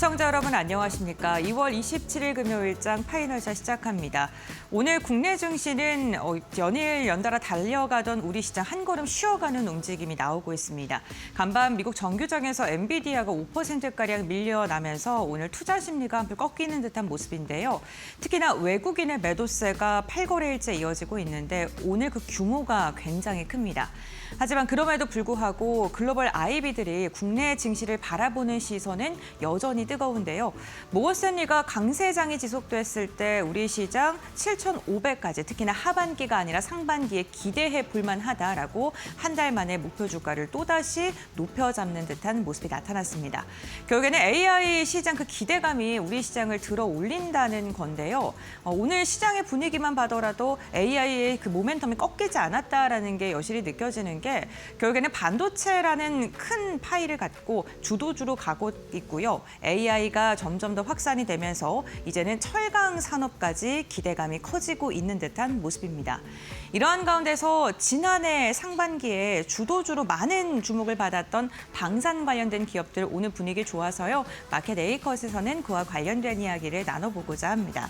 시청자 여러분 안녕하십니까. 2월 27일 금요일장 파이널샷 시작합니다. 오늘 국내 증시는 연일 연달아 달려가던 우리 시장 한 걸음 쉬어가는 움직임이 나오고 있습니다. 간밤 미국 정규장에서 엔비디아가 5%가량 밀려나면서 오늘 투자 심리가 한풀 꺾이는 듯한 모습인데요. 특히나 외국인의 매도세가 8거래일째 이어지고 있는데 오늘 그 규모가 굉장히 큽니다. 하지만 그럼에도 불구하고 글로벌 IB들이 국내 증시를 바라보는 시선은 여전히 뜨거운데요. 모건스탠리가 강세장이 지속됐을 때 우리 시장 7,500까지 특히나 하반기가 아니라 상반기에 기대해 볼만하다라고 한 달 만에 목표 주가를 또다시 높여 잡는 듯한 모습이 나타났습니다. 결국에는 AI 시장 그 기대감이 우리 시장을 들어 올린다는 건데요. 오늘 시장의 분위기만 봐더라도 AI의 그 모멘텀이 꺾이지 않았다라는 게 여실히 느껴지는 게 결국에는 반도체라는 큰 파이를 갖고 주도주로 가고 있고요. AI가 점점 더 확산이 되면서 이제는 철강 산업까지 기대감이 커지고 있는 듯한 모습입니다. 이러한 가운데서 지난해 상반기에 주도주로 많은 주목을 받았던 방산 관련된 기업들 오늘 분위기 좋아서요. 마켓 A컷에서는 그와 관련된 이야기를 나눠보고자 합니다.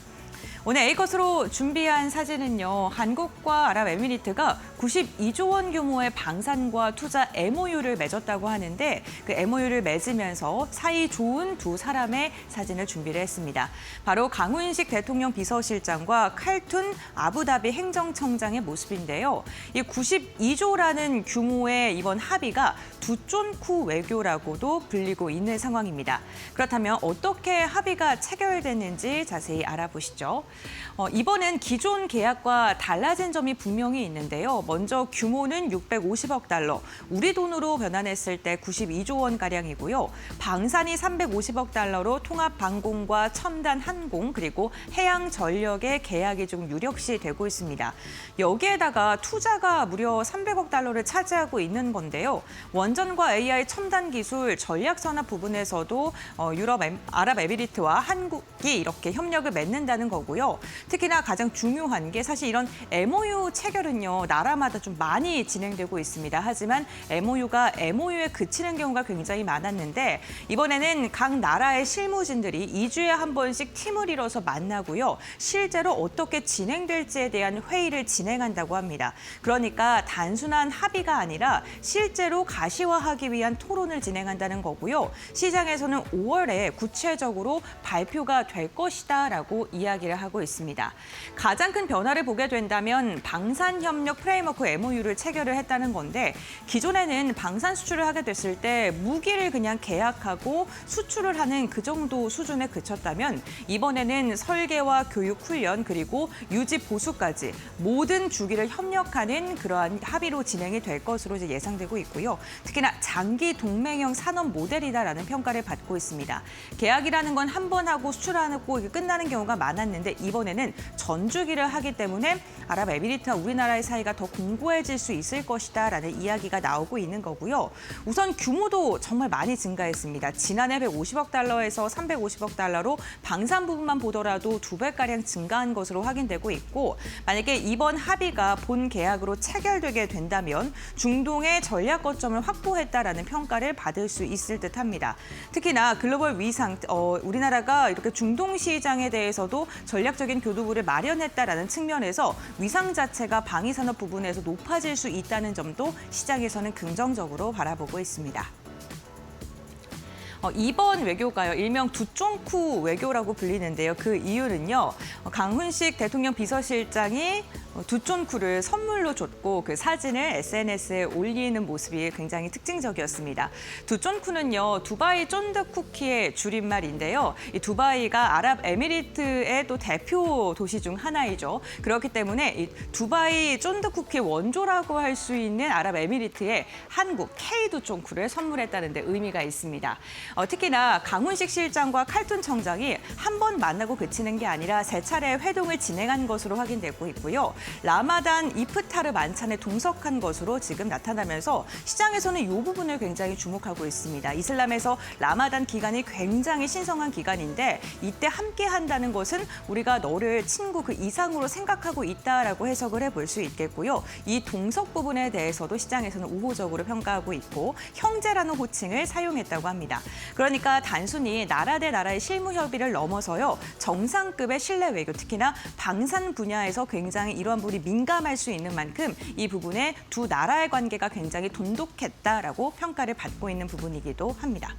오늘 A컷으로 준비한 사진은요. 한국과 아랍에미리트가 92조 원 규모의 방산과 투자 MOU를 맺었다고 하는데 그 MOU를 맺으면서 사이 좋은 두 사람의 사진을 준비를 했습니다. 바로 강훈식 대통령 비서실장과 칼툰 아부다비 행정청장의 모습인데요. 이 92조라는 규모의 이번 합의가 두쫀쿠 외교라고도 불리고 있는 상황입니다. 그렇다면 어떻게 합의가 체결됐는지 자세히 알아보시죠. 이번엔 기존 계약과 달라진 점이 분명히 있는데요. 먼저 규모는 650억 달러, 우리 돈으로 변환했을 때 92조 원가량이고요. 방산이 350억 달러로 통합방공과 첨단항공 그리고 해양전력의 계약이 좀 유력시 되고 있습니다. 여기에다가 투자가 무려 300억 달러를 차지하고 있는 건데요. 원전과 AI 첨단 기술, 전략산업 부분에서도 유럽, 아랍에미리트와 한국이 이렇게 협력을 맺는다는 거고요. 특히나 가장 중요한 게 사실 이런 MOU 체결은요. 나라마다 좀 많이 진행되고 있습니다. 하지만 MOU가 MOU에 그치는 경우가 굉장히 많았는데 이번에는 각 나라의 실무진들이 2주에 한 번씩 팀을 이뤄서 만나고요. 실제로 어떻게 진행될지에 대한 회의를 진행한다고 합니다. 그러니까 단순한 합의가 아니라 실제로 가시화하기 위한 토론을 진행한다는 거고요. 시장에서는 5월에 구체적으로 발표가 될 것이다라고 이야기를 하고 있습니다. 가장 큰 변화를 보게 된다면 방산협력 프레임워크 MOU를 체결을 했다는 건데 기존에는 방산 수출을 하게 됐을 때 무기를 그냥 계약하고 수출을 하는 그 정도 수준에 그쳤다면 이번에는 설계와 교육 훈련 그리고 유지 보수까지 모든 주기를 협력하는 그러한 합의로 진행이 될 것으로 이제 예상되고 있고요. 특히나 장기 동맹형 산업 모델이다라는 평가를 받고 있습니다. 계약이라는 건 한 번 하고 수출하고 끝나는 경우가 많았는데 이번에는 전주기를 하기 때문에 아랍에미리트와 우리나라의 사이가 더 공고해질 수 있을 것이다라는 이야기가 나오고 있는 거고요. 우선 규모도 정말 많이 증가했습니다. 지난해 150억 달러에서 350억 달러로 방산 부분만 보더라도 2배가량 증가한 것으로 확인되고 있고 만약에 이번 합의가 본 계약으로 체결되게 된다면 중동의 전략 거점을 확보했다라는 평가를 받을 수 있을 듯합니다. 특히나 글로벌 위상, 우리나라가 이렇게 중동 시장에 대해서도 전략적인 교두부를 마련했다라는 측면에서 위상 자체가 방위산업 부분에서 높아질 수 있다는 점도 시장에서는 긍정적으로 바라보고 있습니다. 이번 외교가요, 일명 두쫀쿠 외교라고 불리는데요. 그 이유는요, 강훈식 대통령 비서실장이 두쫀쿠를 선물로 줬고 그 사진을 SNS에 올리는 모습이 굉장히 특징적이었습니다. 두쫀쿠는요, 두바이 쫀득 쿠키의 줄임말인데요. 이 두바이가 아랍에미리트의 또 대표 도시 중 하나이죠. 그렇기 때문에 이 두바이 쫀득 쿠키의 원조라고 할 수 있는 아랍에미리트에 한국 K두쫀쿠를 선물했다는 데 의미가 있습니다. 특히나 강훈식 실장과 칼툰 청장이 한 번 만나고 그치는 게 아니라 세 차례 회동을 진행한 것으로 확인되고 있고요. 라마단 이프타르 만찬에 동석한 것으로 지금 나타나면서 시장에서는 이 부분을 굉장히 주목하고 있습니다. 이슬람에서 라마단 기간이 굉장히 신성한 기간인데 이때 함께 한다는 것은 우리가 너를 친구 그 이상으로 생각하고 있다라고 해석을 해볼 수 있겠고요. 이 동석 부분에 대해서도 시장에서는 우호적으로 평가하고 있고 형제라는 호칭을 사용했다고 합니다. 그러니까 단순히 나라 대 나라의 실무 협의를 넘어서요. 정상급의 신뢰 외교, 특히나 방산 분야에서 굉장히 이러한 부분이 민감할 수 있는 만큼 이 부분에 두 나라의 관계가 굉장히 돈독했다라고 평가를 받고 있는 부분이기도 합니다.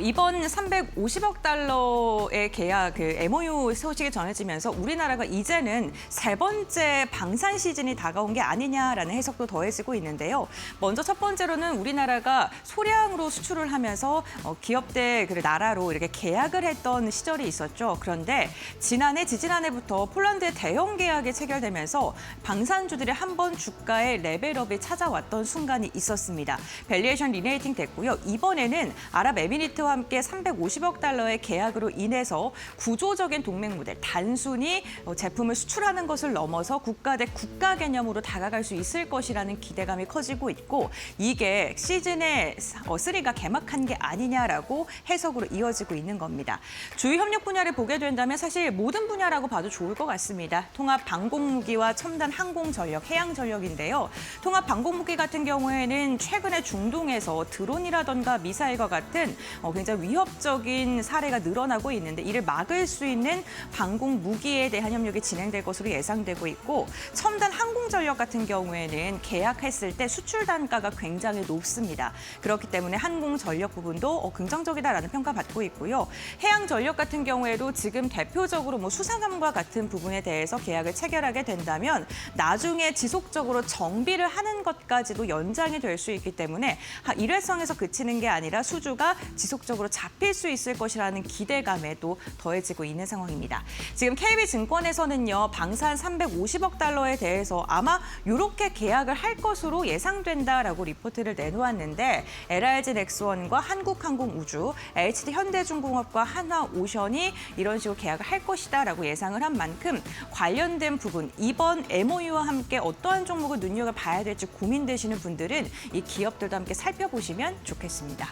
이번 350억 달러의 계약 MOU 소식이 전해지면서 우리나라가 이제는 세 번째 방산 시즌이 다가온 게 아니냐라는 해석도 더해지고 있는데요. 먼저 첫 번째로는 우리나라가 소량으로 수출을 하면서 기업들 나라로 이렇게 계약을 했던 시절이 있었죠. 그런데 지지난해부터 폴란드의 대형 계약이 체결되면서 방산주들이 한번 주가의 레벨업이 찾아왔던 순간이 있었습니다. 밸류에이션 리레이팅 됐고요. 이번에는 아랍에미리트와 함께 350억 달러의 계약으로 인해서 구조적인 동맹 모델, 단순히 제품을 수출하는 것을 넘어서 국가 대 국가 개념으로 다가갈 수 있을 것이라는 기대감이 커지고 있고 이게 시즌의 3가 개막한 게 아니냐라고 해석으로 이어지고 있는 겁니다. 주요 협력 분야를 보게 된다면 사실 모든 분야라고 봐도 좋을 것 같습니다. 통합 방공무기와 첨단 항공전력, 해양전력인데요. 통합 방공무기 같은 경우에는 최근에 중동에서 드론이라던가 미사일과 같은 굉장히 위협적인 사례가 늘어나고 있는데 이를 막을 수 있는 방공 무기에 대한 협력이 진행될 것으로 예상되고 있고 첨단 항공전력 같은 경우에는 계약했을 때 수출 단가가 굉장히 높습니다. 그렇기 때문에 항공전력 부분도 긍정적이다라는 평가받고 있고요. 해양전력 같은 경우에도 지금 대표적으로 수상함과 같은 부분에 대해서 계약을 체결하게 된다면 나중에 지속적으로 정비를 하는 것까지도 연장이 될 수 있기 때문에 일회성에서 그치는 게 아니라 수주가 지속적으로 잡힐 수 있을 것이라는 기대감에 또 더해지고 있는 상황입니다. 지금 KB증권에서는요. 방산 350억 달러에 대해서 아마 이렇게 계약을 할 것으로 예상된다라고 리포트를 내놓았는데 LRG 넥스원과 한국항공우주, HD 현대중공업과 한화오션이 이런 식으로 계약을 할 것이다라고 예상을 한 만큼 관련된 부분, 이번 MOU와 함께 어떠한 종목을 눈여겨봐야 될지 고민되시는 분들은 이 기업들도 함께 살펴보시면 좋겠습니다.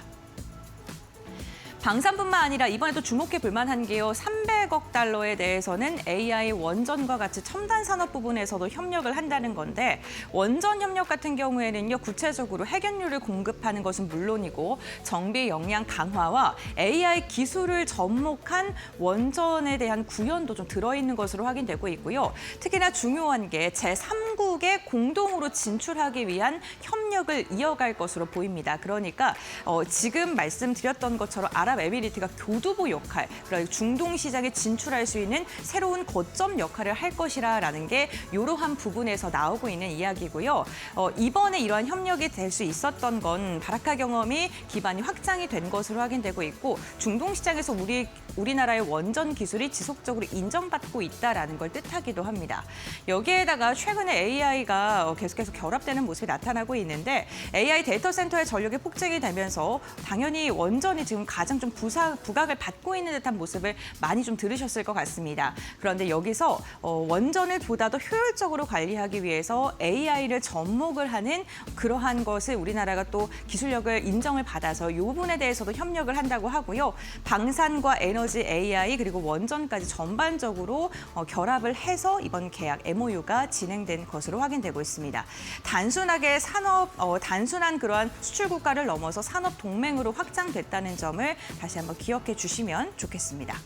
방산뿐만 아니라 이번에 또 주목해 볼 만한 게요. 300억 달러에 대해서는 AI 원전과 같이 첨단 산업 부분에서도 협력을 한다는 건데 원전 협력 같은 경우에는요. 구체적으로 핵연료를 공급하는 것은 물론이고 정비 역량 강화와 AI 기술을 접목한 원전에 대한 구현도 좀 들어있는 것으로 확인되고 있고요. 특히나 중요한 게 제3국에 공동으로 진출하기 위한 협력을 이어갈 것으로 보입니다. 그러니까 지금 말씀드렸던 것처럼 아랍에미리트가 교두보 역할, 그러니까 중동 시장에 진출할 수 있는 새로운 거점 역할을 할 것이라는 게 이러한 부분에서 나오고 있는 이야기고요. 이번에 이러한 협력이 될 수 있었던 건 바라카 경험이 기반이 확장이 된 것으로 확인되고 있고 중동 시장에서 우리나라의 원전 기술이 지속적으로 인정받고 있다는 걸 뜻하기도 합니다. 여기에다가 최근에 AI가 계속해서 결합되는 모습이 나타나고 있는데 AI 데이터 센터의 전력이 폭증이 되면서 당연히 원전이 지금 가장 좀 부각을 받고 있는 듯한 모습을 많이 좀 들으셨을 것 같습니다. 그런데 여기서 원전을 보다 더 효율적으로 관리하기 위해서 AI를 접목을 하는 그러한 것을 우리나라가 또 기술력을 인정을 받아서 이 부분에 대해서도 협력을 한다고 하고요. 방산과 에너지, AI 그리고 원전까지 전반적으로 결합을 해서 이번 계약 MOU가 진행된 것으로 확인되고 있습니다. 단순하게 단순한 그러한 수출 국가를 넘어서 산업 동맹으로 확장됐다는 점을 다시 한번 기억해 주시면 좋겠습니다.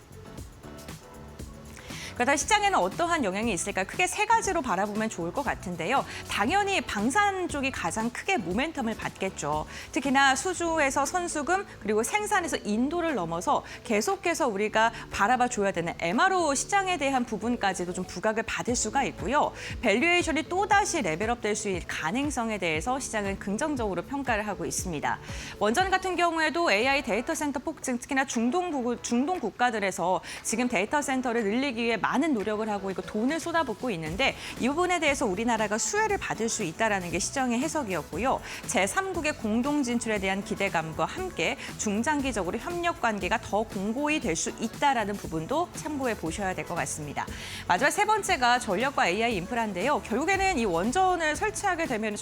그렇다면 시장에는 어떠한 영향이 있을까? 크게 세 가지로 바라보면 좋을 것 같은데요. 당연히 방산 쪽이 가장 크게 모멘텀을 받겠죠. 특히나 수주에서 선수금 그리고 생산에서 인도를 넘어서 계속해서 우리가 바라봐줘야 되는 MRO 시장에 대한 부분까지도 좀 부각을 받을 수가 있고요. 밸류에이션이 또다시 레벨업 될 수 있는 가능성에 대해서 시장은 긍정적으로 평가를 하고 있습니다. 원전 같은 경우에도 AI 데이터 센터 폭증, 특히나 중동 국가들에서 지금 데이터 센터를 늘리기 위해 많은 노력을 하고 있고 돈을 쏟아붓고 있는데 이 부분에 대해서 우리나라가 수혜를 받을 수 있다라는 게 시장의 해석이었고요. 제3국의 공동 진출에 대한 기대감과 함께 중장기적으로 협력 관계가 더 공고히 될 수 있다라는 부분도 참고해 보셔야 될 것 같습니다. 마지막 세 번째가 전력과 AI 인프라인데요. 결국에는 이 원전을 설치하게 되면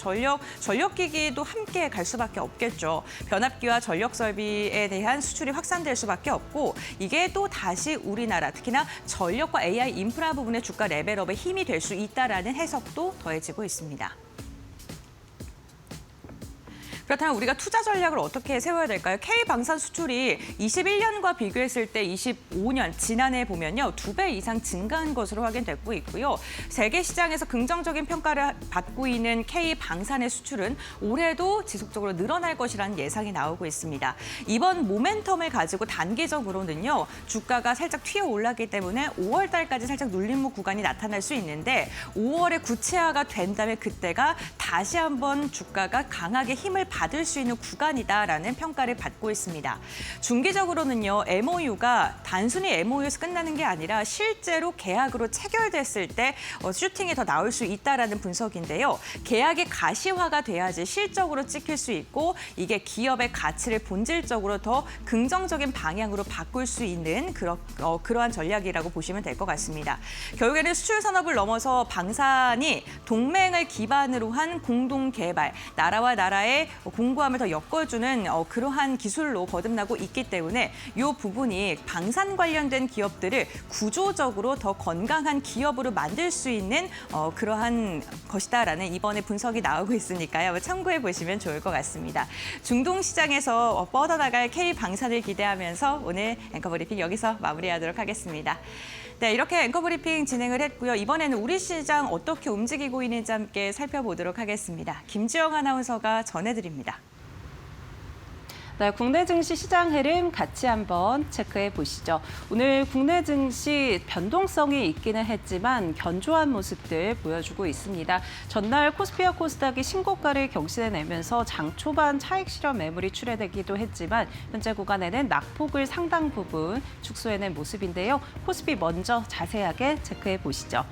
전력기기도 함께 갈 수밖에 없겠죠. 변압기와 전력 설비에 대한 수출이 확산될 수밖에 없고 이게 또 다시 우리나라 특히나 전력과 AI 인프라 부분의 주가 레벨업에 힘이 될 수 있다라는 해석도 더해지고 있습니다. 그렇다면 우리가 투자 전략을 어떻게 세워야 될까요? K방산 수출이 21년과 비교했을 때 25년 지난해 보면요. 2배 이상 증가한 것으로 확인되고 있고요. 세계 시장에서 긍정적인 평가를 받고 있는 K방산의 수출은 올해도 지속적으로 늘어날 것이라는 예상이 나오고 있습니다. 이번 모멘텀을 가지고 단기적으로는요. 주가가 살짝 튀어 올랐기 때문에 5월 달까지 살짝 눌림목 구간이 나타날 수 있는데 5월에 구체화가 된다면 그때가 다시 한번 주가가 강하게 힘을 받을 수 있는 구간이다라는 평가를 받고 있습니다. 중기적으로는요, MOU가 단순히 MOU에서 끝나는 게 아니라 실제로 계약으로 체결됐을 때 슈팅이 더 나올 수 있다라는 분석인데요. 계약이 가시화가 돼야지 실적으로 찍힐 수 있고 이게 기업의 가치를 본질적으로 더 긍정적인 방향으로 바꿀 수 있는 그러한 전략이라고 보시면 될 것 같습니다. 결국에는 수출 산업을 넘어서 방산이 동맹을 기반으로 한 공동 개발, 나라와 나라의 공고함을 더 엮어주는 그러한 기술로 거듭나고 있기 때문에 이 부분이 방산 관련된 기업들을 구조적으로 더 건강한 기업으로 만들 수 있는 그러한 것이다라는 이번에 분석이 나오고 있으니까요. 참고해 보시면 좋을 것 같습니다. 중동 시장에서 뻗어나갈 K방산을 기대하면서 오늘 앵커브리핑 여기서 마무리하도록 하겠습니다. 네, 이렇게 앵커브리핑 진행을 했고요. 이번에는 우리 시장 어떻게 움직이고 있는지 함께 살펴보도록 하겠습니다. 김지영 아나운서가 전해드립니다. 네, 국내 증시 시장 흐름 같이 한번 체크해 보시죠. 오늘 국내 증시 변동성이 있기는 했지만 견조한 모습들 보여주고 있습니다. 전날 코스피와 코스닥이 신고가를 경신해내면서 장 초반 차익 실현 매물이 출회되기도 했지만 현재 구간에는 낙폭을 상당 부분 축소해낸 모습인데요. 코스피 먼저 자세하게 체크해 보시죠.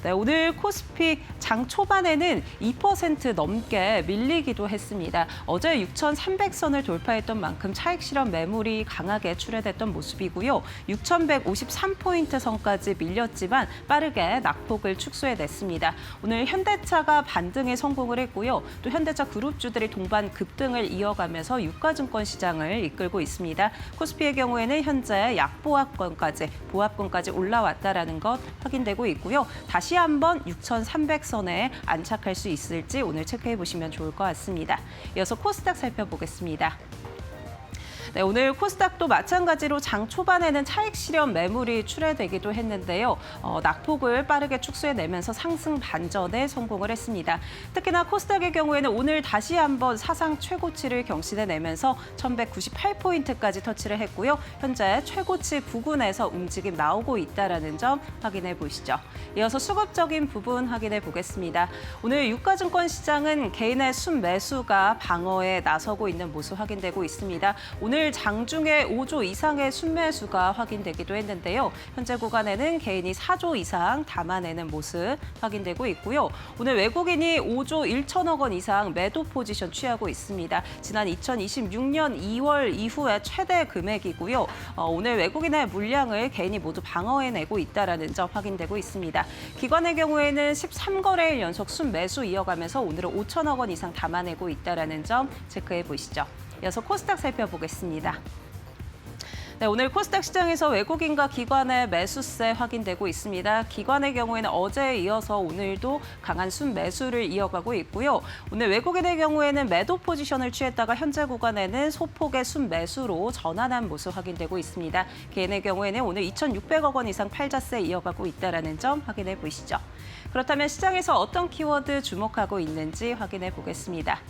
네, 오늘 코스피 장 초반에는 2% 넘게 밀리기도 했습니다. 어제 6,300선을 돌파했던 만큼 차익 실현 매물이 강하게 출회됐던 모습이고요. 6,153포인트 선까지 밀렸지만 빠르게 낙폭을 축소해냈습니다. 오늘 현대차가 반등에 성공을 했고요. 또 현대차 그룹주들이 동반 급등을 이어가면서 유가증권 시장을 이끌고 있습니다. 코스피의 경우에는 현재 약보합권까지 올라왔다는 것 확인되고 있고요. 다시 한번 6,300선에 안착할 수 있을지 오늘 체크해 보시면 좋을 것 같습니다. 이어서 코스닥 살펴보겠습니다. 네, 오늘 코스닥도 마찬가지로 장 초반에는 차익 실현 매물이 출회되기도 했는데요. 낙폭을 빠르게 축소해내면서 상승 반전에 성공을 했습니다. 특히나 코스닥의 경우에는 오늘 다시 한번 사상 최고치를 경신해내면서 1,198포인트까지 터치를 했고요. 현재 최고치 부근에서 움직임 나오고 있다는 점 확인해 보시죠. 이어서 수급적인 부분 확인해 보겠습니다. 오늘 유가증권 시장은 개인의 순매수가 방어에 나서고 있는 모습 확인되고 있습니다. 오늘 장중에 5조 이상의 순매수가 확인되기도 했는데요. 현재 구간에는 개인이 4조 이상 담아내는 모습 확인되고 있고요. 오늘 외국인이 5조 1천억 원 이상 매도 포지션 취하고 있습니다. 지난 2026년 2월 이후에 최대 금액이고요. 오늘 외국인의 물량을 개인이 모두 방어해내고 있다는 점 확인되고 있습니다. 기관의 경우에는 13거래일 연속 순매수 이어가면서 오늘은 5천억 원 이상 담아내고 있다는 점 체크해 보시죠. 이어서 코스닥 살펴보겠습니다. 네, 오늘 코스닥 시장에서 외국인과 기관의 매수세 확인되고 있습니다. 기관의 경우에는 어제에 이어서 오늘도 강한 순매수를 이어가고 있고요. 오늘 외국인의 경우에는 매도 포지션을 취했다가 현재 구간에는 소폭의 순매수로 전환한 모습 확인되고 있습니다. 개인의 경우에는 오늘 2,600억 원 이상 팔자세 이어가고 있다는 점 확인해 보시죠. 그렇다면 시장에서 어떤 키워드 주목하고 있는지 확인해 보겠습니다.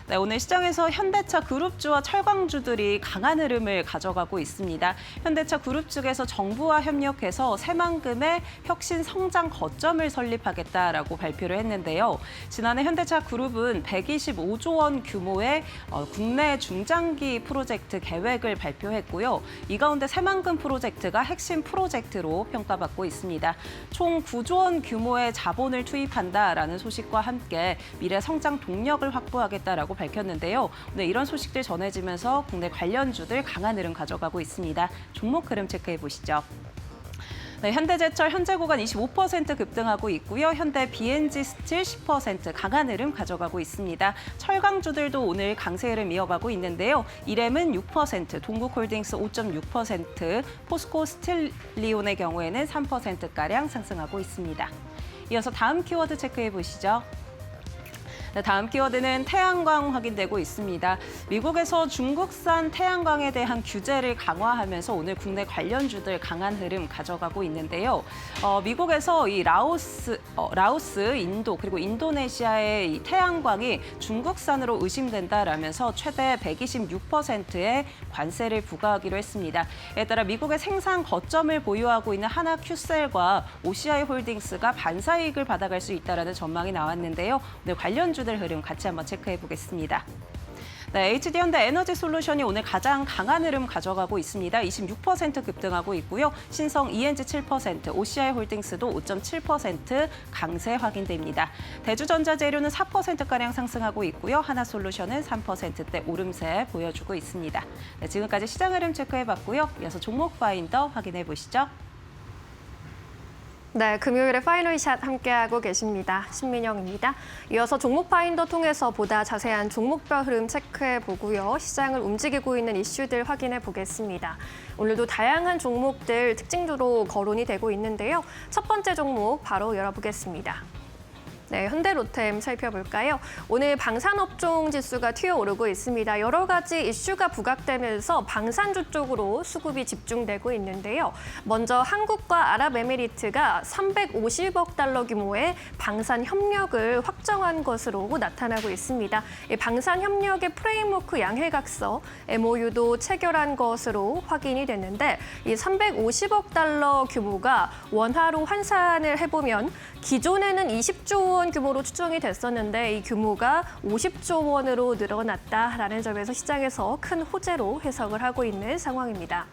네, 오늘 시장에서 현대차 그룹주와 철강주들이 강한 흐름을 가져가고 있습니다. 현대차 그룹 측에서 정부와 협력해서 새만금의 혁신 성장 거점을 설립하겠다라고 발표를 했는데요. 지난해 현대차 그룹은 125조 원 규모의 국내 중장기 프로젝트 계획을 발표했고요. 이 가운데 새만금 프로젝트가 핵심 프로젝트로 평가받고 있습니다. 총 9조 원 규모의 자본을 투입한다라는 소식과 함께 미래 성장 동력을 확보하겠다라고 밝혔는데요. 오늘 이런 소식들 전해지면서 국내 관련주들 강한 흐름 가져가고 있습니다. 종목 흐름 체크해 보시죠. 네, 현대제철 현재 구간 25% 급등하고 있고요. 현대 B&G 스틸 10% 강한 흐름 가져가고 있습니다. 철강주들도 오늘 강세 흐름 이어가고 있는데요. 이렘은 6%, 동국홀딩스 5.6%, 포스코 스틸리온의 경우에는 3%가량 상승하고 있습니다. 이어서 다음 키워드 체크해 보시죠. 네, 다음 키워드는 태양광 확인되고 있습니다. 미국에서 중국산 태양광에 대한 규제를 강화하면서 오늘 국내 관련주들 강한 흐름 가져가고 있는데요. 미국에서 이 라오스, 인도 그리고 인도네시아의 이 태양광이 중국산으로 의심된다라면서 최대 126%의 관세를 부과하기로 했습니다. 이에 따라 미국의 생산 거점을 보유하고 있는 하나큐셀과 OCI 홀딩스가 반사이익을 받아갈 수 있다는 전망이 나왔는데요. 오늘 관련주 흐름 같이 한번 체크해 보겠습니다. 네, HD현대 에너지솔루션이 오늘 가장 강한 흐름 가져가고 있습니다. 26% 급등하고 있고요. 신성 ENG 7%, OCI 홀딩스도 5.7% 강세 확인됩니다. 대주전자재료는 4%가량 상승하고 있고요. 하나솔루션은 3%대 오름세 보여주고 있습니다. 네, 지금까지 시장 흐름 체크해 봤고요. 이어서 종목 파인더 확인해 보시죠. 네, 금요일에 파이널샷 함께하고 계십니다. 신민영입니다. 이어서 종목 파인더 통해서 보다 자세한 종목별 흐름 체크해 보고요. 시장을 움직이고 있는 이슈들 확인해 보겠습니다. 오늘도 다양한 종목들 특징주로 거론이 되고 있는데요. 첫 번째 종목 바로 열어보겠습니다. 네, 현대로템 살펴볼까요? 오늘 방산업종 지수가 튀어오르고 있습니다. 여러 가지 이슈가 부각되면서 방산주 쪽으로 수급이 집중되고 있는데요. 먼저 한국과 아랍에미리트가 350억 달러 규모의 방산 협력을 확정한 것으로 나타나고 있습니다. 이 방산 협력의 프레임워크 양해각서 MOU도 체결한 것으로 확인이 됐는데 이 350억 달러 규모가 원화로 환산을 해보면 기존에는 20조 원 규모로 추정이 됐었는데 이 규모가 50조 원으로 늘어났다라는 점에서 시장에서 큰 호재로 해석을 하고 있는 상황입니다.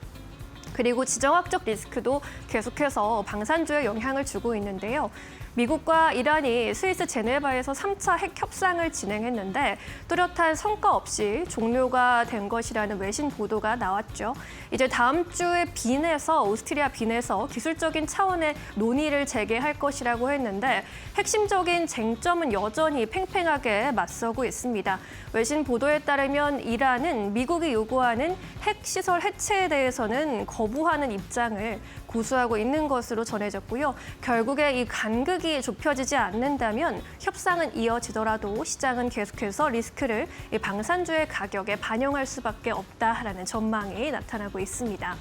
그리고 지정학적 리스크도 계속해서 방산주에 영향을 주고 있는데요. 미국과 이란이 스위스 제네바에서 3차 핵 협상을 진행했는데 뚜렷한 성과 없이 종료가 된 것이라는 외신 보도가 나왔죠. 이제 다음 주에 오스트리아 빈에서 기술적인 차원의 논의를 재개할 것이라고 했는데 핵심적인 쟁점은 여전히 팽팽하게 맞서고 있습니다. 외신 보도에 따르면 이란은 미국이 요구하는 핵시설 해체에 대해서는 거부하는 입장을 고수하고 있는 것으로 전해졌고요. 결국에 이 간극이 좁혀지지 않는다면 협상은 이어지더라도 시장은 계속해서 리스크를 이 방산주의 가격에 반영할 수밖에 없다라는 전망이 나타나고 있습니다.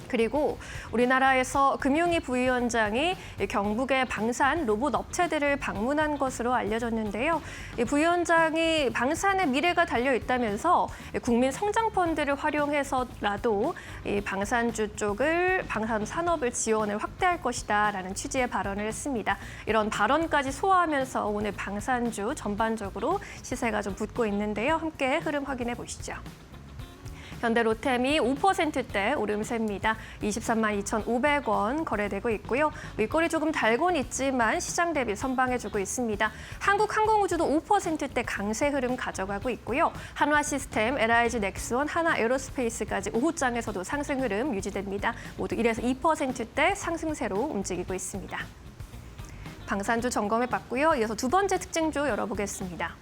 그리고 우리나라에서 금융위 부위원장이 경북의 방산 로봇 업체들을 방문한 것으로 알려졌는데요. 이 부위원장이 방산의 미래가 달려 있다면서 국민 성장 펀드를 활용해서라도 이 방산주 쪽을 방산 산업을 지원을 확대할 것이다라는 취지의 발언을 했습니다. 이런 발언까지 소화하면서 오늘 방산주 전반적으로 시세가 좀 붙고 있는데요. 함께 흐름 확인해 보시죠. 현대로템이 5%대 오름세입니다. 23만 2,500원 거래되고 있고요. 윗꼬리 조금 달고는 있지만 시장 대비 선방해주고 있습니다. 한국항공우주도 5%대 강세 흐름 가져가고 있고요. 한화시스템, LIG 넥스원, 하나에어로스페이스까지 오후장에서도 상승 흐름 유지됩니다. 모두 1에서 2%대 상승세로 움직이고 있습니다. 방산주 점검해봤고요. 이어서 두 번째 특징주 열어보겠습니다.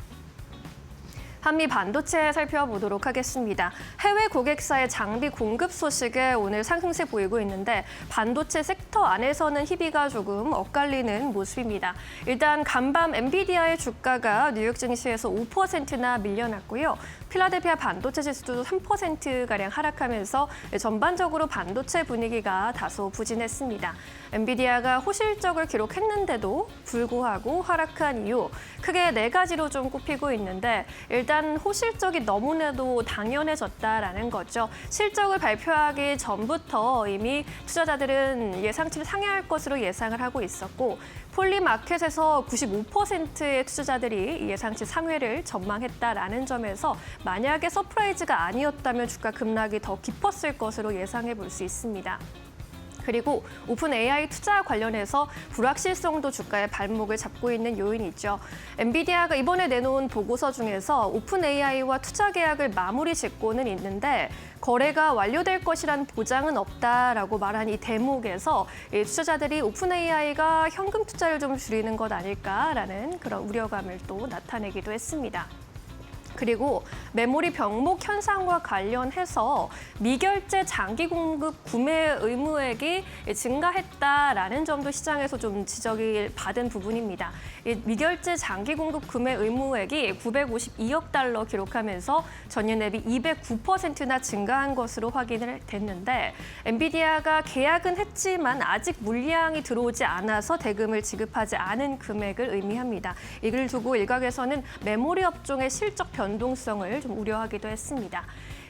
한미 반도체 살펴보도록 하겠습니다. 해외 고객사의 장비 공급 소식에 오늘 상승세 보이고 있는데 반도체 섹터 안에서는 희비가 조금 엇갈리는 모습입니다. 일단 간밤 엔비디아의 주가가 뉴욕 증시에서 5%나 밀려났고요. 필라델피아 반도체 지수도 3%가량 하락하면서 전반적으로 반도체 분위기가 다소 부진했습니다. 엔비디아가 호실적을 기록했는데도 불구하고 하락한 이유 크게 네 가지로 좀 꼽히고 있는데 일단 일단 호실적이 너무나도 당연해졌다라는 거죠. 실적을 발표하기 전부터 이미 투자자들은 예상치를 상회할 것으로 예상을 하고 있었고 폴리마켓에서 95%의 투자자들이 예상치 상회를 전망했다라는 점에서 만약에 서프라이즈가 아니었다면 주가 급락이 더 깊었을 것으로 예상해 볼 수 있습니다. 그리고 오픈 AI 투자 관련해서 불확실성도 주가의 발목을 잡고 있는 요인이죠. 엔비디아가 이번에 내놓은 보고서 중에서 오픈 AI와 투자 계약을 마무리 짓고는 있는데 거래가 완료될 것이란 보장은 없다라고 말한 이 대목에서 투자자들이 오픈 AI가 현금 투자를 좀 줄이는 것 아닐까라는 그런 우려감을 또 나타내기도 했습니다. 그리고 메모리 병목 현상과 관련해서 미결제 장기 공급 구매 의무액이 증가했다라는 점도 시장에서 좀 지적이 받은 부분입니다. 이 미결제 장기 공급 구매 의무액이 952억 달러 기록하면서 전년 대비 209%나 증가한 것으로 확인을 됐는데 엔비디아가 계약은 했지만 아직 물량이 들어오지 않아서 대금을 지급하지 않은 금액을 의미합니다. 이를 두고 일각에서는 메모리 업종의 실적 변동성을 좀 우려하기도 했습니다.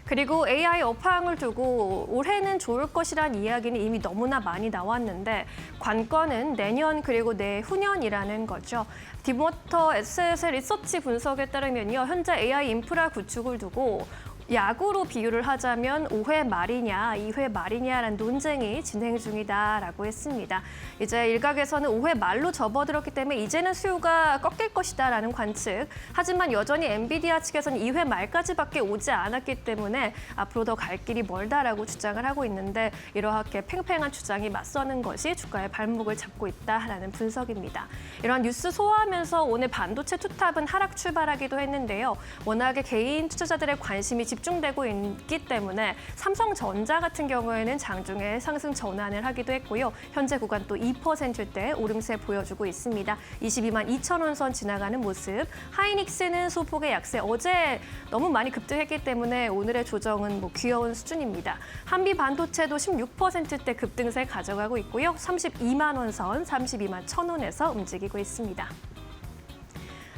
그리고 AI 업황을 두고 올해는 좋을 것이란 이야기는 이미 너무나 많이 나왔는데 관건은 내년 그리고 내후년이라는 거죠. 디모터 에셋의 리서치 분석에 따르면요. 현재 AI 인프라 구축을 두고 야구로 비유를 하자면 5회 말이냐, 2회 말이냐라는 논쟁이 진행 중이다라고 했습니다. 이제 일각에서는 5회 말로 접어들었기 때문에 이제는 수요가 꺾일 것이다라는 관측. 하지만 여전히 엔비디아 측에서는 2회 말까지밖에 오지 않았기 때문에 앞으로 더 갈 길이 멀다라고 주장을 하고 있는데 이렇게 팽팽한 주장이 맞서는 것이 주가의 발목을 잡고 있다라는 분석입니다. 이런 뉴스 소화하면서 오늘 반도체 투탑은 하락 출발하기도 했는데요. 워낙에 개인 투자자들의 관심이 집중되고 있기 때문에 삼성전자 같은 경우에는 장중에 상승 전환을 하기도 했고요. 현재 구간 또 2%대 오름세 보여주고 있습니다. 22만 2천 원 선 지나가는 모습. 하이닉스는 소폭의 약세. 어제 너무 많이 급등했기 때문에 오늘의 조정은 귀여운 수준입니다. 한비 반도체도 16%대 급등세 가져가고 있고요. 32만 원 선, 32만 1천 원에서 움직이고 있습니다.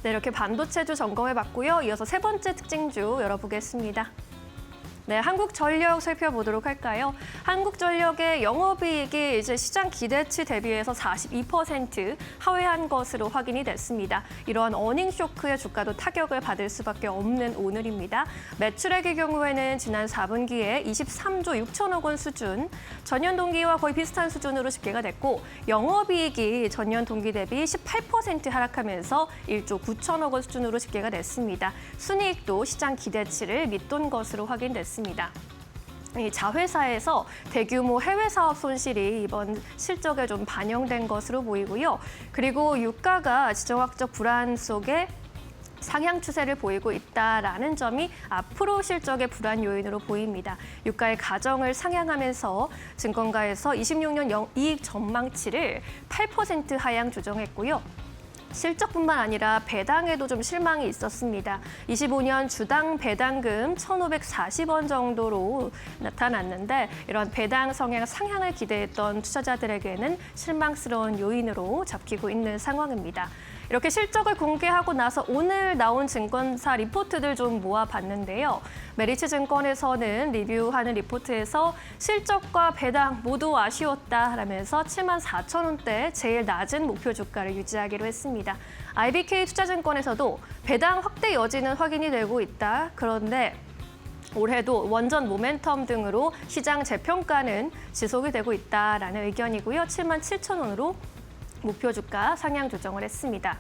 네, 이렇게 반도체주 점검해봤고요. 이어서 세 번째 특징주 열어보겠습니다. 네, 한국전력 살펴보도록 할까요? 한국전력의 영업이익이 이제 시장 기대치 대비해서 42% 하회한 것으로 확인이 됐습니다. 이러한 어닝 쇼크의 주가도 타격을 받을 수밖에 없는 오늘입니다. 매출액의 경우에는 지난 4분기에 23조 6천억 원 수준, 전년 동기와 거의 비슷한 수준으로 집계가 됐고 영업이익이 전년 동기 대비 18% 하락하면서 1조 9천억 원 수준으로 집계가 됐습니다. 순이익도 시장 기대치를 밑돈 것으로 확인됐습니다. 이 자회사에서 대규모 해외 사업 손실이 이번 실적에 좀 반영된 것으로 보이고요. 그리고 유가가 지정학적 불안 속에 상향 추세를 보이고 있다라는 점이 앞으로 실적의 불안 요인으로 보입니다. 유가의 가정을 상향하면서 증권가에서 26년 이익 전망치를 8% 하향 조정했고요. 실적뿐만 아니라 배당에도 좀 실망이 있었습니다. 25년 주당 배당금 1,540원 정도로 나타났는데 이런 배당 성향 상향을 기대했던 투자자들에게는 실망스러운 요인으로 잡히고 있는 상황입니다. 이렇게 실적을 공개하고 나서 오늘 나온 증권사 리포트들 좀 모아봤는데요. 메리츠증권에서는 리뷰하는 리포트에서 실적과 배당 모두 아쉬웠다라면서 7만 4천 원대 제일 낮은 목표 주가를 유지하기로 했습니다. IBK 투자증권에서도 배당 확대 여지는 확인이 되고 있다. 그런데 올해도 원전 모멘텀 등으로 시장 재평가는 지속이 되고 있다라는 의견이고요. 7만 7천 원으로 목표 주가 상향 조정을 했습니다.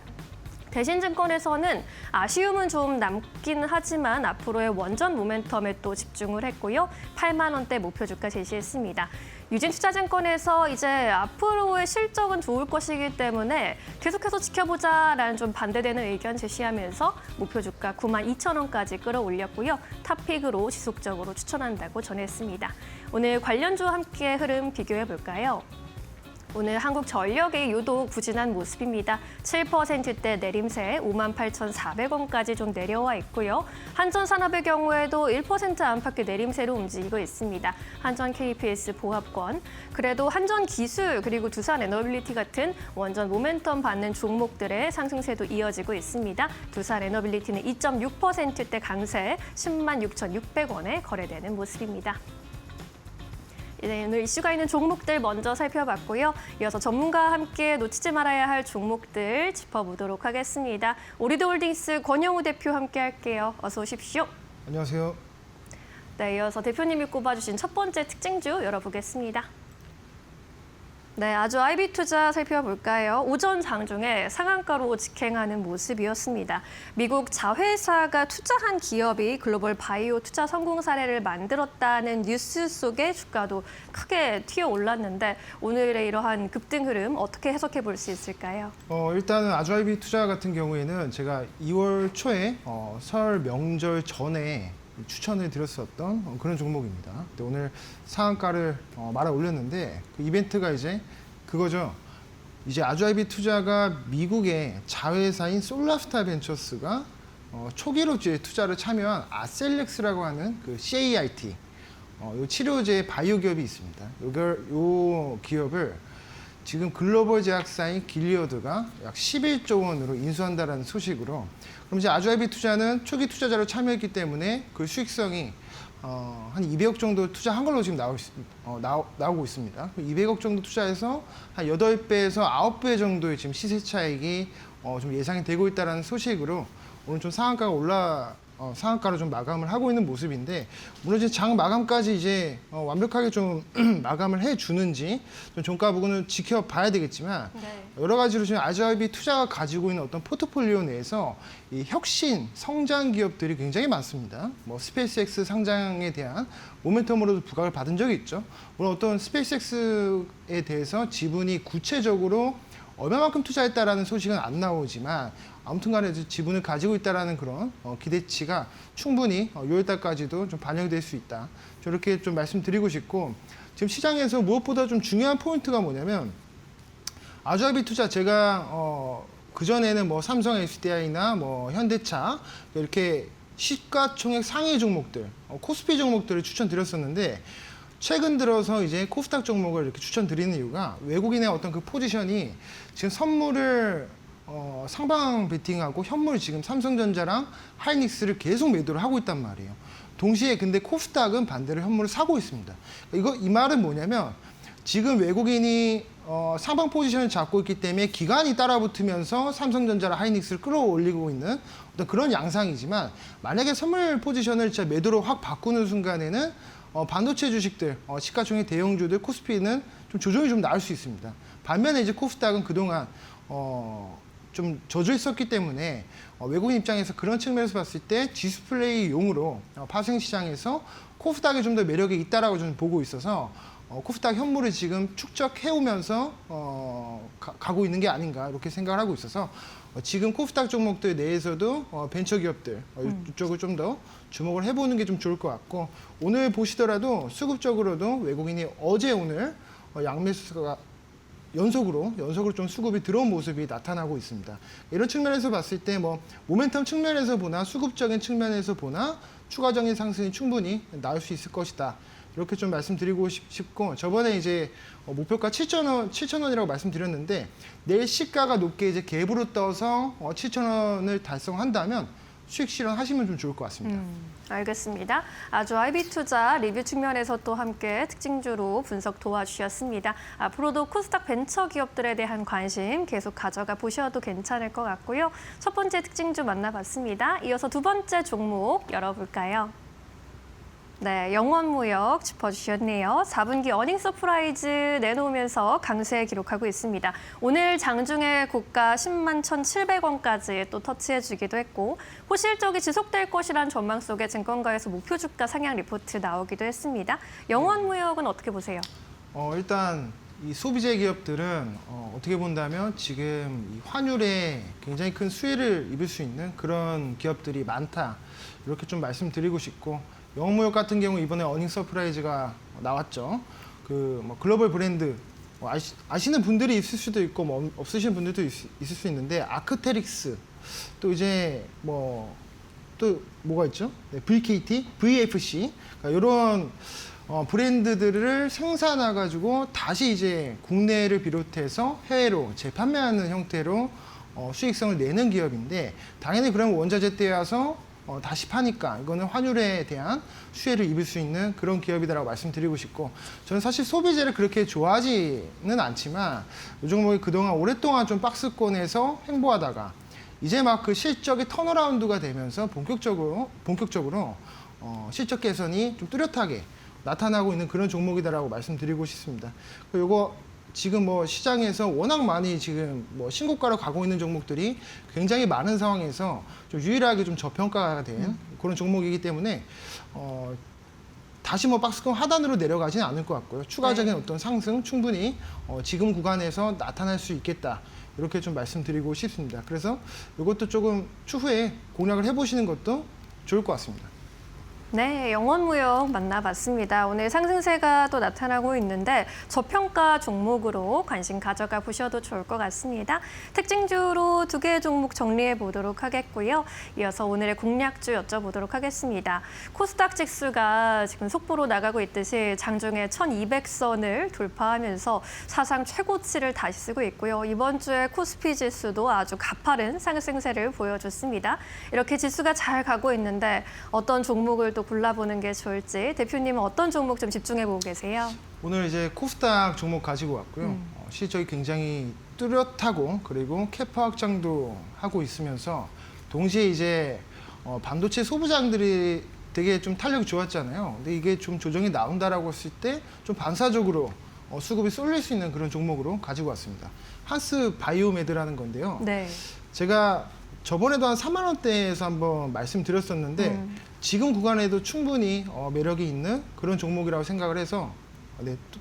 대신증권에서는 아쉬움은 좀 남긴 하지만 앞으로의 원전 모멘텀에 또 집중을 했고요. 8만 원대 목표 주가 제시했습니다. 유진투자증권에서 이제 앞으로의 실적은 좋을 것이기 때문에 계속해서 지켜보자라는 좀 반대되는 의견 제시하면서 목표 주가 9만 2천 원까지 끌어올렸고요. 탑픽으로 지속적으로 추천한다고 전했습니다. 오늘 관련주와 함께 흐름 비교해 볼까요? 오늘 한국전력이 유독 부진한 모습입니다. 7%대 내림세 58,400원까지 좀 내려와 있고요. 한전산업의 경우에도 1% 안팎의 내림세로 움직이고 있습니다. 한전 KPS 보합권, 그래도 한전기술 그리고 두산에너빌리티 같은 원전 모멘텀 받는 종목들의 상승세도 이어지고 있습니다. 두산에너빌리티는 2.6%대 강세 106,600원에 거래되는 모습입니다. 네, 오늘 이슈가 있는 종목들 먼저 살펴봤고요. 이어서 전문가와 함께 놓치지 말아야 할 종목들 짚어보도록 하겠습니다. 오리드홀딩스 권영우 대표 함께 할게요. 어서 오십시오. 안녕하세요. 네, 이어서 대표님이 꼽아주신 첫 번째 특징주 열어보겠습니다. 네, 아주 IB투자 살펴볼까요? 오전 장중에 상한가로 직행하는 모습이었습니다. 미국 자회사가 투자한 기업이 글로벌 바이오 투자 성공 사례를 만들었다는 뉴스 속에 주가도 크게 튀어 올랐는데 오늘의 이러한 급등 흐름 어떻게 해석해 볼 수 있을까요? 일단은 아주아이비 투자 같은 경우에는 제가 2월 초에 설 명절 전에 추천을 드렸었던 그런 종목입니다. 근데 오늘 상한가를 말아 올렸는데 그 이벤트가 이제 그거죠. 이제 아주아이비 투자가 미국의 자회사인 솔라스타 벤처스가 초기로 이제 투자를 참여한 아셀렉스라고 하는 그 CAIT 요 치료제 바이오 기업이 있습니다. 요 기업을 지금 글로벌 제약사인 길리어드가 약 11조 원으로 인수한다라는 소식으로, 그럼 이제 아주아이비 투자는 초기 투자자로 참여했기 때문에 그 수익성이 한 200억 정도 투자한 걸로 지금 나오고 있습니다. 200억 정도 투자해서 한 8배에서 9배 정도의 지금 시세 차익이 좀 예상이 되고 있다는 소식으로 오늘 좀 상한가로 좀 마감을 하고 있는 모습인데, 물론 이제 장 마감까지 이제 완벽하게 좀 마감을 해주는지 좀 종가 부분은 지켜봐야 되겠지만, 네. 여러 가지로 지금 아주아이비 투자가 가지고 있는 어떤 포트폴리오 내에서 이 혁신 성장 기업들이 굉장히 많습니다. 뭐 스페이스X 상장에 대한 모멘텀으로도 부각을 받은 적이 있죠. 물론 어떤 스페이스X에 대해서 지분이 구체적으로 얼마만큼 투자했다라는 소식은 안 나오지만, 아무튼간에 지분을 가지고 있다라는 그런 기대치가 충분히 6월달까지도 좀 반영이 될 수 있다. 저렇게 좀 말씀드리고 싶고, 지금 시장에서 무엇보다 좀 중요한 포인트가 뭐냐면, 아주아이비 투자 제가 그 전에는 뭐 삼성 SDI나 뭐 현대차 이렇게 시가총액 상위 종목들, 코스피 종목들을 추천드렸었는데, 최근 들어서 이제 코스닥 종목을 이렇게 추천드리는 이유가 외국인의 어떤 그 포지션이 지금 선물을 상방 베팅하고 현물 지금 삼성전자랑 하이닉스를 계속 매도를 하고 있단 말이에요. 동시에 근데 코스닥은 반대로 현물을 사고 있습니다. 이 말은 뭐냐면 지금 외국인이 상방 포지션을 잡고 있기 때문에 기관이 따라붙으면서 삼성전자랑 하이닉스를 끌어올리고 있는 어떤 그런 양상이지만, 만약에 선물 포지션을 진짜 매도로 확 바꾸는 순간에는 반도체 주식들, 시가총액 대형주들, 코스피는 좀 조정이 좀 나올 수 있습니다. 반면에 이제 코스닥은 그동안 좀 젖어 있었기 때문에 외국인 입장에서 그런 측면에서 봤을 때 디스플레이용으로 파생 시장에서 코스닥이 좀 더 매력이 있다라고 저는 보고 있어서 코스닥 현물을 지금 축적해오면서 가고 있는 게 아닌가 이렇게 생각을 하고 있어서 지금 코스닥 종목들 내에서도 벤처 기업들 이쪽을 좀 더 주목을 해보는 게 좀 좋을 것 같고, 오늘 보시더라도 수급적으로도 외국인이 어제 오늘 양매수가 연속으로 좀 수급이 들어온 모습이 나타나고 있습니다. 이런 측면에서 봤을 때 뭐 모멘텀 측면에서 보나 수급적인 측면에서 보나 추가적인 상승이 충분히 나올 수 있을 것이다. 이렇게 좀 말씀드리고 싶고, 저번에 이제 목표가 7,000원이라고 말씀드렸는데, 내일 시가가 높게 이제 갭으로 떠서 7,000원을 달성한다면 수익 실현하시면 좀 좋을 것 같습니다. 알겠습니다. 아주아이비 투자 리뷰 측면에서 또 함께 특징주로 분석 도와주셨습니다. 앞으로도 코스닥 벤처 기업들에 대한 관심 계속 가져가 보셔도 괜찮을 것 같고요. 첫 번째 특징주 만나봤습니다. 이어서 두 번째 종목 열어볼까요? 네, 영원무역 짚어주셨네요. 4분기 어닝 서프라이즈 내놓으면서 강세 기록하고 있습니다. 오늘 장중에 고가 10만 1,700원까지 또 터치해주기도 했고, 호실적이 지속될 것이란 전망 속에 증권가에서 목표 주가 상향 리포트 나오기도 했습니다. 영원무역은 어떻게 보세요? 일단 이 소비재 기업들은 어떻게 본다면 지금 이 환율에 굉장히 큰 수혜를 입을 수 있는 그런 기업들이 많다. 이렇게 좀 말씀드리고 싶고, 영무역 같은 경우 이번에 어닝 서프라이즈가 나왔죠. 그 뭐 글로벌 브랜드 아시는 분들이 있을 수도 있고 뭐 없으신 분들도 있을 수 있는데 아크테릭스 또 이제 또 뭐가 있죠? 네, VKT, VFC 그러니까 이런 브랜드들을 생산해 가지고 다시 이제 국내를 비롯해서 해외로 재판매하는 형태로 수익성을 내는 기업인데 당연히 그러면 원자재 떼어서 다시 파니까 이거는 환율에 대한 수혜를 입을 수 있는 그런 기업이다라고 말씀드리고 싶고 저는 사실 소비재를 그렇게 좋아하지는 않지만 이 종목이 그동안 오랫동안 좀 박스권에서 횡보하다가 이제 막 그 실적이 턴어라운드가 되면서 본격적으로 실적 개선이 좀 뚜렷하게 나타나고 있는 그런 종목이다라고 말씀드리고 싶습니다. 요거 지금 시장에서 워낙 많이 지금 신고가로 가고 있는 종목들이 굉장히 많은 상황에서 좀 유일하게 좀 저평가가 된 그런 종목이기 때문에 다시 박스권 하단으로 내려가지는 않을 것 같고요. 추가적인 어떤 상승 충분히 지금 구간에서 나타날 수 있겠다. 이렇게 좀 말씀드리고 싶습니다. 그래서 이것도 조금 추후에 공략을 해보시는 것도 좋을 것 같습니다. 네, 영원무역 만나봤습니다. 오늘 상승세가 또 나타나고 있는데 저평가 종목으로 관심 가져가 보셔도 좋을 것 같습니다. 특징주로 2개의 종목 정리해 보도록 하겠고요. 이어서 오늘의 공략주 여쭤보도록 하겠습니다. 코스닥 지수가 지금 속보로 나가고 있듯이 장중에 1200선을 돌파하면서 사상 최고치를 다시 쓰고 있고요. 이번 주에 코스피 지수도 아주 가파른 상승세를 보여줬습니다. 이렇게 지수가 잘 가고 있는데 어떤 종목을 또 골라보는 게 좋을지 대표님은 어떤 종목 좀 집중해보고 계세요? 오늘 이제 코스닥 종목 가지고 왔고요. 실적이 굉장히 뚜렷하고 그리고 캐파 확장도 하고 있으면서 동시에 이제 반도체 소부장들이 되게 좀 탄력이 좋았잖아요. 근데 이게 좀 조정이 나온다라고 했을 때 좀 반사적으로 수급이 쏠릴 수 있는 그런 종목으로 가지고 왔습니다. 한스 바이오메드라는 건데요. 네. 제가 저번에도 한 3만 원대에서 한번 말씀드렸었는데 지금 구간에도 충분히 매력이 있는 그런 종목이라고 생각을 해서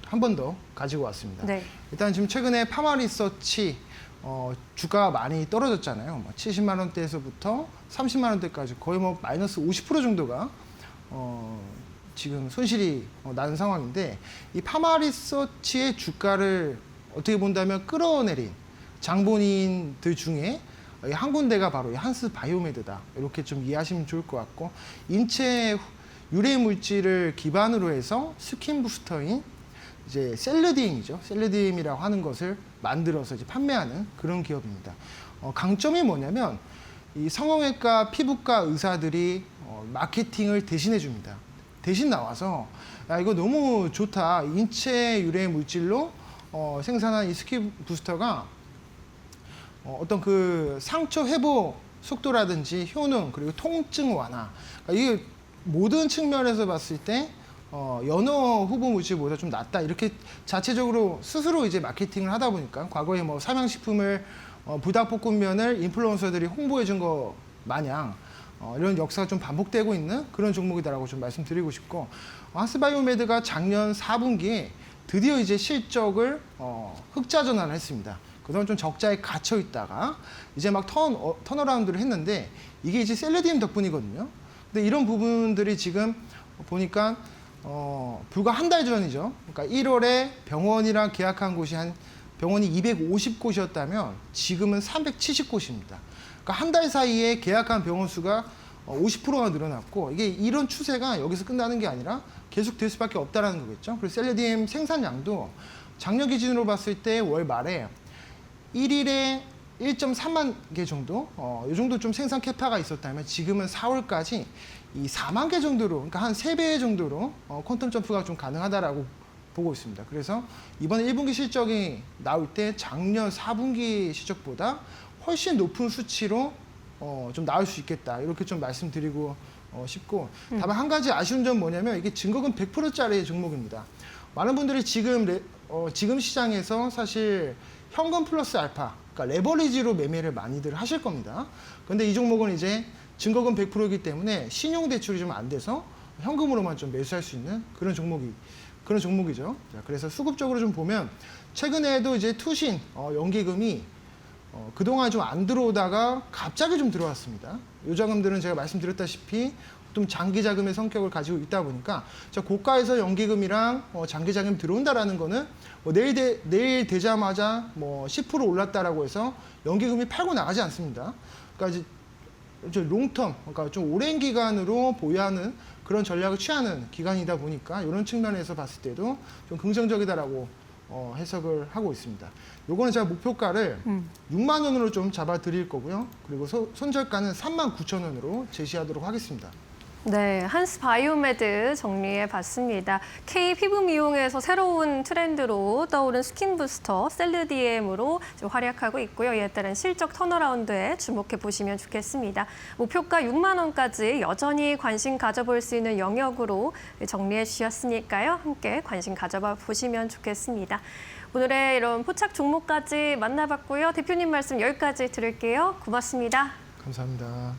한 번 더 가지고 왔습니다. 네. 일단 지금 최근에 파마리서치 주가가 많이 떨어졌잖아요. 70만 원대에서부터 30만 원대까지 거의 마이너스 50% 정도가 지금 손실이 나는 상황인데 이 파마리서치의 주가를 어떻게 본다면 끌어내린 장본인들 중에 한 군데가 바로 이 한스 바이오메드다. 이렇게 좀 이해하시면 좋을 것 같고 인체 유래 물질을 기반으로 해서 스킨 부스터인 이제 셀르디임이죠. 셀르디임이라고 하는 것을 만들어서 이제 판매하는 그런 기업입니다. 강점이 뭐냐면 이 성형외과, 피부과 의사들이 마케팅을 대신해 줍니다. 대신 나와서 야 이거 너무 좋다. 인체 유래 물질로 생산한 이 스킨 부스터가 어떤 그 상처 회복 속도라든지 효능 그리고 통증 완화 이게 모든 측면에서 봤을 때 연어 후보 물질보다 좀 낫다 이렇게 자체적으로 스스로 이제 마케팅을 하다 보니까 과거에 삼양식품을 불닭볶음면을 인플루언서들이 홍보해 준 거 마냥 이런 역사가 좀 반복되고 있는 그런 종목이다라고 좀 말씀드리고 싶고 한스바이오메드가 작년 4분기에 드디어 이제 실적을 흑자 전환을 했습니다. 그동안 좀 적자에 갇혀 있다가 이제 막 턴어라운드를 했는데 이게 이제 셀레디움 덕분이거든요. 근데 이런 부분들이 지금 보니까 불과 한 달 전이죠. 그러니까 1월에 병원이랑 계약한 곳이 병원이 250곳이었다면 지금은 370곳입니다. 그러니까 한 달 사이에 계약한 병원 수가 50%가 늘어났고 이게 이런 추세가 여기서 끝나는 게 아니라 계속 될 수밖에 없다라는 거겠죠. 그리고 셀레디움 생산량도 작년 기준으로 봤을 때 월 말에 1일에 1.3만 개 정도, 이 정도 좀 생산 캐파가 있었다면 지금은 4월까지 이 4만 개 정도로, 그러니까 한 3배 정도로 퀀텀 점프가 좀 가능하다라고 보고 있습니다. 그래서 이번에 1분기 실적이 나올 때 작년 4분기 실적보다 훨씬 높은 수치로 좀 나올 수 있겠다. 이렇게 좀 말씀드리고 싶고 다만 한 가지 아쉬운 점 뭐냐면 이게 증거금 100%짜리 종목입니다. 많은 분들이 지금 시장에서 사실 현금 플러스 알파, 그러니까 레버리지로 매매를 많이들 하실 겁니다. 그런데 이 종목은 이제 증거금 100%이기 때문에 신용 대출이 좀 안 돼서 현금으로만 좀 매수할 수 있는 그런 종목이죠. 자, 그래서 수급적으로 좀 보면 최근에도 이제 투신 연기금이 그동안 좀 안 들어오다가 갑자기 좀 들어왔습니다. 이 자금들은 제가 말씀드렸다시피 좀 장기 자금의 성격을 가지고 있다 보니까 고가에서 연기금이랑 장기 자금이 들어온다라는 거는 내일 되자마자 10% 올랐다라고 해서 연기금이 팔고 나가지 않습니다. 그러니까 이제 롱텀, 그러니까 좀 오랜 기간으로 보유하는 그런 전략을 취하는 기간이다 보니까 이런 측면에서 봤을 때도 좀 긍정적이다라고 해석을 하고 있습니다. 요거는 제가 목표가를 6만 원으로 좀 잡아 드릴 거고요. 그리고 손절가는 39,000원으로 제시하도록 하겠습니다. 네, 한스 바이오메드 정리해 봤습니다. K 피부 미용에서 새로운 트렌드로 떠오른 스킨 부스터 셀르디엠으로 좀 활약하고 있고요. 이에 따른 실적 턴어라운드에 주목해 보시면 좋겠습니다. 목표가 6만 원까지 여전히 관심 가져볼 수 있는 영역으로 정리해 주셨으니까요. 함께 관심 가져봐 보시면 좋겠습니다. 오늘의 이런 포착 종목까지 만나봤고요. 대표님 말씀 여기까지 들을게요. 고맙습니다. 감사합니다.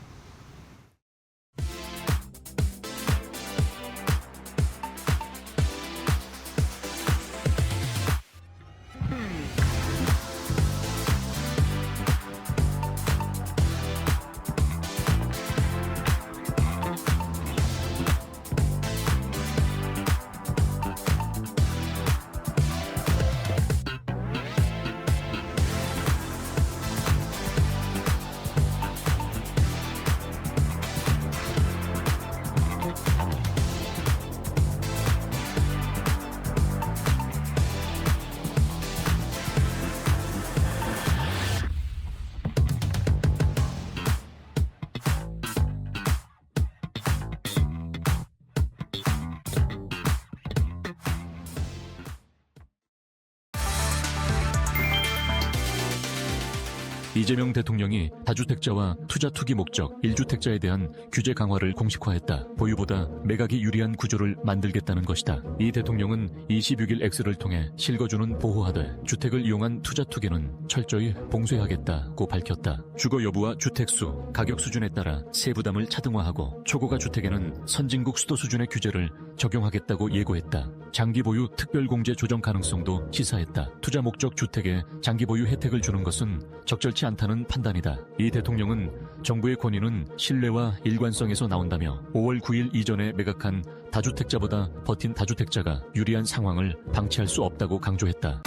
이재명 대통령이 다주택자와 투자 투기 목적 1주택자에 대한 규제 강화를 공식화했다. 보유보다 매각이 유리한 구조를 만들겠다는 것이다. 이 대통령은 26일 X를 통해 실거주는 보호하되 주택을 이용한 투자 투기는 철저히 봉쇄하겠다고 밝혔다. 주거 여부와 주택수, 가격 수준에 따라 세부담을 차등화하고 초고가 주택에는 선진국 수도 수준의 규제를 적용하겠다고 예고했다. 장기 보유 특별공제 조정 가능성도 시사했다. 투자 목적 주택에 장기 보유 혜택을 주는 것은 적절치 않다는 판단이다. 이 대통령은 정부의 권위는 신뢰와 일관성에서 나온다며 5월 9일 이전에 매각한 다주택자보다 버틴 다주택자가 유리한 상황을 방치할 수 없다고 강조했다.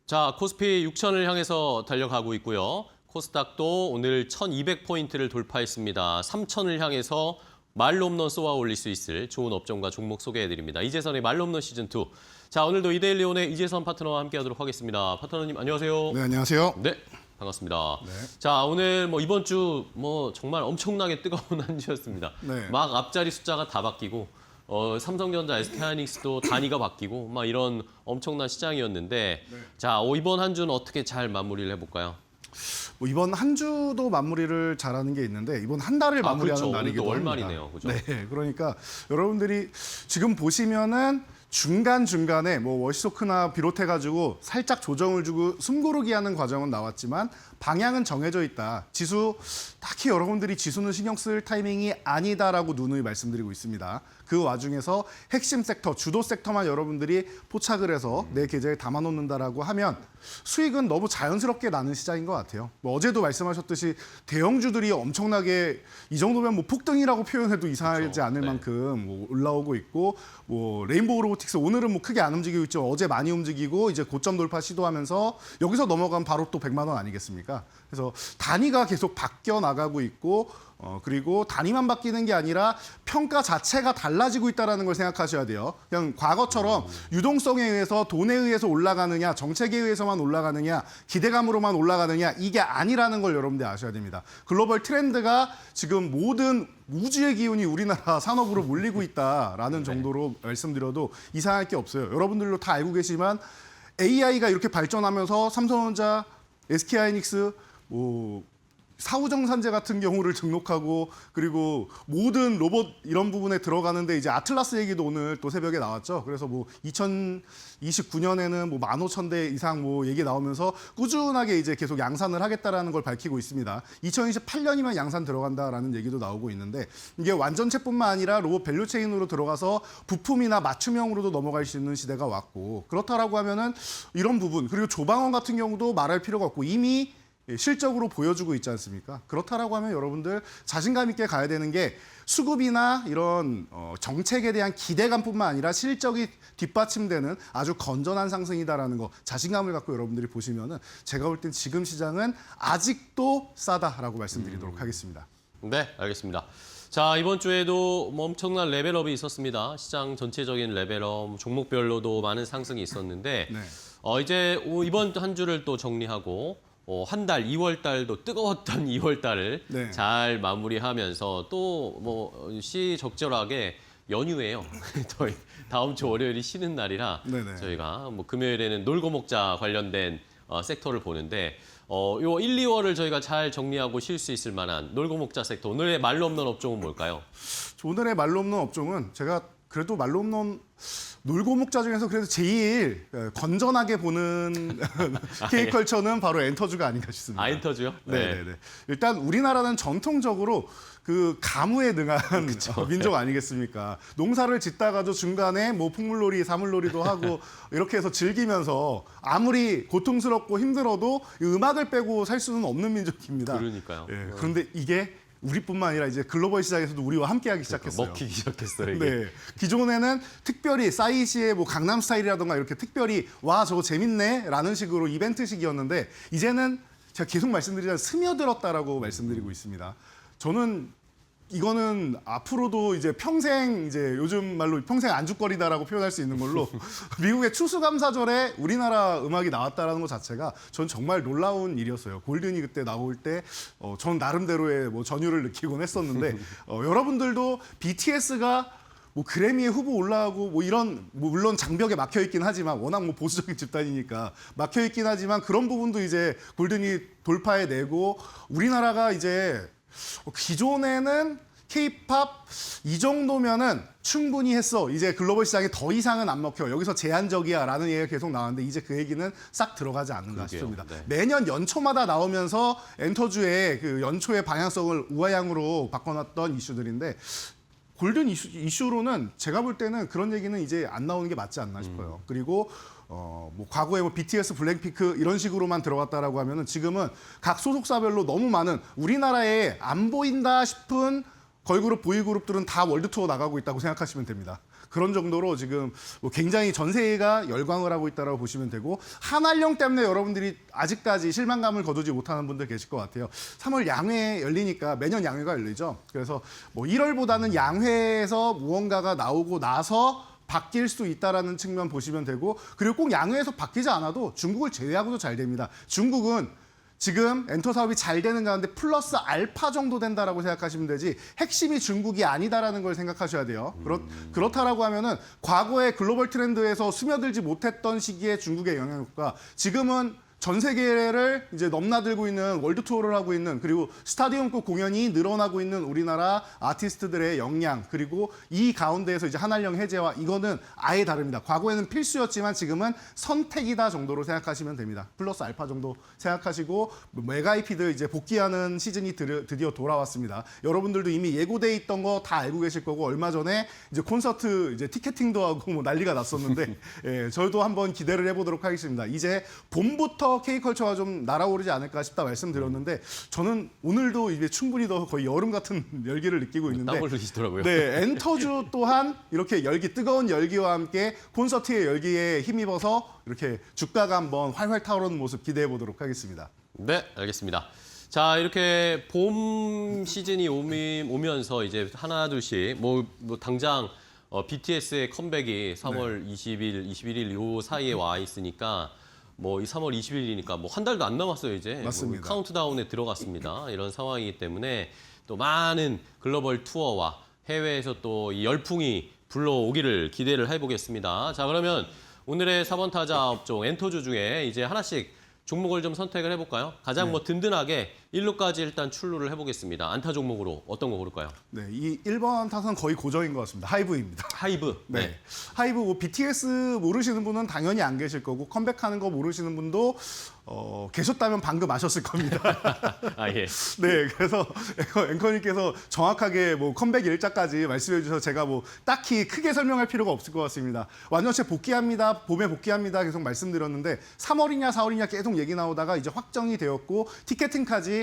자, 코스피 6천을 향해서 달려가고 있고요. 코스닥도 오늘 1,200포인트를 돌파했습니다. 3천을 향해서 말로 홈런 쏘아 올릴 수 있을 좋은 업종과 종목 소개해드립니다. 이재선의 말로 홈런 시즌2. 자, 오늘도 이데일리온의 이재선 파트너와 함께하도록 하겠습니다. 파트너님 안녕하세요. 네, 안녕하세요. 네, 반갑습니다. 네. 자, 오늘 이번 주 정말 엄청나게 뜨거운 한 주였습니다. 네. 막 앞자리 숫자가 다 바뀌고 삼성전자, SK하이닉스도 단위가 바뀌고 막 이런 엄청난 시장이었는데 자, 이번 한 주는 어떻게 잘 마무리를 해볼까요? 이번 한 주도 마무리를 잘하는 게 있는데 이번 한 달을 마무리하는 그렇죠. 날이기도 오늘도 합니다. 월말이네요. 그죠? 네, 그러니까 여러분들이 지금 보시면은 중간중간에 워시토크나 비롯해가지고 살짝 조정을 주고 숨고르기 하는 과정은 나왔지만 방향은 정해져 있다. 지수, 딱히 여러분들이 지수는 신경 쓸 타이밍이 아니다라고 누누이 말씀드리고 있습니다. 그 와중에서 핵심 섹터, 주도 섹터만 여러분들이 포착을 해서 내 계좌에 담아놓는다라고 하면 수익은 너무 자연스럽게 나는 시장인 것 같아요. 어제도 말씀하셨듯이 대형주들이 엄청나게 이 정도면 폭등이라고 표현해도 이상하지 그렇죠. 않을 네. 만큼 올라오고 있고 레인보우 로보틱스 오늘은 크게 안 움직이고 있죠. 어제 많이 움직이고 이제 고점 돌파 시도하면서 여기서 넘어가면 바로 또 100만 원 아니겠습니까? 그래서 단위가 계속 바뀌어 나가고 있고 그리고 단위만 바뀌는 게 아니라 평가 자체가 달라지고 있다는 걸 생각하셔야 돼요. 그냥 과거처럼 유동성에 의해서 돈에 의해서 올라가느냐, 정책에 의해서만 올라가느냐, 기대감으로만 올라가느냐 이게 아니라는 걸 여러분들 아셔야 됩니다. 글로벌 트렌드가 지금 모든 우주의 기운이 우리나라 산업으로 몰리고 있다라는 정도로 말씀드려도 이상할 게 없어요. 여러분들도 다 알고 계시지만 AI가 이렇게 발전하면서 삼성전자, SK하이닉스, 사후정산제 같은 경우를 등록하고 그리고 모든 로봇 이런 부분에 들어가는데 이제 아틀라스 얘기도 오늘 또 새벽에 나왔죠. 그래서 뭐 2029년에는 뭐 15,000대 이상 뭐 얘기 나오면서 꾸준하게 이제 계속 양산을 하겠다라는 걸 밝히고 있습니다. 2028년이면 양산 들어간다라는 얘기도 나오고 있는데 이게 완전체뿐만 아니라 로봇 밸류체인으로 들어가서 부품이나 맞춤형으로도 넘어갈 수 있는 시대가 왔고 그렇다라고 하면은 이런 부분 그리고 조방원 같은 경우도 말할 필요가 없고 이미 실적으로 보여주고 있지 않습니까? 그렇다라고 하면 여러분들 자신감 있게 가야 되는 게 수급이나 이런 정책에 대한 기대감뿐만 아니라 실적이 뒷받침되는 아주 건전한 상승이다라는 거 자신감을 갖고 여러분들이 보시면은 제가 볼 땐 지금 시장은 아직도 싸다라고 말씀드리도록 하겠습니다. 네, 알겠습니다. 자, 이번 주에도 뭐 엄청난 레벨업이 있었습니다. 시장 전체적인 레벨업, 종목별로도 많은 상승이 있었는데 네. 이제 이번 한 주를 또 정리하고 한 달, 2월 달도 뜨거웠던 2월 달을 네. 잘 마무리하면서 또 뭐 시적절하게 연휴예요. 저희 다음 주 월요일이 쉬는 날이라 네네. 저희가 뭐 금요일에는 놀고 먹자 관련된 섹터를 보는데 요 1, 2월을 저희가 잘 정리하고 쉴 수 있을 만한 놀고 먹자 섹터. 오늘의 말로 없는 업종은 뭘까요? 오늘의 말로 없는 업종은 제가 그래도 말로 없는 놀고 먹자 중에서 그래도 제일 건전하게 보는 K컬처는 바로 엔터주가 아닌가 싶습니다. 엔터주요? 네네네. 일단 우리나라는 전통적으로 그 가무에 능한 민족 아니겠습니까? 농사를 짓다가도 중간에 뭐 풍물놀이, 사물놀이도 하고 이렇게 해서 즐기면서 아무리 고통스럽고 힘들어도 이 음악을 빼고 살 수는 없는 민족입니다. 그러니까요. 예, 그런데 이게 우리뿐만 아니라 이제 글로벌 시장에서도 우리와 함께하기 시작했어요. 먹히기 시작했어요, 이게. 네, 기존에는 특별히 싸이시의 뭐 강남 스타일이라던가 이렇게 특별히 와 저거 재밌네라는 식으로 이벤트식이었는데 이제는 제가 계속 말씀드리자면 스며들었다라고 말씀드리고 있습니다. 저는 이거는 앞으로도 이제 평생 이제 요즘 말로 평생 안주거리다라고 표현할 수 있는 걸로 미국의 추수감사절에 우리나라 음악이 나왔다라는 것 자체가 전 정말 놀라운 일이었어요. 골든이 그때 나올 때 전 나름대로의 뭐 전율을 느끼곤 했었는데 여러분들도 BTS가 뭐 그래미에 후보 올라가고 뭐 이런 뭐 물론 장벽에 막혀 있긴 하지만 워낙 뭐 보수적인 집단이니까 막혀 있긴 하지만 그런 부분도 이제 골든이 돌파해 내고 우리나라가 이제 기존에는 K-팝 이 정도면은 충분히 했어. 이제 글로벌 시장에 더 이상은 안 먹혀. 여기서 제한적이야라는 얘기가 계속 나왔는데 이제 그 얘기는 싹 들어가지 않는가 그러게요. 싶습니다. 네. 매년 연초마다 나오면서 엔터주의 그 연초의 방향성을 우하향으로 바꿔놨던 이슈들인데 골든 이슈로는 제가 볼 때는 그런 얘기는 이제 안 나오는 게 맞지 않나 싶어요. 그리고 뭐 과거에 뭐 BTS, 블랙핑크 이런 식으로만 들어갔다라고 하면은 지금은 각 소속사별로 너무 많은 우리나라에 안 보인다 싶은 걸그룹, 보이그룹들은 다 월드 투어 나가고 있다고 생각하시면 됩니다. 그런 정도로 지금 뭐 굉장히 전 세계가 열광을 하고 있다라고 보시면 되고 한알령 때문에 여러분들이 아직까지 실망감을 거두지 못하는 분들 계실 것 같아요. 3월 양회 열리니까 매년 양회가 열리죠. 그래서 뭐 1월보다는 양회에서 무언가가 나오고 나서 바뀔 수 있다라는 측면 보시면 되고 그리고 꼭 양회에서 바뀌지 않아도 중국을 제외하고도 잘 됩니다. 중국은 지금 엔터 사업이 잘 되는 가운데 플러스 알파 정도 된다라고 생각하시면 되지 핵심이 중국이 아니다라는 걸 생각하셔야 돼요. 그렇다라고 하면은 과거의 글로벌 트렌드에서 스며들지 못했던 시기에 중국의 영향력과 지금은 전 세계를 이제 넘나들고 있는 월드 투어를 하고 있는 그리고 스타디움급 공연이 늘어나고 있는 우리나라 아티스트들의 역량 그리고 이 가운데에서 이제 한알령 해제와 이거는 아예 다릅니다. 과거에는 필수였지만 지금은 선택이다 정도로 생각하시면 됩니다. 플러스 알파 정도 생각하시고 메가 IP들 이제 복귀하는 시즌이 드디어 돌아왔습니다. 여러분들도 이미 예고돼 있던 거 다 알고 계실 거고 얼마 전에 이제 콘서트 이제 티켓팅도 하고 뭐 난리가 났었는데 예, 저희도 한번 기대를 해보도록 하겠습니다. 이제 봄부터 K컬처가 좀 날아오르지 않을까 싶다 말씀드렸는데 저는 오늘도 이제 충분히 더 거의 여름 같은 열기를 느끼고 있는데 땀을 흘리시더라고요. 네, 엔터주 또한 이렇게 뜨거운 열기와 함께 콘서트의 열기에 힘입어서 이렇게 주가가 한번 활활 타오르는 모습 기대해 보도록 하겠습니다. 네, 알겠습니다. 자, 이렇게 봄 시즌이 오면서 이제 하나 둘씩 뭐 당장 BTS의 컴백이 3월 20일, 21일 요 사이에 와 있으니까 뭐 이 3월 20일이니까 뭐 한 달도 안 남았어요, 이제. 맞습니다. 뭐 카운트다운에 들어갔습니다. 이런 상황이기 때문에 또 많은 글로벌 투어와 해외에서 또 이 열풍이 불러오기를 기대를 해보겠습니다. 자, 그러면 오늘의 4번 타자 업종 엔터주 중에 이제 하나씩 종목을 좀 선택을 해볼까요? 가장 뭐 든든하게 1루까지 일단 출루를 해보겠습니다. 안타 종목으로 어떤 거 고를까요? 네, 이 1번 타선 거의 고정인 것 같습니다. 하이브입니다. 하이브. 네. 하이브 뭐 BTS 모르시는 분은 당연히 안 계실 거고 컴백하는 거 모르시는 분도 계셨다면 방금 아셨을 겁니다. 아, 예. 네, 그래서 앵커님께서 정확하게 뭐 컴백 일자까지 말씀해 주셔서 제가 뭐 딱히 크게 설명할 필요가 없을 것 같습니다. 완전체 복귀합니다. 봄에 복귀합니다. 계속 말씀드렸는데 3월이냐 4월이냐 계속 얘기 나오다가 이제 확정이 되었고 티켓팅까지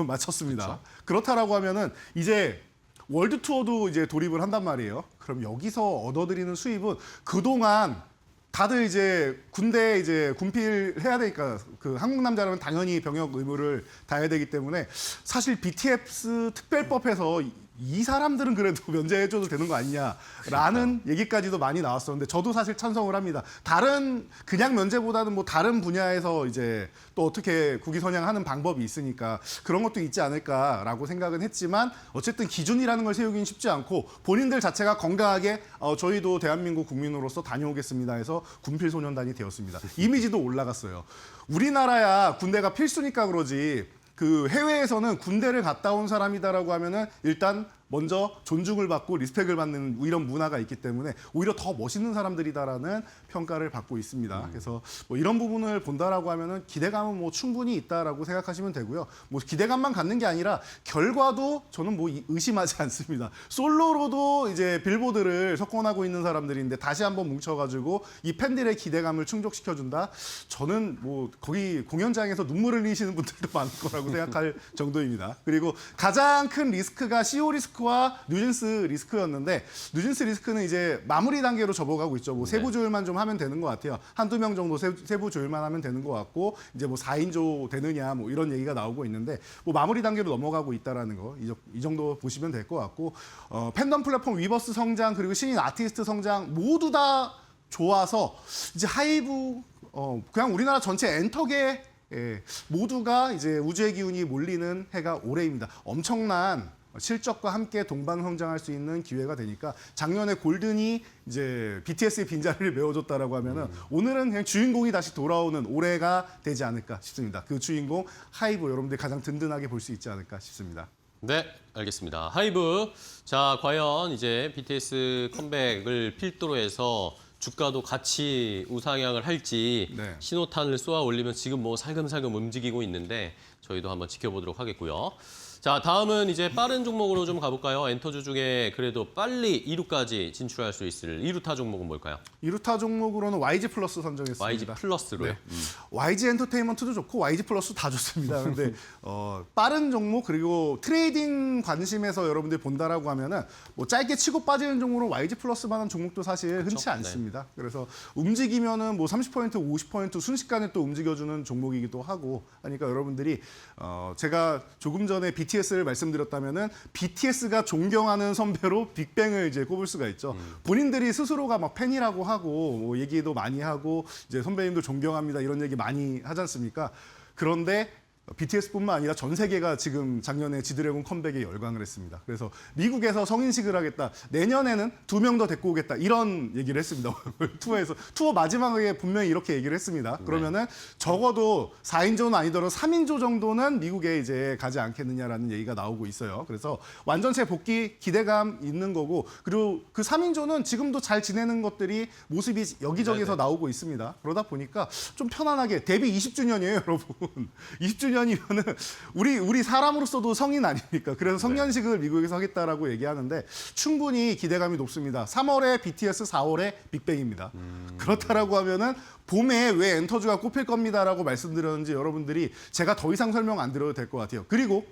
마쳤습니다. 그렇다라고 하면은 이제 월드 투어도 이제 돌입을 한단 말이에요. 그럼 여기서 얻어들이는 수입은 그동안 다들 이제 군대 이제 군필 해야 되니까 그 한국 남자라면 당연히 병역 의무를 다해야 되기 때문에 사실 BTS 특별법에서 이 사람들은 그래도 면제해줘도 되는 거 아니냐라는 얘기까지도 많이 나왔었는데 저도 사실 찬성을 합니다. 다른 그냥 면제보다는 뭐 다른 분야에서 이제 또 어떻게 국위 선양하는 방법이 있으니까 그런 것도 있지 않을까라고 생각은 했지만 어쨌든 기준이라는 걸 세우기는 쉽지 않고 본인들 자체가 건강하게 저희도 대한민국 국민으로서 다녀오겠습니다 해서 군필 소년단이 되었습니다. 이미지도 올라갔어요. 우리나라야 군대가 필수니까 그러지 그 해외에서는 군대를 갔다 온 사람이다라고 하면은 일단 먼저 존중을 받고 리스펙을 받는 이런 문화가 있기 때문에 오히려 더 멋있는 사람들이다라는 평가를 받고 있습니다. 그래서 뭐 이런 부분을 본다라고 하면은 기대감은 뭐 충분히 있다라고 생각하시면 되고요. 뭐 기대감만 갖는 게 아니라 결과도 저는 뭐 의심하지 않습니다. 솔로로도 이제 빌보드를 석권하고 있는 사람들인데 다시 한번 뭉쳐가지고 이 팬들의 기대감을 충족시켜준다. 저는 뭐 거기 공연장에서 눈물을 흘리시는 분들도 많을 거라고 생각할 정도입니다. 그리고 가장 큰 리스크가 CO 리스크와 뉴진스 리스크였는데 뉴진스 리스크는 이제 마무리 단계로 접어가고 있죠. 뭐 세부 조율만 좀 하면 되는 것 같아요. 한두 명 정도 세부 조율만 하면 되는 것 같고 이제 뭐 4인조 되느냐 뭐 이런 얘기가 나오고 있는데 뭐 마무리 단계로 넘어가고 있다라는 거 이 정도 보시면 될 것 같고 팬덤 플랫폼 위버스 성장 그리고 신인 아티스트 성장 모두 다 좋아서 이제 하이브 그냥 우리나라 전체 엔터계 모두가 이제 우주의 기운이 몰리는 해가 올해입니다. 엄청난 실적과 함께 동반 성장할 수 있는 기회가 되니까 작년에 골든이 이제 BTS의 빈자리를 메워줬다라고 하면은 오늘은 그냥 주인공이 다시 돌아오는 올해가 되지 않을까 싶습니다. 그 주인공 하이브 여러분들이 가장 든든하게 볼 수 있지 않을까 싶습니다. 네, 알겠습니다. 하이브. 자, 과연 이제 BTS 컴백을 필두로 해서 주가도 같이 우상향을 할지 네. 신호탄을 쏘아 올리면 지금 뭐 살금살금 움직이고 있는데 저희도 한번 지켜보도록 하겠고요. 자, 다음은 이제 빠른 종목으로 좀 가볼까요? 엔터주 중에 그래도 빨리 2루까지 진출할 수 있을 2루타 종목은 뭘까요? 2루타 종목으로는 YG 플러스 선정했습니다. YG 플러스로요. 네. YG 엔터테인먼트도 좋고 YG 플러스 다 좋습니다. 근데 빠른 종목 그리고 트레이딩 관심에서 여러분들이 본다라고 하면은 뭐 짧게 치고 빠지는 종목으로 YG 플러스만한 종목도 사실 흔치 않습니다. 그래서 움직이면은 뭐 30%, 50% 순식간에 또 움직여주는 종목이기도 하고 하니까 여러분들이 제가 조금 전에 BTS를 말씀드렸다면은 BTS가 존경하는 선배로 빅뱅을 이제 꼽을 수가 있죠. 본인들이 스스로가 막 팬이라고 하고 뭐 얘기도 많이 하고 이제 선배님도 존경합니다 이런 얘기 많이 하지 않습니까? 그런데 BTS뿐만 아니라 전 세계가 지금 작년에 지드래곤 컴백에 열광을 했습니다. 그래서 미국에서 성인식을 하겠다. 내년에는 2명 더 데리고 오겠다. 이런 얘기를 했습니다. 투어에서. 투어 마지막에 분명히 이렇게 얘기를 했습니다. 그러면은 적어도 4인조는 아니더라도 3인조 정도는 미국에 이제 가지 않겠느냐라는 얘기가 나오고 있어요. 그래서 완전체 복귀 기대감 있는 거고 그리고 그 3인조는 지금도 잘 지내는 것들이 모습이 여기저기서 나오고 있습니다. 그러다 보니까 좀 편안하게 데뷔 20주년이에요, 여러분. 20주년이면은 우리 사람으로서도 성인 아닙니까? 그래서 성년식을 미국에서 하겠다라고 얘기하는데 충분히 기대감이 높습니다. 3월에 BTS, 4월에 빅뱅입니다. 그렇다라고 하면은 봄에 왜 엔터주가 꼽힐 겁니다라고 말씀드렸는지 여러분들이 제가 더 이상 설명 안 드려도 될 것 같아요. 그리고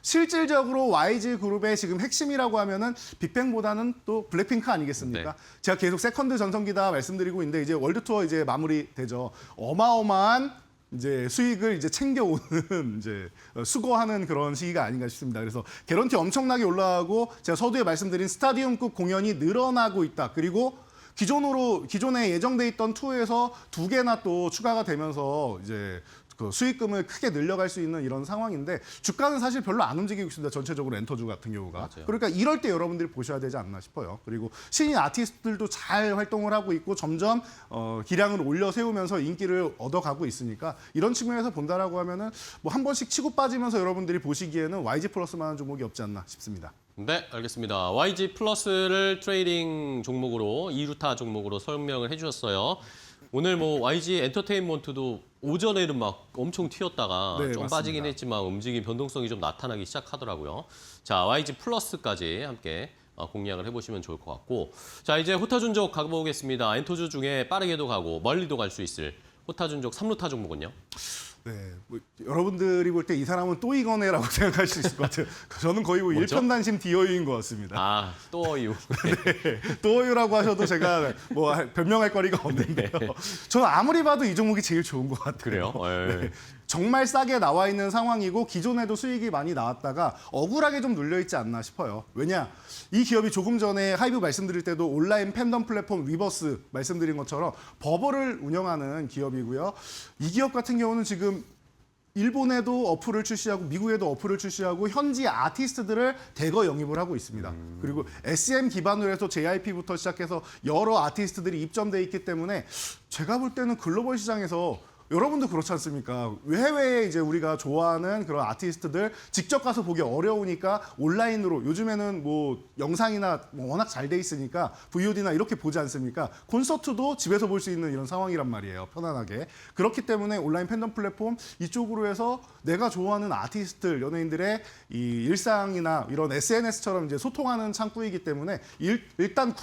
실질적으로 YG 그룹의 지금 핵심이라고 하면은 빅뱅보다는 또 블랙핑크 아니겠습니까? 네. 제가 계속 세컨드 전성기다 말씀드리고 있는데 이제 월드 투어 이제 마무리되죠. 어마어마한 이제 수익을 이제 챙겨오는 이제 수거하는 그런 시기가 아닌가 싶습니다. 그래서 개런티 엄청나게 올라가고 제가 서두에 말씀드린 스타디움급 공연이 늘어나고 있다. 그리고 기존에 예정돼 있던 투어에서 2개나 또 추가가 되면서 이제 그 수익금을 크게 늘려갈 수 있는 이런 상황인데 주가는 사실 별로 안 움직이고 있습니다. 전체적으로 엔터주 같은 경우가. 맞아요. 그러니까 이럴 때 여러분들이 보셔야 되지 않나 싶어요. 그리고 신인 아티스트들도 잘 활동을 하고 있고 점점 기량을 올려 세우면서 인기를 얻어가고 있으니까 이런 측면에서 본다라고 하면은 뭐 한 번씩 치고 빠지면서 여러분들이 보시기에는 YG 플러스만한 종목이 없지 않나 싶습니다. 네, 알겠습니다. YG 플러스를 트레이딩 종목으로 2루타 종목으로 설명을 해주셨어요. 오늘 뭐 YG 엔터테인먼트도 오전에는 막 엄청 튀었다가 네, 좀 맞습니다. 빠지긴 했지만 움직임 변동성이 좀 나타나기 시작하더라고요. 자, YG 플러스까지 함께 공략을 해보시면 좋을 것 같고, 자 이제 호타준족 가보겠습니다. 엔터주 중에 빠르게도 가고 멀리도 갈 수 있을 호타준족 3루타 종목은요? 네, 뭐 여러분들이 볼 때 이 사람은 또 이거네라고 생각할 수 있을 것 같아요. 저는 거의 뭐 뭐죠? 일편단심 디어유인 것 같습니다. 아, 또 이유. 또어유라고 하셔도 제가 뭐 변명할 거리가 없는데요. 저는 아무리 봐도 이 종목이 제일 좋은 것 같아요. 그래요? 예. 정말 싸게 나와 있는 상황이고 기존에도 수익이 많이 나왔다가 억울하게 좀 눌려있지 않나 싶어요. 왜냐? 이 기업이 조금 전에 하이브 말씀드릴 때도 온라인 팬덤 플랫폼 위버스 말씀드린 것처럼 버버를 운영하는 기업이고요. 이 기업 같은 경우는 지금 일본에도 어플을 출시하고 미국에도 어플을 출시하고 현지 아티스트들을 대거 영입을 하고 있습니다. 그리고 SM 기반으로 해서 JYP부터 시작해서 여러 아티스트들이 입점돼 있기 때문에 제가 볼 때는 글로벌 시장에서 여러분도 그렇지 않습니까? 해외에 이제 우리가 좋아하는 그런 아티스트들 직접 가서 보기 어려우니까 온라인으로 요즘에는 뭐 영상이나 뭐 워낙 잘 돼 있으니까 VOD나 이렇게 보지 않습니까? 콘서트도 집에서 볼 수 있는 이런 상황이란 말이에요. 편안하게. 그렇기 때문에 온라인 팬덤 플랫폼 이쪽으로 해서 내가 좋아하는 아티스트들, 연예인들의 이 일상이나 이런 SNS처럼 이제 소통하는 창구이기 때문에 일단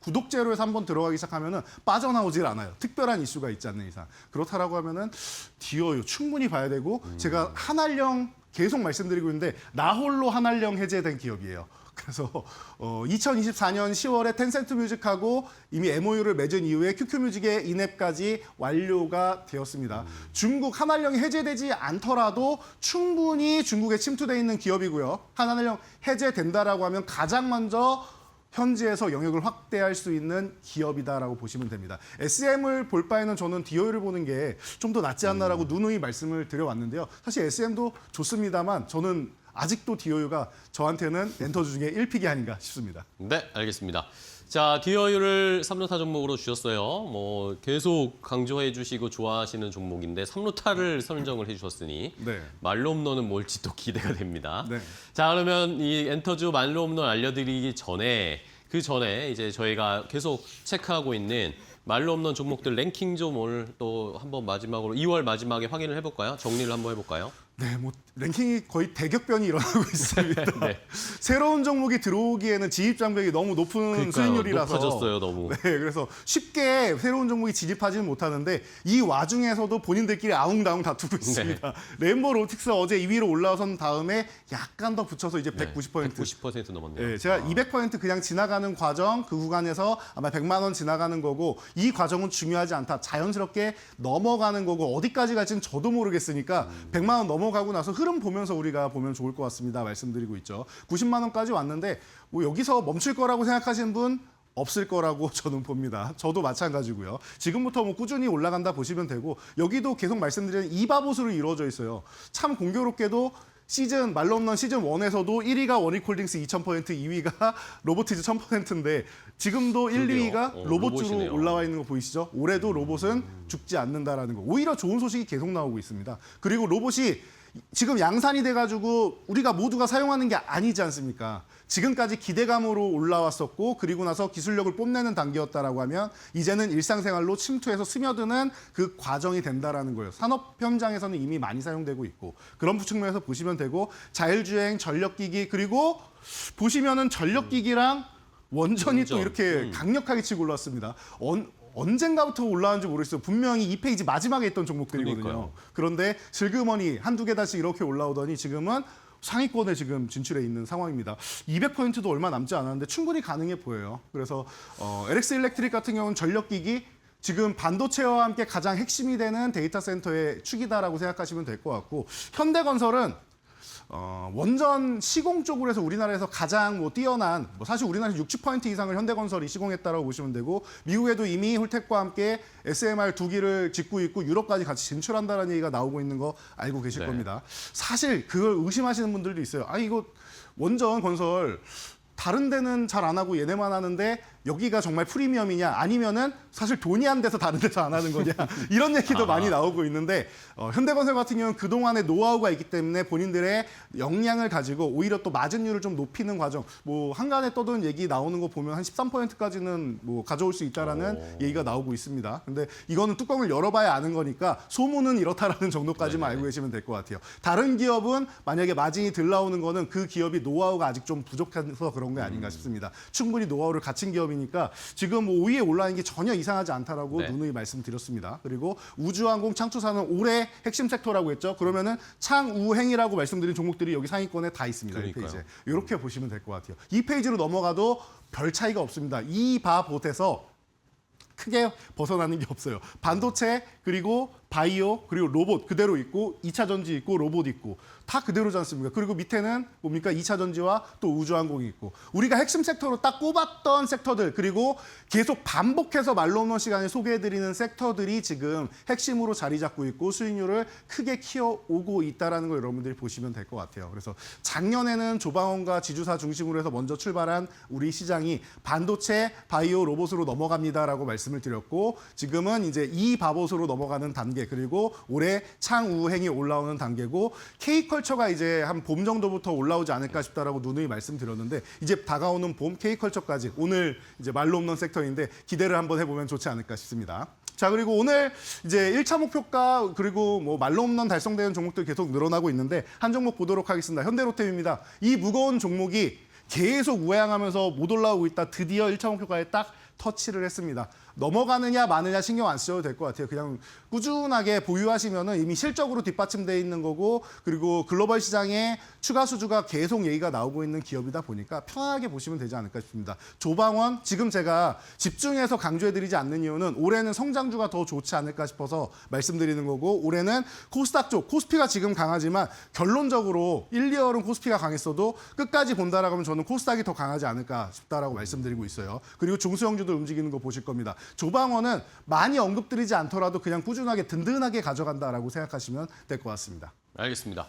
구독제로 해서 한번 들어가기 시작하면은 빠져나오질 않아요. 특별한 이슈가 있지 않는 이상. 그렇다라고 하면은 디어유 충분히 봐야 되고 제가 한알령 계속 말씀드리고 있는데 나홀로 한알령 해제된 기업이에요. 그래서 2024년 10월에 텐센트 뮤직하고 이미 MOU를 맺은 이후에 QQ뮤직의 인앱까지 완료가 되었습니다. 중국 한알령이 해제되지 않더라도 충분히 중국에 침투돼 있는 기업이고요. 한알령 해제된다라고 하면 가장 먼저 현지에서 영역을 확대할 수 있는 기업이다라고 보시면 됩니다. SM을 볼 바에는 저는 디오유를 보는 게 좀 더 낫지 않나라고 누누이 말씀을 드려왔는데요. 사실 SM도 좋습니다만 저는 아직도 디오유가 저한테는 엔터주 중에 1픽이 아닌가 싶습니다. 네, 알겠습니다. 자, 디어유를 3루타 종목으로 주셨어요. 뭐 계속 강조해 주시고 좋아하시는 종목인데 3루타를 선정을 해 주셨으니 네. 말로 홈런은 뭘지 또 기대가 됩니다. 네. 자, 그러면 이 엔터주 말로 홈런 알려드리기 전에 그 전에 이제 저희가 계속 체크하고 있는 말로 홈런 종목들 랭킹 좀 오늘 또 한번 마지막으로 2월 마지막에 확인을 해볼까요? 정리를 한번 해볼까요? 네, 뭐 랭킹이 거의 대격변이 일어나고 있습니다. 네. 새로운 종목이 들어오기에는 진입 장벽이 너무 높은 수익률이라서 높아졌어요, 너무. 네, 그래서 쉽게 새로운 종목이 진입하지는 못하는데 이 와중에서도 본인들끼리 아웅다웅 다투고 있습니다. 레인보우 로틱스 어제 2위로 올라선 다음에 약간 더 붙여서 이제 190%. 190% 넘었네요. 네, 제가 200% 그냥 지나가는 과정 그 구간에서 아마 100만 원 지나가는 거고 이 과정은 중요하지 않다. 자연스럽게 넘어가는 거고 어디까지 갈지는 저도 모르겠으니까 100만 원 넘어가고 나서 흐름 보면서 우리가 보면 좋을 것 같습니다. 말씀드리고 있죠. 90만 원까지 왔는데 뭐 여기서 멈출 거라고 생각하시는 분 없을 거라고 저는 봅니다. 저도 마찬가지고요. 지금부터 뭐 꾸준히 올라간다 보시면 되고 여기도 계속 말씀드리는 2바보수로 이루어져 있어요. 참 공교롭게도 시즌 말로 홈런 시즌 1에서도 1위가 원익홀딩스 2000%, 2위가 로보티즈 1000%인데 지금도 1, 그러게요. 2위가 로봇주로 로봇이네요. 올라와 있는 거 보이시죠? 올해도 로봇은 죽지 않는다라는 거. 오히려 좋은 소식이 계속 나오고 있습니다. 그리고 로봇이 지금 양산이 돼가지고 우리가 모두가 사용하는 게 아니지 않습니까? 지금까지 기대감으로 올라왔었고 그리고 나서 기술력을 뽐내는 단계였다라고 하면 이제는 일상생활로 침투해서 스며드는 그 과정이 된다라는 거예요. 산업 현장에서는 이미 많이 사용되고 있고 그런 측면에서 보시면 되고 자율주행, 전력기기 그리고 보시면은 전력기기랑 원전이 또 이렇게 강력하게 치고 올랐습니다. 언젠가부터 올라왔는지 모르겠어요. 분명히 이 페이지 마지막에 있던 종목들이거든요. 그러니까요. 그런데 슬그머니 한두 개 다시 이렇게 올라오더니 지금은 상위권에 지금 진출해 있는 상황입니다. 200%도 얼마 남지 않았는데 충분히 가능해 보여요. 그래서 LX 일렉트릭 같은 경우는 전력기기 지금 반도체와 함께 가장 핵심이 되는 데이터 센터의 축이다라고 생각하시면 될 것 같고 현대건설은 원전 시공 쪽으로 해서 우리나라에서 가장 뛰어난 사실 우리나라에서 60% 이상을 현대건설이 시공했다라고 보시면 되고 미국에도 이미 홀텍과 함께 SMR 2기를 짓고 있고 유럽까지 같이 진출한다는 얘기가 나오고 있는 거 알고 계실 네. 겁니다. 사실 그걸 의심하시는 분들도 있어요. 이거 원전 건설 다른 데는 잘 안 하고 얘네만 하는데 여기가 정말 프리미엄이냐 아니면은 사실 돈이 안 돼서 다른 데서 안 하는 거냐 이런 얘기도 많이 나오고 있는데 현대건설 같은 경우는 그동안의 노하우가 있기 때문에 본인들의 역량을 가지고 오히려 또 마진율을 좀 높이는 과정 한간에 떠도는 얘기 나오는 거 보면 한 13%까지는 가져올 수 있다라는 얘기가 나오고 있습니다. 근데 이거는 뚜껑을 열어봐야 아는 거니까 소문은 이렇다라는 정도까지만 알고 계시면 될 것 같아요. 다른 기업은 만약에 마진이 덜 나오는 거는 그 기업이 노하우가 아직 좀 부족해서 그런 게 아닌가 싶습니다. 충분히 노하우를 갖춘 기업이니까 지금 5위에 올라가는 게 전혀 이상하지 않다라고 네. 누누이 말씀드렸습니다. 그리고 우주항공 창투사는 올해 핵심 섹터라고 했죠. 그러면은 창우행이라고 말씀드린 종목들이 여기 상위권에 다 있습니다. 이 그러니까요. 페이지에. 이렇게 보시면 될 것 같아요. 이 페이지로 넘어가도 별 차이가 없습니다. 이 바봇에서 크게 벗어나는 게 없어요. 반도체 그리고 바이오 그리고 로봇 그대로 있고 2차 전지 있고 로봇 있고 다 그대로지 않습니까? 그리고 밑에는 뭡니까? 2차 전지와 또 우주항공이 있고 우리가 핵심 섹터로 딱 꼽았던 섹터들 그리고 계속 반복해서 말로 없는 시간에 소개해드리는 섹터들이 지금 핵심으로 자리 잡고 있고 수익률을 크게 키워오고 있다는 걸 여러분들이 보시면 될 것 같아요. 그래서 작년에는 조방원과 지주사 중심으로 해서 먼저 출발한 우리 시장이 반도체, 바이오, 로봇으로 넘어갑니다라고 말씀을 드렸고 지금은 이제 이 바봇으로 넘어가는 단계 그리고 올해 창우행이 올라오는 단계고 K컬처가 이제 한 봄 정도부터 올라오지 않을까 싶다라고 누누이 말씀드렸는데 이제 다가오는 봄 K컬처까지 오늘 이제 말로 없는 섹터인데 기대를 한번 해보면 좋지 않을까 싶습니다. 자 그리고 오늘 이제 1차 목표가 그리고 말로 없는 달성되는 종목들 계속 늘어나고 있는데 한 종목 보도록 하겠습니다. 현대로템입니다. 이 무거운 종목이 계속 우회항하면서 못 올라오고 있다. 드디어 1차 목표가에 딱 터치를 했습니다. 넘어가느냐 마느냐 신경 안 쓰셔도 될 것 같아요. 그냥 꾸준하게 보유하시면은 이미 실적으로 뒷받침돼 있는 거고 그리고 글로벌 시장에 추가 수주가 계속 얘기가 나오고 있는 기업이다 보니까 편하게 보시면 되지 않을까 싶습니다. 조방원 지금 제가 집중해서 강조해드리지 않는 이유는 올해는 성장주가 더 좋지 않을까 싶어서 말씀드리는 거고 올해는 코스닥 쪽 코스피가 지금 강하지만 결론적으로 1, 2월은 코스피가 강했어도 끝까지 본다라고 하면 저는 코스닥이 더 강하지 않을까 싶다라고 말씀드리고 있어요. 그리고 중소형주들 움직이는 거 보실 겁니다. 조방원은 많이 언급드리지 않더라도 그냥 꾸준하게 든든하게 가져간다라고 생각하시면 될 것 같습니다. 알겠습니다.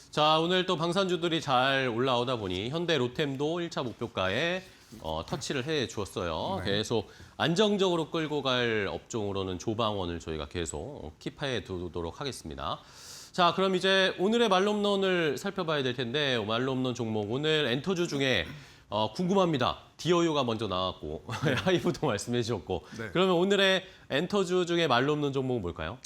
자, 오늘 또 방산주들이 잘 올라오다 보니 현대 로템도 1차 목표가에 터치를 해 주었어요. 네. 계속 안정적으로 끌고 갈 업종으로는 조방원을 저희가 계속 킵해 두도록 하겠습니다. 자, 그럼 이제 오늘의 말홈런을 살펴봐야 될 텐데 말홈런 종목 오늘 엔터주 중에 궁금합니다. 디어유가 먼저 나왔고 하이브도 말씀해 주셨고 네. 그러면 오늘의 엔터주 중에 말로 없는 종목은 뭘까요?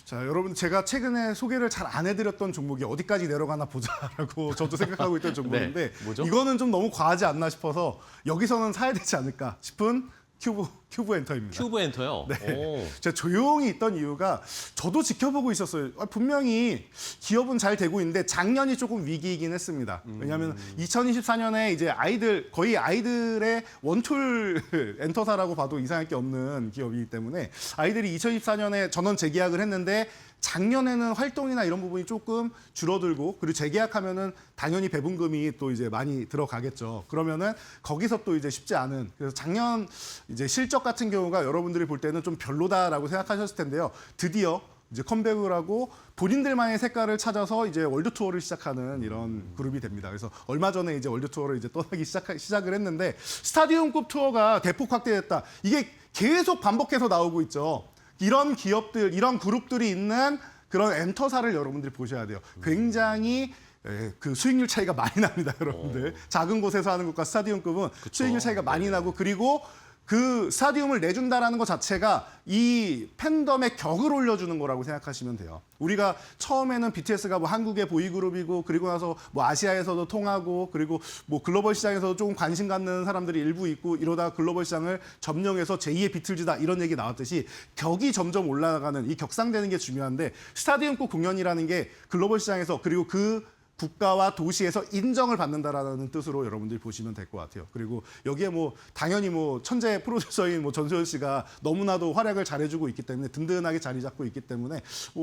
자, 여러분 제가 최근에 소개를 잘 안 해드렸던 종목이 어디까지 내려가나 보자라고 저도 생각하고 있던 종목인데 네, 뭐죠? 이거는 좀 너무 과하지 않나 싶어서 여기서는 사야 되지 않을까 싶은 큐브 엔터입니다. 큐브 엔터요? 오. 제가 조용히 있던 이유가 저도 지켜보고 있었어요. 분명히 기업은 잘 되고 있는데 작년이 조금 위기이긴 했습니다. 왜냐하면 2024년에 이제 거의 아이들의 원툴 엔터사라고 봐도 이상할 게 없는 기업이기 때문에 아이들이 2024년에 전원 재계약을 했는데 작년에는 활동이나 이런 부분이 조금 줄어들고 그리고 재계약하면은 당연히 배분금이 또 이제 많이 들어가겠죠. 그러면은 거기서 또 이제 쉽지 않은 그래서 작년 이제 실적 같은 경우가 여러분들이 볼 때는 좀 별로다라고 생각하셨을 텐데요. 드디어 이제 컴백을 하고 본인들만의 색깔을 찾아서 이제 월드 투어를 시작하는 이런 그룹이 됩니다. 그래서 얼마 전에 이제 월드 투어를 이제 떠나기 시작을 했는데 스타디움급 투어가 대폭 확대됐다. 이게 계속 반복해서 나오고 있죠. 이런 기업들, 이런 그룹들이 있는 그런 엔터사를 여러분들이 보셔야 돼요. 굉장히 그 수익률 차이가 많이 납니다, 여러분들. 작은 곳에서 하는 것과 스타디움급은 수익률 차이가 많이 나고 그리고 그 스타디움을 내준다라는 것 자체가 이 팬덤의 격을 올려주는 거라고 생각하시면 돼요. 우리가 처음에는 BTS가 한국의 보이그룹이고 그리고 나서 아시아에서도 통하고 그리고 글로벌 시장에서도 조금 관심 갖는 사람들이 일부 있고 이러다 글로벌 시장을 점령해서 제2의 비틀즈다 이런 얘기 나왔듯이 격이 점점 올라가는 이 격상되는 게 중요한데 스타디움급 공연이라는 게 글로벌 시장에서 그리고 그 국가와 도시에서 인정을 받는다라는 뜻으로 여러분들이 보시면 될 것 같아요. 그리고 여기에 뭐 당연히 뭐 천재 프로듀서인 뭐 전소연 씨가 너무나도 활약을 잘해주고 있기 때문에 든든하게 자리 잡고 있기 때문에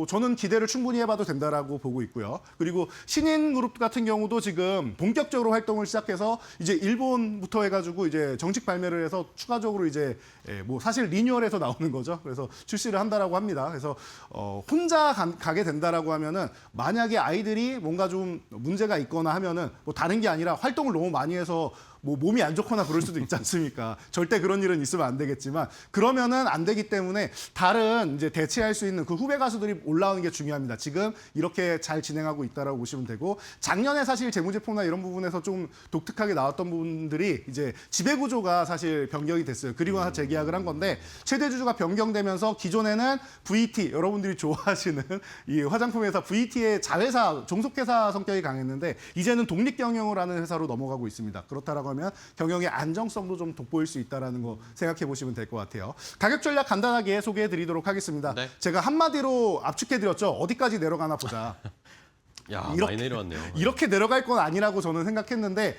저는 기대를 충분히 해봐도 된다라고 보고 있고요. 그리고 신인 그룹 같은 경우도 지금 본격적으로 활동을 시작해서 이제 일본부터 해가지고 이제 정식 발매를 해서 추가적으로 이제 뭐 사실 리뉴얼해서 나오는 거죠. 그래서 출시를 한다라고 합니다. 그래서 혼자 가게 된다라고 하면은 만약에 아이들이 뭔가 좀 문제가 있거나 하면은 뭐 다른 게 아니라 활동을 너무 많이 해서 뭐 몸이 안 좋거나 그럴 수도 있지 않습니까? 절대 그런 일은 있으면 안 되겠지만 그러면은 안 되기 때문에 다른 이제 대체할 수 있는 그 후배 가수들이 올라오는 게 중요합니다. 지금 이렇게 잘 진행하고 있다라고 보시면 되고 작년에 사실 재무제표나 이런 부분에서 좀 독특하게 나왔던 부분들이 이제 지배 구조가 사실 변경이 됐어요. 그리고 나서 재계약을 한 건데 최대 주주가 변경되면서 기존에는 VT 여러분들이 좋아하시는 이 화장품 회사 VT의 자회사 종속회사 성격이 강했는데 이제는 독립 경영을 하는 회사로 넘어가고 있습니다. 그렇다라고 하면 경영의 안정성도 좀 돋보일 수 있다는 거 생각해 보시면 될 것 같아요. 가격 전략 간단하게 소개해 드리도록 하겠습니다. 네. 제가 한마디로 압축해 드렸죠. 어디까지 내려가나 보자. 야, 이렇게- 많이 내려왔네요. 이렇게 내려갈 건 아니라고 저는 생각했는데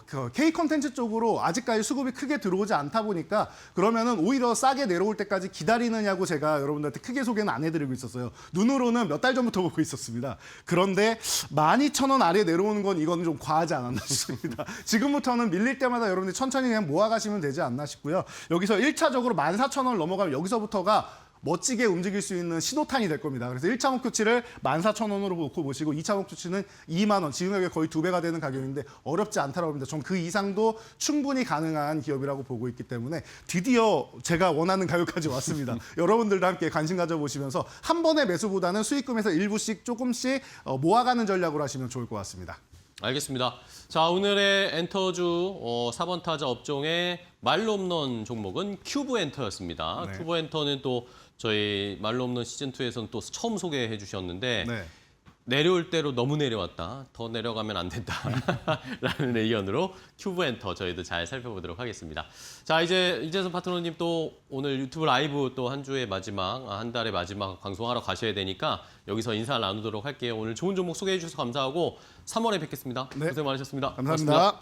그 K 콘텐츠 쪽으로 아직까지 수급이 크게 들어오지 않다 보니까 그러면은 오히려 싸게 내려올 때까지 기다리느냐고 제가 여러분들한테 크게 소개는 안 해드리고 있었어요. 눈으로는 몇 달 전부터 보고 있었습니다. 그런데 12,000원 아래 내려오는 건 이건 좀 과하지 않았나 싶습니다. 지금부터는 밀릴 때마다 여러분들이 천천히 그냥 모아가시면 되지 않나 싶고요. 여기서 1차적으로 14,000원을 넘어가면 여기서부터가 멋지게 움직일 수 있는 신호탄이 될 겁니다. 그래서 1차 목표치를 14,000원으로 놓고 보시고 2차 목표치는 2만 원, 지금 거의 2배가 되는 가격인데 어렵지 않다고 봅니다. 전 그 이상도 충분히 가능한 기업이라고 보고 있기 때문에 드디어 제가 원하는 가격까지 왔습니다. 여러분들도 함께 관심 가져보시면서 한 번의 매수보다는 수익금에서 일부씩 조금씩 모아가는 전략으로 하시면 좋을 것 같습니다. 알겠습니다. 자, 오늘의 엔터주 4번 타자 업종의 말로 홈런 종목은 큐브 엔터였습니다. 네. 큐브 엔터는 또 저희 말로 홈런 시즌2에서는 또 처음 소개해 주셨는데 네. 내려올 대로 너무 내려왔다. 더 내려가면 안 된다. 라는 의견으로 큐브 엔터 저희도 잘 살펴보도록 하겠습니다. 자, 이제 이재선 파트너님 또 오늘 유튜브 라이브 또 한 주의 마지막, 한 달의 마지막 방송하러 가셔야 되니까 여기서 인사 나누도록 할게요. 오늘 좋은 종목 소개해 주셔서 감사하고 3월에 뵙겠습니다. 네. 고생 많으셨습니다. 감사합니다. 고맙습니다.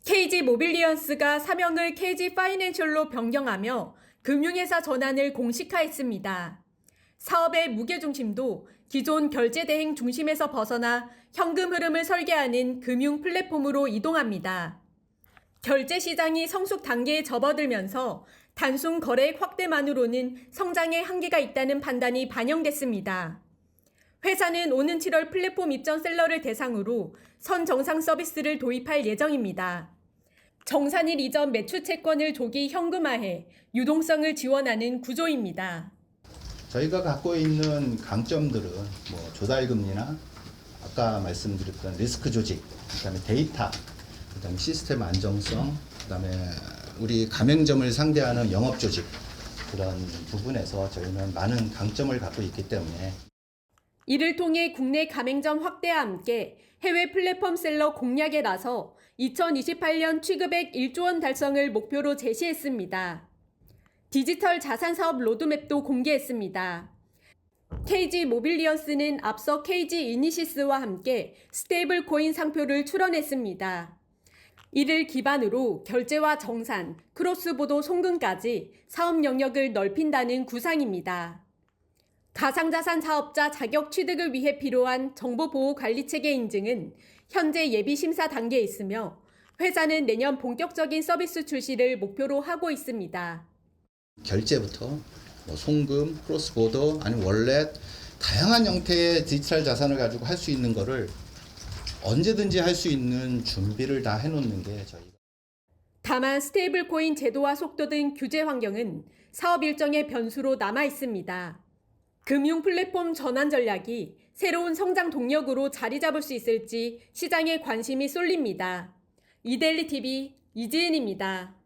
KG 모빌리언스가 사명을 KG 파이낸셜로 변경하며 금융회사 전환을 공식화했습니다. 사업의 무게중심도 기존 결제대행 중심에서 벗어나 현금 흐름을 설계하는 금융 플랫폼으로 이동합니다. 결제 시장이 성숙 단계에 접어들면서 단순 거래액 확대만으로는 성장에 한계가 있다는 판단이 반영됐습니다. 회사는 오는 7월 플랫폼 입점 셀러를 대상으로 선정상 서비스를 도입할 예정입니다. 정산일 이전 매출 채권을 조기 현금화해 유동성을 지원하는 구조입니다. 저희가 갖고 있는 강점들은 뭐 조달금리나 아까 말씀드렸던 리스크 조직, 그다음에 데이터, 그다음에 시스템 안정성, 그다음에 우리 가맹점을 상대하는 영업 조직 그런 부분에서 저희는 많은 강점을 갖고 있기 때문에 이를 통해 국내 가맹점 확대와 함께 해외 플랫폼 셀러 공략에 나서 2028년 취급액 1조 원 달성을 목표로 제시했습니다. 디지털 자산 사업 로드맵도 공개했습니다. KG 모빌리언스는 앞서 KG 이니시스와 함께 스테이블 코인 상표를 출원했습니다. 이를 기반으로 결제와 정산, 크로스보도 송금까지 사업 영역을 넓힌다는 구상입니다. 가상자산 사업자 자격 취득을 위해 필요한 정보보호관리체계 인증은 현재 예비 심사 단계에 있으며 회사는 내년 본격적인 서비스 출시를 목표로 하고 있습니다. 결제부터 송금, 크로스보더, 아니면 월렛, 다양한 형태의 디지털 자산을 가지고 할 수 있는 거를 언제든지 할 수 있는 준비를 다 해놓는 게 저희가. 다만 스테이블 코인 제도와 속도 등 규제 환경은 사업 일정의 변수로 남아 있습니다. 금융 플랫폼 전환 전략이 새로운 성장 동력으로 자리 잡을 수 있을지 시장에 관심이 쏠립니다. 이데일리 TV 이지은입니다.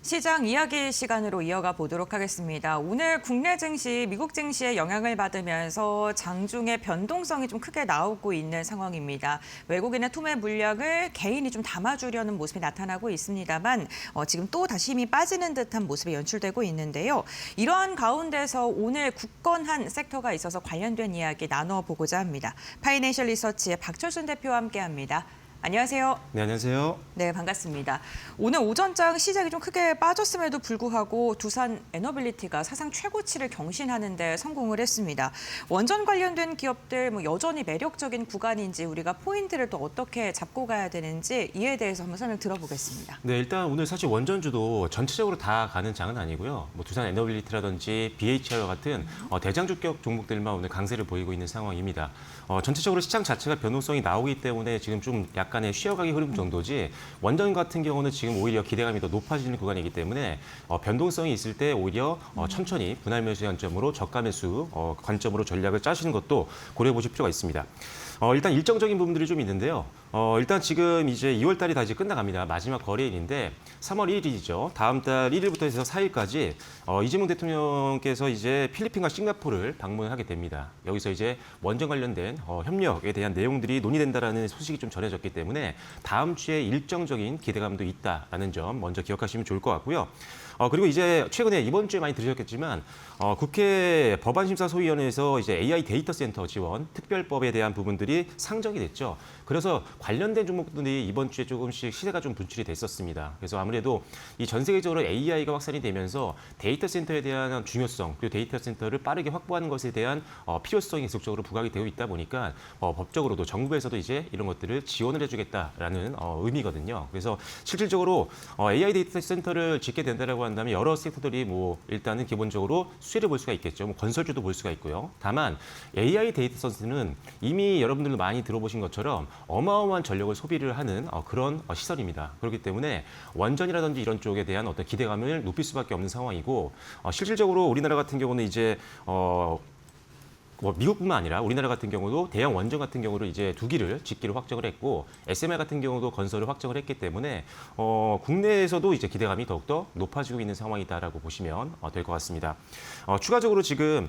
시장 이야기 시간으로 이어가 보도록 하겠습니다. 오늘 국내 증시, 미국 증시의 영향을 받으면서 장중에 변동성이 좀 크게 나오고 있는 상황입니다. 외국인의 투매 물량을 개인이 좀 담아주려는 모습이 나타나고 있습니다만 지금 또 다시 힘이 빠지는 듯한 모습이 연출되고 있는데요. 이러한 가운데서 오늘 굳건한 섹터가 있어서 관련된 이야기 나눠보고자 합니다. 파이낸셜 리서치의 박철순 대표와 함께합니다. 안녕하세요. 네, 안녕하세요. 네, 반갑습니다. 오늘 오전장 시장이 좀 크게 빠졌음에도 불구하고 두산 에너빌리티가 사상 최고치를 경신하는 데 성공을 했습니다. 원전 관련된 기업들 여전히 매력적인 구간인지 우리가 포인트를 또 어떻게 잡고 가야 되는지 이에 대해서 한번 설명 들어보겠습니다. 네, 일단 오늘 사실 원전주도 전체적으로 다 가는 장은 아니고요. 두산 에너빌리티라든지 BHI와 같은 대장주격 종목들만 오늘 강세를 보이고 있는 상황입니다. 전체적으로 시장 자체가 변동성이 나오기 때문에 지금 좀 약간의 쉬어가기 흐름 정도지 원전 같은 경우는 지금 오히려 기대감이 더 높아지는 구간이기 때문에 변동성이 있을 때 오히려 천천히 분할 매수 관점으로 저가 매수 관점으로 전략을 짜시는 것도 고려해 보실 필요가 있습니다. 일단 일정적인 부분들이 좀 있는데요. 일단 지금 이제 2월 달이 다 이제 끝나갑니다. 마지막 거래일인데 3월 1일이죠. 다음 달 1일부터 해서 4일까지 이재명 대통령께서 이제 필리핀과 싱가포르를 방문하게 됩니다. 여기서 이제 원전 관련된 협력에 대한 내용들이 논의된다라는 소식이 좀 전해졌기 때문에 다음 주에 일정적인 기대감도 있다라는 점 먼저 기억하시면 좋을 것 같고요. 그리고 이제 최근에 이번 주에 많이 들으셨겠지만 국회 법안심사소위원회에서 이제 AI 데이터 센터 지원 특별법에 대한 부분들이 상정이 됐죠. 그래서 관련된 종목들이 이번 주에 조금씩 시세가 좀 분출이 됐었습니다. 그래서 아무래도 이 전 세계적으로 AI가 확산이 되면서 데이터 센터에 대한 중요성 그리고 데이터 센터를 빠르게 확보하는 것에 대한 필요성이 계속적으로 부각이 되어 있다 보니까 법적으로도 정부에서도 이제 이런 것들을 지원을 해주겠다라는 의미거든요. 그래서 실질적으로 AI 데이터 센터를 짓게 된다라고 한다면 여러 섹터들이 일단은 기본적으로 수혜를 볼 수가 있겠죠. 건설주도 볼 수가 있고요. 다만 AI 데이터 센터는 이미 여러분들도 많이 들어보신 것처럼 어마어마한 전력을 소비를 하는 그런 시설입니다. 그렇기 때문에 원전이라든지 이런 쪽에 대한 어떤 기대감을 높일 수밖에 없는 상황이고 실질적으로 우리나라 같은 경우는 이제 미국뿐만 아니라 우리나라 같은 경우도 대형 원전 같은 경우를 이제 2기를 짓기로 확정을 했고 SMR 같은 경우도 건설을 확정을 했기 때문에 국내에서도 이제 기대감이 더욱더 높아지고 있는 상황이다라고 보시면 될 것 같습니다. 추가적으로 지금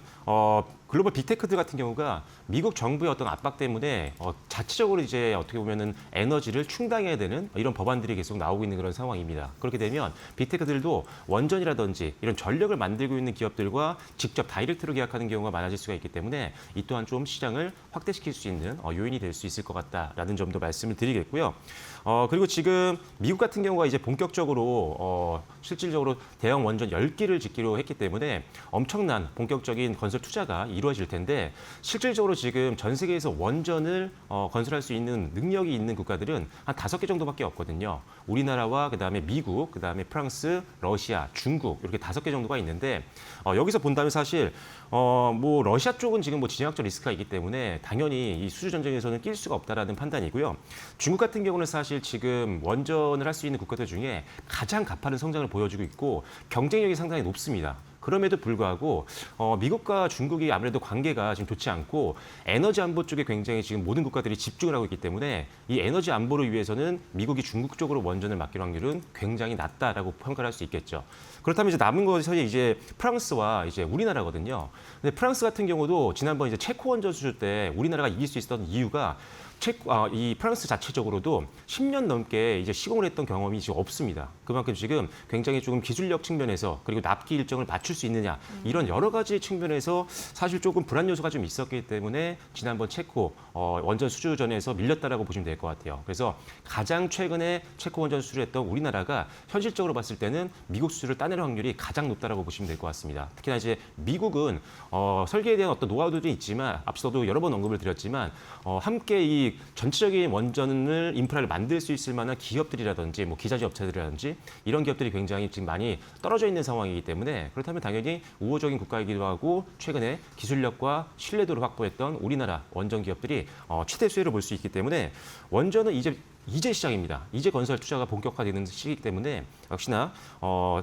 글로벌 빅테크들 같은 경우가 미국 정부의 어떤 압박 때문에 자체적으로 이제 어떻게 보면은 에너지를 충당해야 되는 이런 법안들이 계속 나오고 있는 그런 상황입니다. 그렇게 되면 빅테크들도 원전이라든지 이런 전력을 만들고 있는 기업들과 직접 다이렉트로 계약하는 경우가 많아질 수가 있기 때문에 때문에 이 또한 좀 시장을 확대시킬 수 있는 요인이 될 수 있을 것 같다라는 점도 말씀을 드리겠고요. 그리고 지금 미국 같은 경우가 이제 본격적으로 실질적으로 대형 원전 10기를 짓기로 했기 때문에 엄청난 본격적인 건설 투자가 이루어질 텐데 실질적으로 지금 전 세계에서 원전을 건설할 수 있는 능력이 있는 국가들은 한 5개 정도밖에 없거든요. 우리나라와 그다음에 미국, 그다음에 프랑스, 러시아, 중국 이렇게 5개 정도가 있는데 여기서 본다면 사실 뭐 러시아 쪽은 지금 뭐 지정학적 리스크가 있기 때문에 당연히 이 수주 전쟁에서는 낄 수가 없다라는 판단이고요. 중국 같은 경우는 사실 지금 원전을 할 수 있는 국가들 중에 가장 가파른 성장을 보여주고 있고 경쟁력이 상당히 높습니다. 그럼에도 불구하고 미국과 중국이 아무래도 관계가 지금 좋지 않고 에너지 안보 쪽에 굉장히 지금 모든 국가들이 집중을 하고 있기 때문에 이 에너지 안보를 위해서는 미국이 중국 쪽으로 원전을 맡길 확률은 굉장히 낮다라고 평가를 할 수 있겠죠. 그렇다면 이제 남은 것이 이제 프랑스와 이제 우리나라거든요. 근데 프랑스 같은 경우도 지난번 이제 체코 원전 수주 때 우리나라가 이길 수 있었던 이유가 이 프랑스 자체적으로도 10년 넘게 이제 시공을 했던 경험이 지금 없습니다. 그만큼 지금 굉장히 조금 기술력 측면에서 그리고 납기 일정을 맞출 수 있느냐 이런 여러 가지 측면에서 사실 조금 불안 요소가 좀 있었기 때문에 지난번 체코 원전 수주전에서 밀렸다라고 보시면 될 것 같아요. 그래서 가장 최근에 체코 원전 수주를 했던 우리나라가 현실적으로 봤을 때는 미국 수주를 따낼 확률이 가장 높다라고 보시면 될 것 같습니다. 특히나 이제 미국은 설계에 대한 어떤 노하우들이 있지만 앞서도 여러 번 언급을 드렸지만 함께 이 전체적인 원전을 인프라를 만들 수 있을 만한 기업들이라든지 뭐 기자재 업체들이라든지 이런 기업들이 굉장히 지금 많이 떨어져 있는 상황이기 때문에 그렇다면 당연히 우호적인 국가이기도 하고 최근에 기술력과 신뢰도를 확보했던 우리나라 원전 기업들이 최대 수혜를 볼 수 있기 때문에 원전은 이제 시작입니다. 이제 건설 투자가 본격화되는 시기이기 때문에 역시나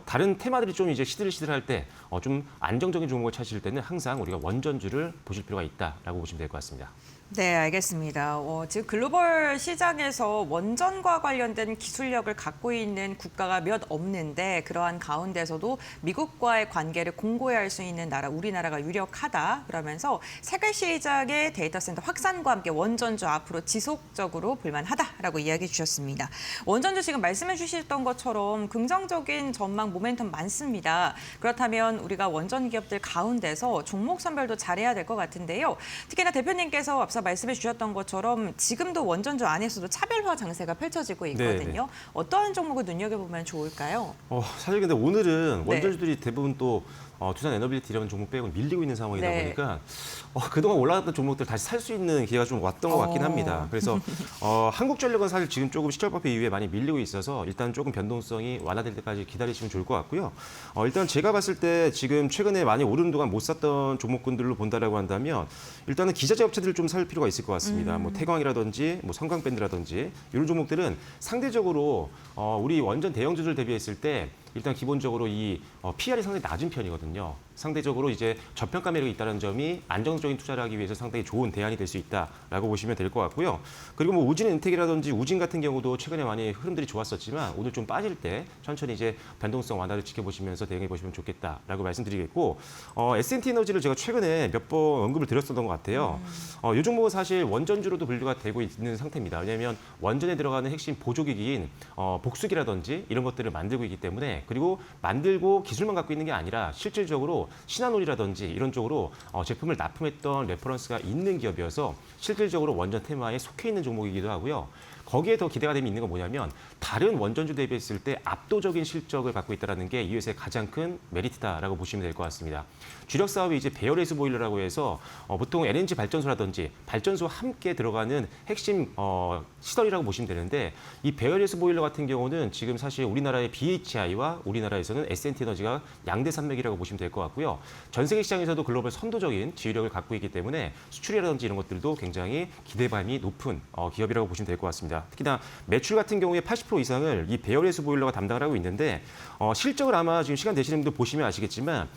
다른 테마들이 좀 이제 시들시들할 때 좀 안정적인 종목을 찾으실 때는 항상 우리가 원전주를 보실 필요가 있다라고 보시면 될 것 같습니다. 네, 알겠습니다. 지금 글로벌 시장에서 원전과 관련된 기술력을 갖고 있는 국가가 몇 없는데 그러한 가운데서도 미국과의 관계를 공고히 할 수 있는 나라, 우리나라가 유력하다. 그러면서 세계 시장의 데이터 센터 확산과 함께 원전주 앞으로 지속적으로 볼만하다라고 이야기해 주셨습니다. 원전주 지금 말씀해 주셨던 것처럼 긍정적인 전망 모멘텀 많습니다. 그렇다면 우리가 원전 기업들 가운데서 종목 선별도 잘해야 될 것 같은데요. 특히나 대표님께서 앞서 말씀해 주셨던 것처럼 지금도 원전주 안에서도 차별화 장세가 펼쳐지고 있거든요. 네네. 어떠한 종목을 눈여겨보면 좋을까요? 사실 근데 오늘은 네. 원전주들이 대부분 또 두산 에너빌리티 이런 종목 빼고는 밀리고 있는 상황이다 네. 보니까 그동안 올라갔던 종목들 다시 살 수 있는 기회가 좀 왔던 것 같긴 합니다. 그래서 한국전력은 사실 지금 조금 시철법회 이후에 많이 밀리고 있어서 일단 조금 변동성이 완화될 때까지 기다리시면 좋을 것 같고요. 일단 제가 봤을 때 지금 최근에 많이 오르는 동안 못 샀던 종목군들로 본다라고 한다면 일단은 기자재 업체들을 좀 살 필요가 있을 것 같습니다. 뭐 태광이라든지 뭐 성광밴드라든지 이런 종목들은 상대적으로 우리 원전 대형주들 대비했을 때 일단 기본적으로 이 PR이 상당히 낮은 편이거든요. 상대적으로 이제 저평가 매력이 있다는 점이 안정적인 투자를 하기 위해서 상당히 좋은 대안이 될 수 있다라고 보시면 될 것 같고요. 그리고 뭐 우진엔텍이라든지 우진 같은 경우도 최근에 많이 흐름들이 좋았었지만 오늘 좀 빠질 때 천천히 이제 변동성 완화를 지켜보시면서 대응해 보시면 좋겠다라고 말씀드리겠고 S&T 에너지를 제가 최근에 몇 번 언급을 드렸었던 것 같아요. 이 종목은 사실 원전주로도 분류가 되고 있는 상태입니다. 왜냐하면 원전에 들어가는 핵심 보조기기인 복수기라든지 이런 것들을 만들고 있기 때문에 그리고 만들고 기술만 갖고 있는 게 아니라 실질적으로 신한올이라든지 이런 쪽으로 제품을 납품했던 레퍼런스가 있는 기업이어서 실질적으로 원전 테마에 속해 있는 종목이기도 하고요. 거기에 더 기대가 되면 있는 건 뭐냐면 다른 원전주 대비했을 때 압도적인 실적을 갖고 있다는 게 이 회사의 가장 큰 메리트다라고 보시면 될 것 같습니다. 주력 사업이 이제 배열해수 보일러라고 해서 보통 LNG 발전소라든지 발전소와 함께 들어가는 핵심 시설이라고 보시면 되는데 이 배열해수 보일러 같은 경우는 지금 사실 우리나라의 BHI와 우리나라에서는 S&T 에너지가 양대 산맥이라고 보시면 될 것 같고요. 전 세계 시장에서도 글로벌 선도적인 지휘력을 갖고 있기 때문에 수출이라든지 이런 것들도 굉장히 기대감이 높은 기업이라고 보시면 될 것 같습니다. 특히나 매출 같은 경우에 80% 이상을 이 배열해수 보일러가 담당을 하고 있는데 실적을 아마 지금 시간 되시는 분들 보시면 아시겠지만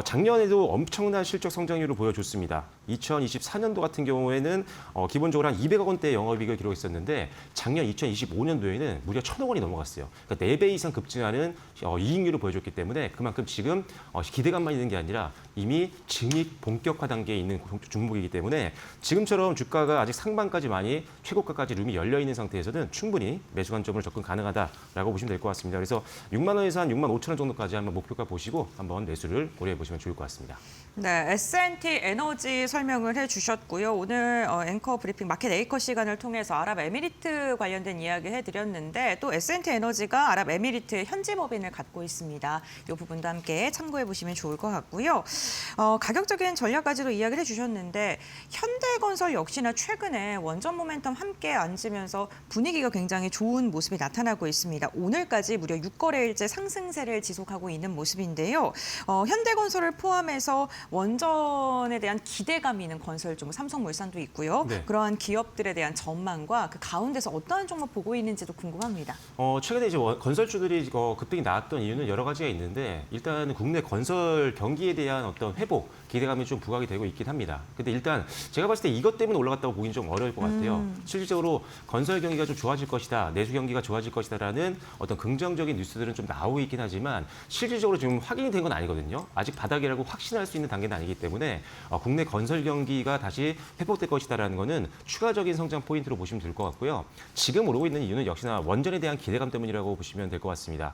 작년에도 엄청난 실적 성장률을 보여줬습니다. 2024년도 같은 경우에는 기본적으로 한 200억 원대 영업이익을 기록했었는데 작년 2025년도에는 무려 1,000억 원이 넘어갔어요. 그러니까 4배 이상 급증하는 이익률을 보여줬기 때문에 그만큼 지금 기대감만 있는 게 아니라 이미 증익 본격화 단계에 있는 종목이기 때문에 지금처럼 주가가 아직 상반까지 많이 최고가까지 룸이 열려 있는 상태에서는 충분히 매수 관점으로 접근 가능하다라고 보시면 될 것 같습니다. 그래서 6만 원에서 한 6만 5천 원 정도까지 한번 목표가 보시고 한번 매수를 고려해 보시면 좋을 것 같습니다. 네, S&T 에너지 설명을 해주셨고요. 오늘 앵커 브리핑 마켓 에이커 시간을 통해서 아랍에미리트 관련된 이야기 해드렸는데 또 S&T 에너지가 아랍에미리트의 현지 법인을 갖고 있습니다. 이 부분도 함께 참고해 보시면 좋을 것 같고요. 가격적인 전략까지도 이야기를 해주셨는데 현대건설 역시나 최근에 원전 모멘텀 함께 앉으면서 분위기가 굉장히 좋은 모습이 나타나고 있습니다. 오늘까지 무려 6거래일째 상승세를 지속하고 있는 모습인데요. 현대건설을 포함해서 원전에 대한 기대감이 있는 건설 종목, 삼성물산도 있고요. 네. 그러한 기업들에 대한 전망과 그 가운데서 어떠한 종목 보고 있는지도 궁금합니다. 최근에 이제 건설주들이 급등이 나왔던 이유는 여러 가지가 있는데 일단 국내 건설 경기에 대한 어떤 회복 기대감이 좀 부각이 되고 있긴 합니다. 근데 일단 제가 봤을 때 이것 때문에 올라갔다고 보기는 좀 어려울 것 같아요. 실질적으로 건설 경기가 좀 좋아질 것이다, 내수 경기가 좋아질 것이다라는 어떤 긍정적인 뉴스들은 좀 나오고 있긴 하지만 실질적으로 지금 확인이 된 건 아니거든요. 아직 바닥이라고 확신할 수 있는 단계는 아니기 때문에 국내 건설 경기가 다시 회복될 것이다라는 거는 추가적인 성장 포인트로 보시면 될 것 같고요. 지금 오르고 있는 이유는 역시나 원전에 대한 기대감 때문이라고 보시면 될 것 같습니다.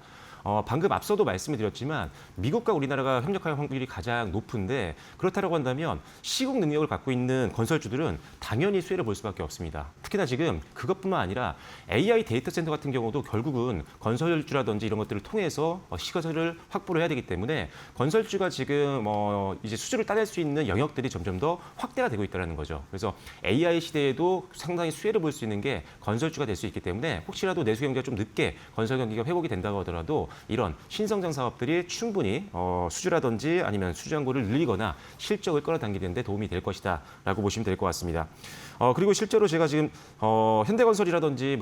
방금 앞서도 말씀을 드렸지만 미국과 우리나라가 협력할 확률이 가장 높은데 그렇다고 한다면 시국 능력을 갖고 있는 건설주들은 당연히 수혜를 볼 수밖에 없습니다. 특히나 지금 그것뿐만 아니라 AI 데이터 센터 같은 경우도 결국은 건설주라든지 이런 것들을 통해서 시가를 확보를 해야 되기 때문에 건설주가 지금 이제 수주를 따낼 수 있는 영역들이 점점 더 확대가 되고 있다는 거죠. 그래서 AI 시대에도 상당히 수혜를 볼 수 있는 게 건설주가 될 수 있기 때문에 혹시라도 내수 경기가 좀 늦게 건설 경기가 회복이 된다고 하더라도 이런 신성장 사업들이 충분히 수주라든지 아니면 수주잔고를 늘리거나 실적을 끌어당기는 데 도움이 될 것이다라고 보시면 될 것 같습니다. 그리고 실제로 제가 지금 현대건설이라든지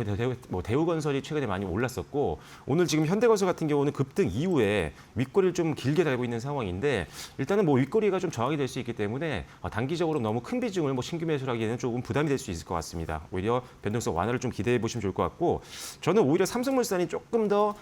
대우건설이 최근에 많이 올랐었고 오늘 지금 현대건설 같은 경우는 급등 이후에 윗꼬리를 좀 길게 달고 있는 상황인데 일단은 윗꼬리가 좀 저항이 될 수 있기 때문에 단기적으로 너무 큰 비중을 신규 매수를 하기에는 조금 부담이 될 수 있을 것 같습니다. 오히려 변동성 완화를 좀 기대해 보시면 좋을 것 같고 저는 오히려 삼성물산이 조금 더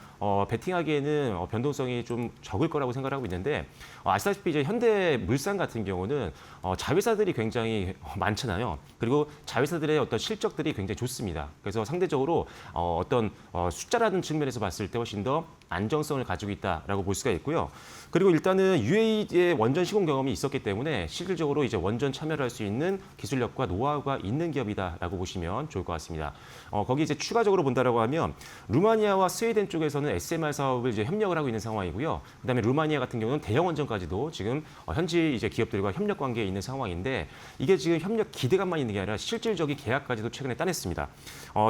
베팅하기에는 변동성이 좀 적을 거라고 생각하고 있는데 아시다시피 이제 현대물산 같은 경우는 자회사들이 굉장히 많잖아요. 그리고 자회사들의 어떤 실적들이 굉장히 좋습니다. 그래서 상대적으로 어떤 숫자라는 측면에서 봤을 때 훨씬 더 안정성을 가지고 있다라고 볼 수가 있고요. 그리고 일단은 UAE의 원전 시공 경험이 있었기 때문에 실질적으로 이제 원전 참여를 할 수 있는 기술력과 노하우가 있는 기업이다라고 보시면 좋을 것 같습니다. 거기 이제 추가적으로 본다라고 하면 루마니아와 스웨덴 쪽에서는 SMR 사업을 이제 협력을 하고 있는 상황이고요. 그다음에 루마니아 같은 경우는 대형 원전까지도 지금 현지 이제 기업들과 협력 관계에 있는 상황인데 이게 지금 협력 기대감만 있는 게 아니라 실질적인 계약까지도 최근에 따냈습니다.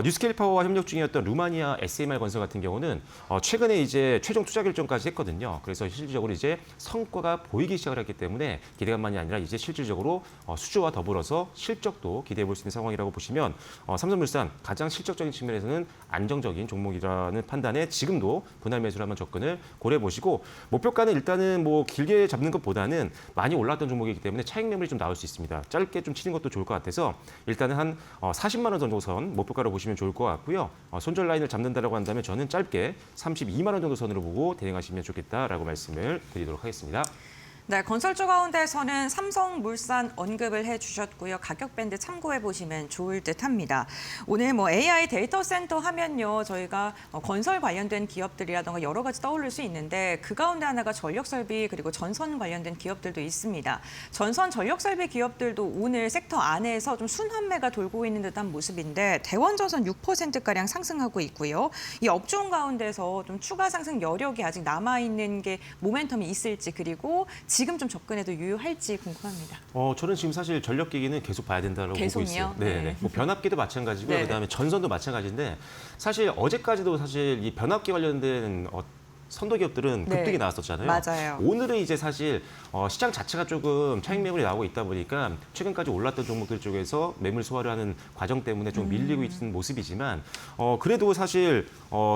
뉴스케일 파워와 협력 중이었던 루마니아 SMR 건설 같은 경우는 최근에 이제 최종 투자 결정까지 했거든요. 그래서 실질적으로 이제 성과가 보이기 시작을 했기 때문에 기대감만이 아니라 이제 실질적으로 수주와 더불어서 실적도 기대해 볼 수 있는 상황이라고 보시면 삼성물산 가장 실적적인 측면에서는 안정적인 종목이라는 판단에 지금도 분할 매수를 한번 접근을 고려해 보시고 목표가는 일단은 길게 잡는 것보다는 많이 올랐던 종목이기 때문에 차익 매물이 좀 나올 수 있습니다. 짧게 좀 치는 것도 좋을 것 같아서 일단은 한 40만 원 정도 선 목표가로 보시면 좋을 것 같고요. 손절 라인을 잡는다라고 한다면 저는 짧게 32만 원 정도 선으로 보고 대응하시면 좋겠다라고 말씀을 드리도록 하겠습니다. 네, 건설주 가운데서는 삼성물산 언급을 해주셨고요. 가격 밴드 참고해 보시면 좋을 듯합니다. 오늘 AI 데이터 센터 하면요, 저희가 건설 관련된 기업들이라던가 여러 가지 떠오를 수 있는데 그 가운데 하나가 전력설비 그리고 전선 관련된 기업들도 있습니다. 전선 전력설비 기업들도 오늘 섹터 안에서 좀 순환매가 돌고 있는 듯한 모습인데 대원전선 6%가량 상승하고 있고요. 이 업종 가운데서 좀 추가 상승 여력이 아직 남아있는 게 모멘텀이 있을지 그리고 지금 좀 접근해도 유효할지 궁금합니다. 저는 지금 사실 전력기기는 계속 봐야 된다고 보고 있어요. 네. 변압기도 마찬가지고요. 네. 그다음에 전선도 마찬가지인데 사실 어제까지도 사실 이 변압기 관련된 선도 기업들은 급등이 네. 나왔었잖아요. 맞아요. 오늘은 이제 사실 시장 자체가 조금 차익 매물이 나오고 있다 보니까 최근까지 올랐던 종목들 쪽에서 매물 소화를 하는 과정 때문에 좀 밀리고 있는 모습이지만 그래도 사실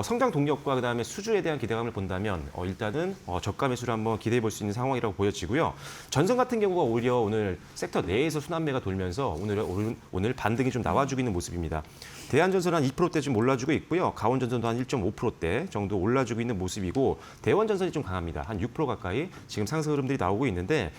성장 동력과 그다음에 수주에 대한 기대감을 본다면 일단은 저가 매수를 한번 기대해 볼 수 있는 상황이라고 보여지고요. 전선 같은 경우가 오히려 오늘 섹터 내에서 순환매가 돌면서 오늘 반등이 좀 나와주고 있는 모습입니다. 대한전선 한 2%대 좀 올라주고 있고요. 강원전선도 한 1.5%대 정도 올라주고 있는 모습이고 대원전선이 좀 강합니다. 한 6% 가까이 지금 상승 흐름들이 나오고 있는 있는데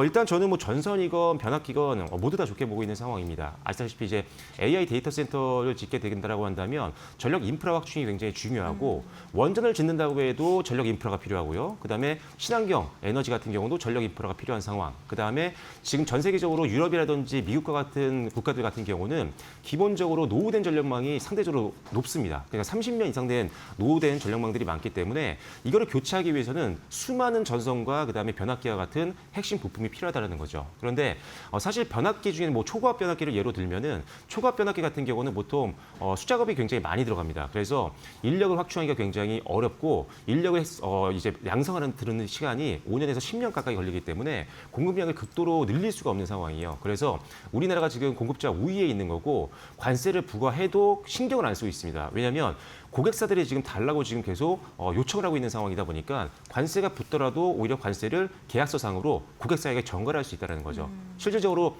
일단 저는 뭐 전선이건 변압기건 모두 다 좋게 보고 있는 상황입니다. 아시다시피 이제 AI 데이터 센터를 짓게 된다고 한다면 전력 인프라 확충이 굉장히 중요하고 원전을 짓는다고 해도 전력 인프라가 필요하고요. 그다음에 친환경 에너지 같은 경우도 전력 인프라가 필요한 상황. 그다음에 지금 전 세계적으로 유럽이라든지 미국과 같은 국가들 같은 경우는 기본적으로 노후된 전력망이 상대적으로 높습니다. 그러니까 30년 이상 된 노후된 전력망들이 많기 때문에 이거를 교체하기 위해서는 수많은 전선과 그다음에 변압기와 같은 핵심 부품이 필요하다는 거죠. 그런데 사실 변압기 중에는 뭐 초고압 변압기를 예로 들면은 초고압 변압기 같은 경우는 보통 수작업이 굉장히 많이 들어갑니다. 그래서 인력을 확충하기가 굉장히 어렵고 인력을 이제 양성하는 드는 시간이 5년에서 10년 가까이 걸리기 때문에 공급량을 극도로 늘릴 수가 없는 상황이에요. 그래서 우리나라가 지금 공급자 우위에 있는 거고 관세를 부과해도 신경을 안 쓰고 있습니다. 왜냐하면 고객사들이 지금 달라고 지금 계속 요청을 하고 있는 상황이다 보니까 관세가 붙더라도 오히려 관세를 계약서상으로 고객사에게 전가를 할 수 있다는 거죠. 실질적으로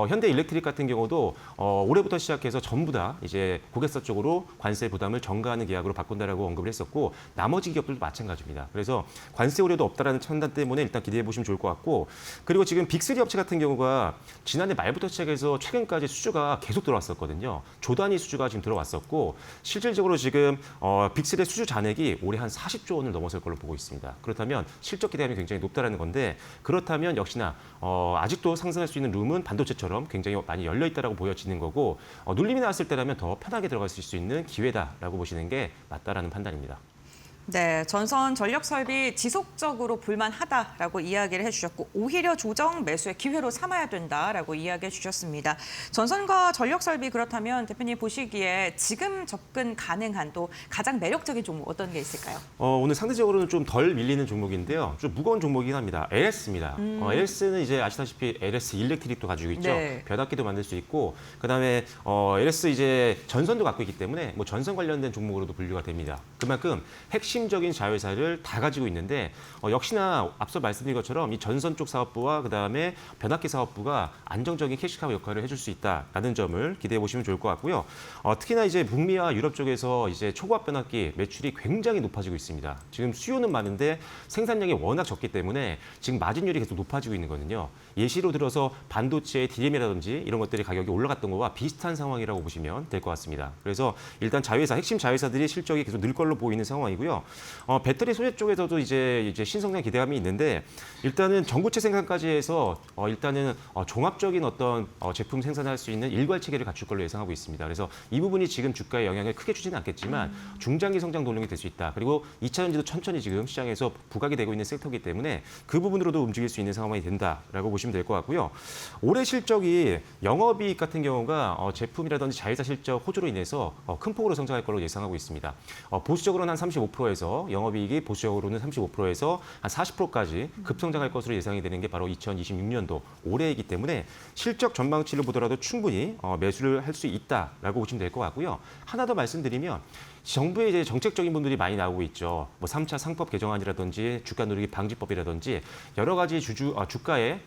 현대 일렉트릭 같은 경우도 올해부터 시작해서 전부 다 이제 고객사 쪽으로 관세 부담을 전가하는 계약으로 바꾼다라고 언급을 했었고 나머지 기업들도 마찬가지입니다. 그래서 관세 우려도 없다라는 판단 때문에 일단 기대해 보시면 좋을 것 같고 그리고 지금 빅3 업체 같은 경우가 지난해 말부터 시작해서 최근까지 수주가 계속 들어왔었거든요. 조 단위 수주가 지금 들어왔었고 실질적으로 지금 빅3의 수주 잔액이 올해 한 40조 원을 넘어설 걸로 보고 있습니다. 그렇다면 실적 기대감이 굉장히 높다라는 건데 그렇다면 역시나 아직도 상승할 수 있는 룸은 반도체처럼 굉장히 많이 열려 있다라고 보여지는 거고 눌림이 나왔을 때라면 더 편하게 들어갈 수 있는 기회다라고 보시는 게 맞다라는 판단입니다. 네, 전선 전력 설비 지속적으로 볼만하다라고 이야기를 해주셨고 오히려 조정 매수의 기회로 삼아야 된다라고 이야기해 주셨습니다. 전선과 전력 설비 그렇다면 대표님 보시기에 지금 접근 가능한 또 가장 매력적인 종목 어떤 게 있을까요? 오늘 상대적으로는 좀 덜 밀리는 종목인데요. 좀 무거운 종목이긴 합니다. LS입니다. LS는 이제 아시다시피 LS 일렉트릭도 가지고 있죠. 네. 변압기도 만들 수 있고 그다음에 LS 이제 전선도 갖고 있기 때문에 뭐 전선 관련된 종목으로도 분류가 됩니다. 그만큼 핵심적인 자회사를 다 가지고 있는데 역시나 앞서 말씀드린 것처럼 이 전선 쪽 사업부와 그다음에 변압기 사업부가 안정적인 캐시카우 역할을 해줄 수 있다라는 점을 기대해 보시면 좋을 것 같고요. 특히나 이제 북미와 유럽 쪽에서 이제 초고압 변압기 매출이 굉장히 높아지고 있습니다. 지금 수요는 많은데 생산량이 워낙 적기 때문에 지금 마진율이 계속 높아지고 있는 거거든요. 예시로 들어서 반도체의 DRAM이라든지 이런 것들이 가격이 올라갔던 거와 비슷한 상황이라고 보시면 될 것 같습니다. 그래서 일단 자회사, 핵심 자회사들이 실적이 계속 늘 걸로 보이는 상황이고요. 배터리 소재 쪽에서도 이제 신성장 기대감이 있는데 일단은 전고체 생산까지 해서 일단은 종합적인 어떤 제품 생산할 수 있는 일괄 체계를 갖출 걸로 예상하고 있습니다. 그래서 이 부분이 지금 주가에 영향을 크게 주지는 않겠지만 중장기 성장 동력이 될 수 있다. 그리고 2차 전지도 천천히 지금 시장에서 부각이 되고 있는 섹터이기 때문에 그 부분으로도 움직일 수 있는 상황이 된다라고 보시면 될 것 같고요. 올해 실적이 영업이익 같은 경우가 제품이라든지 자회사 실적 호조로 인해서 큰 폭으로 성장할 걸로 예상하고 있습니다. 보수적으로는 한 35%에서 영업이익이 보수적으로는 35%에서 한 40%까지 급성장할 것으로 예상이 되는 게 바로 2026년도 올해이기 때문에 실적 전망치를 보더라도 충분히 매수를 할 수 있다라고 보시면 될 것 같고요. 하나 더 말씀드리면 정부의 이제 정책적인 분들이 많이 나오고 있죠. 뭐 3차 상법 개정안이라든지 주가 누르기 방지법이라든지 여러 가지 주가에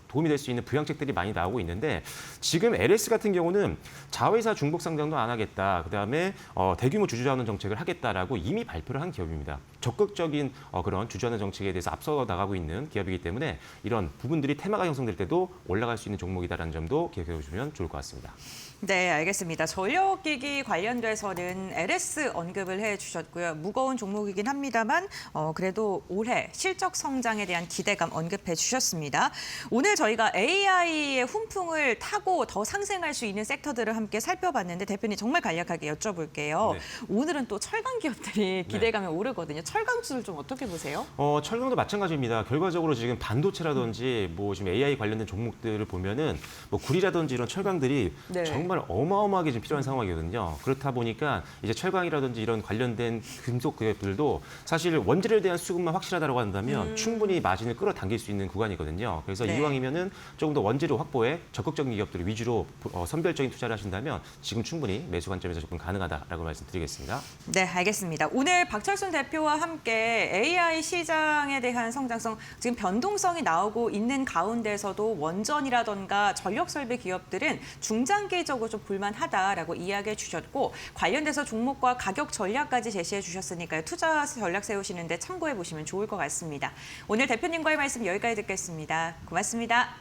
도움이 될 수 있는 부양책들이 많이 나오고 있는데 지금 LS 같은 경우는 자회사 중복 상장도 안 하겠다. 그다음에 대규모 주주환원 정책을 하겠다라고 이미 발표를 한 기업입니다. 적극적인 그런 주주환원 정책에 대해서 앞서 나가고 있는 기업이기 때문에 이런 부분들이 테마가 형성될 때도 올라갈 수 있는 종목이다라는 점도 기억해 주시면 좋을 것 같습니다. 네, 알겠습니다. 전력기기 관련돼서는 LS 언급을 해주셨고요. 무거운 종목이긴 합니다만 그래도 올해 실적 성장에 대한 기대감 언급해 주셨습니다. 오늘 저희가 AI의 훈풍을 타고 더 상승할 수 있는 섹터들을 함께 살펴봤는데 대표님 정말 간략하게 여쭤볼게요. 네. 오늘은 또 철강 기업들이 기대감이 오르거든요. 철강주를 좀 어떻게 보세요? 철강도 마찬가지입니다. 결과적으로 지금 반도체라든지 뭐 지금 AI 관련된 종목들을 보면은 뭐 구리라든지 이런 철강들이 네. 정말 어마어마하게 지금 필요한 상황이거든요. 그렇다 보니까 이제 철강이라든지 이런 관련된 금속 기업들도 사실 원재료에 대한 수급만 확실하다고 한다면 충분히 마진을 끌어당길 수 있는 구간이거든요. 그래서 네. 이왕이면은 조금 더 원재료 확보에 적극적인 기업들을 위주로 선별적인 투자를 하신다면 지금 충분히 매수 관점에서 접근 가능하다라고 말씀드리겠습니다. 네, 알겠습니다. 오늘 박철순 대표와 함께 AI 시장에 대한 성장성, 지금 변동성이 나오고 있는 가운데서도 원전이라던가 전력 설비 기업들은 중장기적으로 좀 볼만하다라고 이야기해 주셨고 관련돼서 종목과 가격 전략까지 제시해 주셨으니까요. 투자 전략 세우시는데 참고해 보시면 좋을 것 같습니다. 오늘 대표님과의 말씀 여기까지 듣겠습니다. 고맙습니다.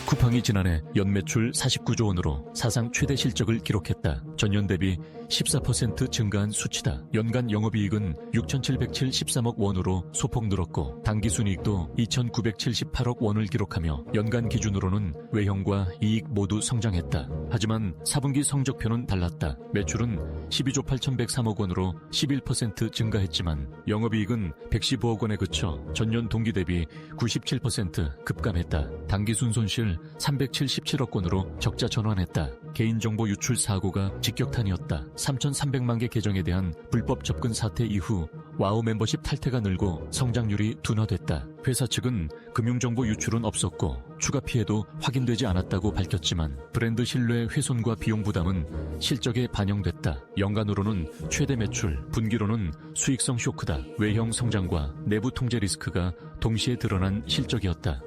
쿠팡이 지난해 연매출 49조 원으로 사상 최대 실적을 기록했다. 전년 대비 14% 증가한 수치다. 연간 영업이익은 6,773억 원으로 소폭 늘었고 당기순이익도 2,978억 원을 기록하며 연간 기준으로는 외형과 이익 모두 성장했다. 하지만 4분기 성적표는 달랐다. 매출은 12조 8,103억 원으로 11% 증가했지만 영업이익은 115억 원에 그쳐 전년 동기 대비 97% 급감했다. 당기순 손실 377억 원으로 적자 전환했다. 개인정보 유출 사고가 직격탄이었다. 3,300만 개 계정에 대한 불법 접근 사태 이후 와우 멤버십 탈퇴가 늘고 성장률이 둔화됐다. 회사 측은 금융정보 유출은 없었고 추가 피해도 확인되지 않았다고 밝혔지만 브랜드 신뢰 훼손과 비용 부담은 실적에 반영됐다. 연간으로는 최대 매출, 분기로는 수익성 쇼크다. 외형 성장과 내부 통제 리스크가 동시에 드러난 실적이었다.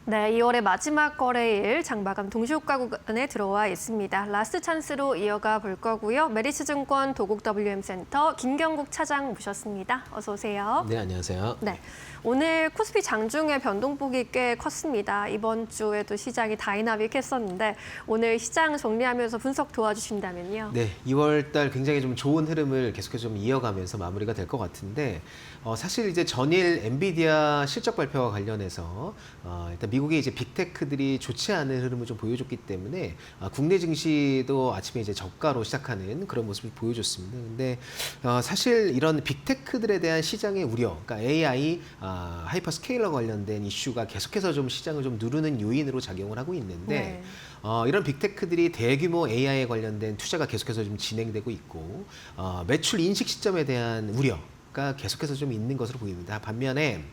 네, 2월의 마지막 거래일 장마감 동시효과 구간에 들어와 있습니다. 라스트 찬스로 이어가 볼 거고요. 메리츠증권 도곡 WM센터 김경국 차장 모셨습니다. 어서 오세요. 네, 안녕하세요. 네, 오늘 코스피 장중에 변동폭이 꽤 컸습니다. 이번 주에도 시장이 다이나믹했었는데 오늘 시장 정리하면서 분석 도와주신다면요. 네, 2월 달 굉장히 좀 좋은 흐름을 계속해서 좀 이어가면서 마무리가 될 것 같은데 사실 이제 전일 엔비디아 실적 발표와 관련해서 일단 미국의 이제 빅테크들이 좋지 않은 흐름을 좀 보여줬기 때문에 국내 증시도 아침에 이제 저가로 시작하는 그런 모습을 보여줬습니다. 근데 사실 이런 빅테크들에 대한 시장의 우려, 그러니까 AI, 하이퍼스케일러 관련된 이슈가 계속해서 좀 시장을 좀 누르는 요인으로 작용을 하고 있는데 이런 빅테크들이 대규모 AI에 관련된 투자가 계속해서 좀 진행되고 있고 매출 인식 시점에 대한 우려가 계속해서 좀 있는 것으로 보입니다. 반면에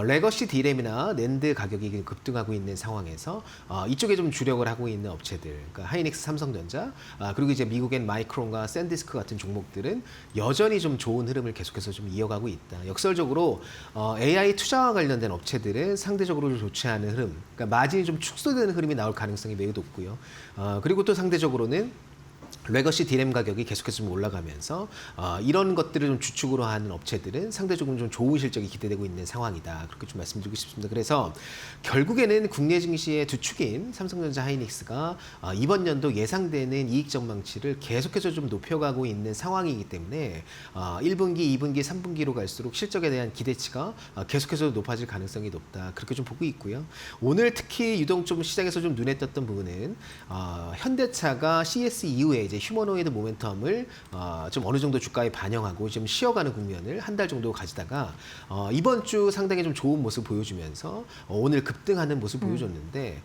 레거시 D램이나 낸드 가격이 급등하고 있는 상황에서 이쪽에 좀 주력을 하고 있는 업체들, 그러니까 하이닉스, 삼성전자, 그리고 이제 미국엔 마이크론과 샌디스크 같은 종목들은 여전히 좀 좋은 흐름을 계속해서 좀 이어가고 있다. 역설적으로 AI 투자와 관련된 업체들은 상대적으로 좋지 않은 흐름, 그러니까 마진이 좀 축소되는 흐름이 나올 가능성이 매우 높고요. 그리고 또 상대적으로는 레거시 D램 가격이 계속해서 좀 올라가면서 이런 것들을 좀 주축으로 하는 업체들은 상대적으로 좀 좋은 실적이 기대되고 있는 상황이다. 그렇게 좀 말씀드리고 싶습니다. 그래서 결국에는 국내 증시의 두 축인 삼성전자, 하이닉스가 이번 연도 예상되는 이익 전망치를 계속해서 좀 높여가고 있는 상황이기 때문에 1분기, 2분기, 3분기로 갈수록 실적에 대한 기대치가 계속해서 높아질 가능성이 높다. 그렇게 좀 보고 있고요. 오늘 특히 유독 좀 시장에서 좀 눈에 띄었던 부분은 현대차가 CS 이후에 이제 휴머노이드 모멘텀을 좀 어느 정도 주가에 반영하고 좀 쉬어가는 국면을 한 달 정도 가지다가 이번 주 상당히 좀 좋은 모습 보여주면서 오늘 급등하는 모습 보여줬는데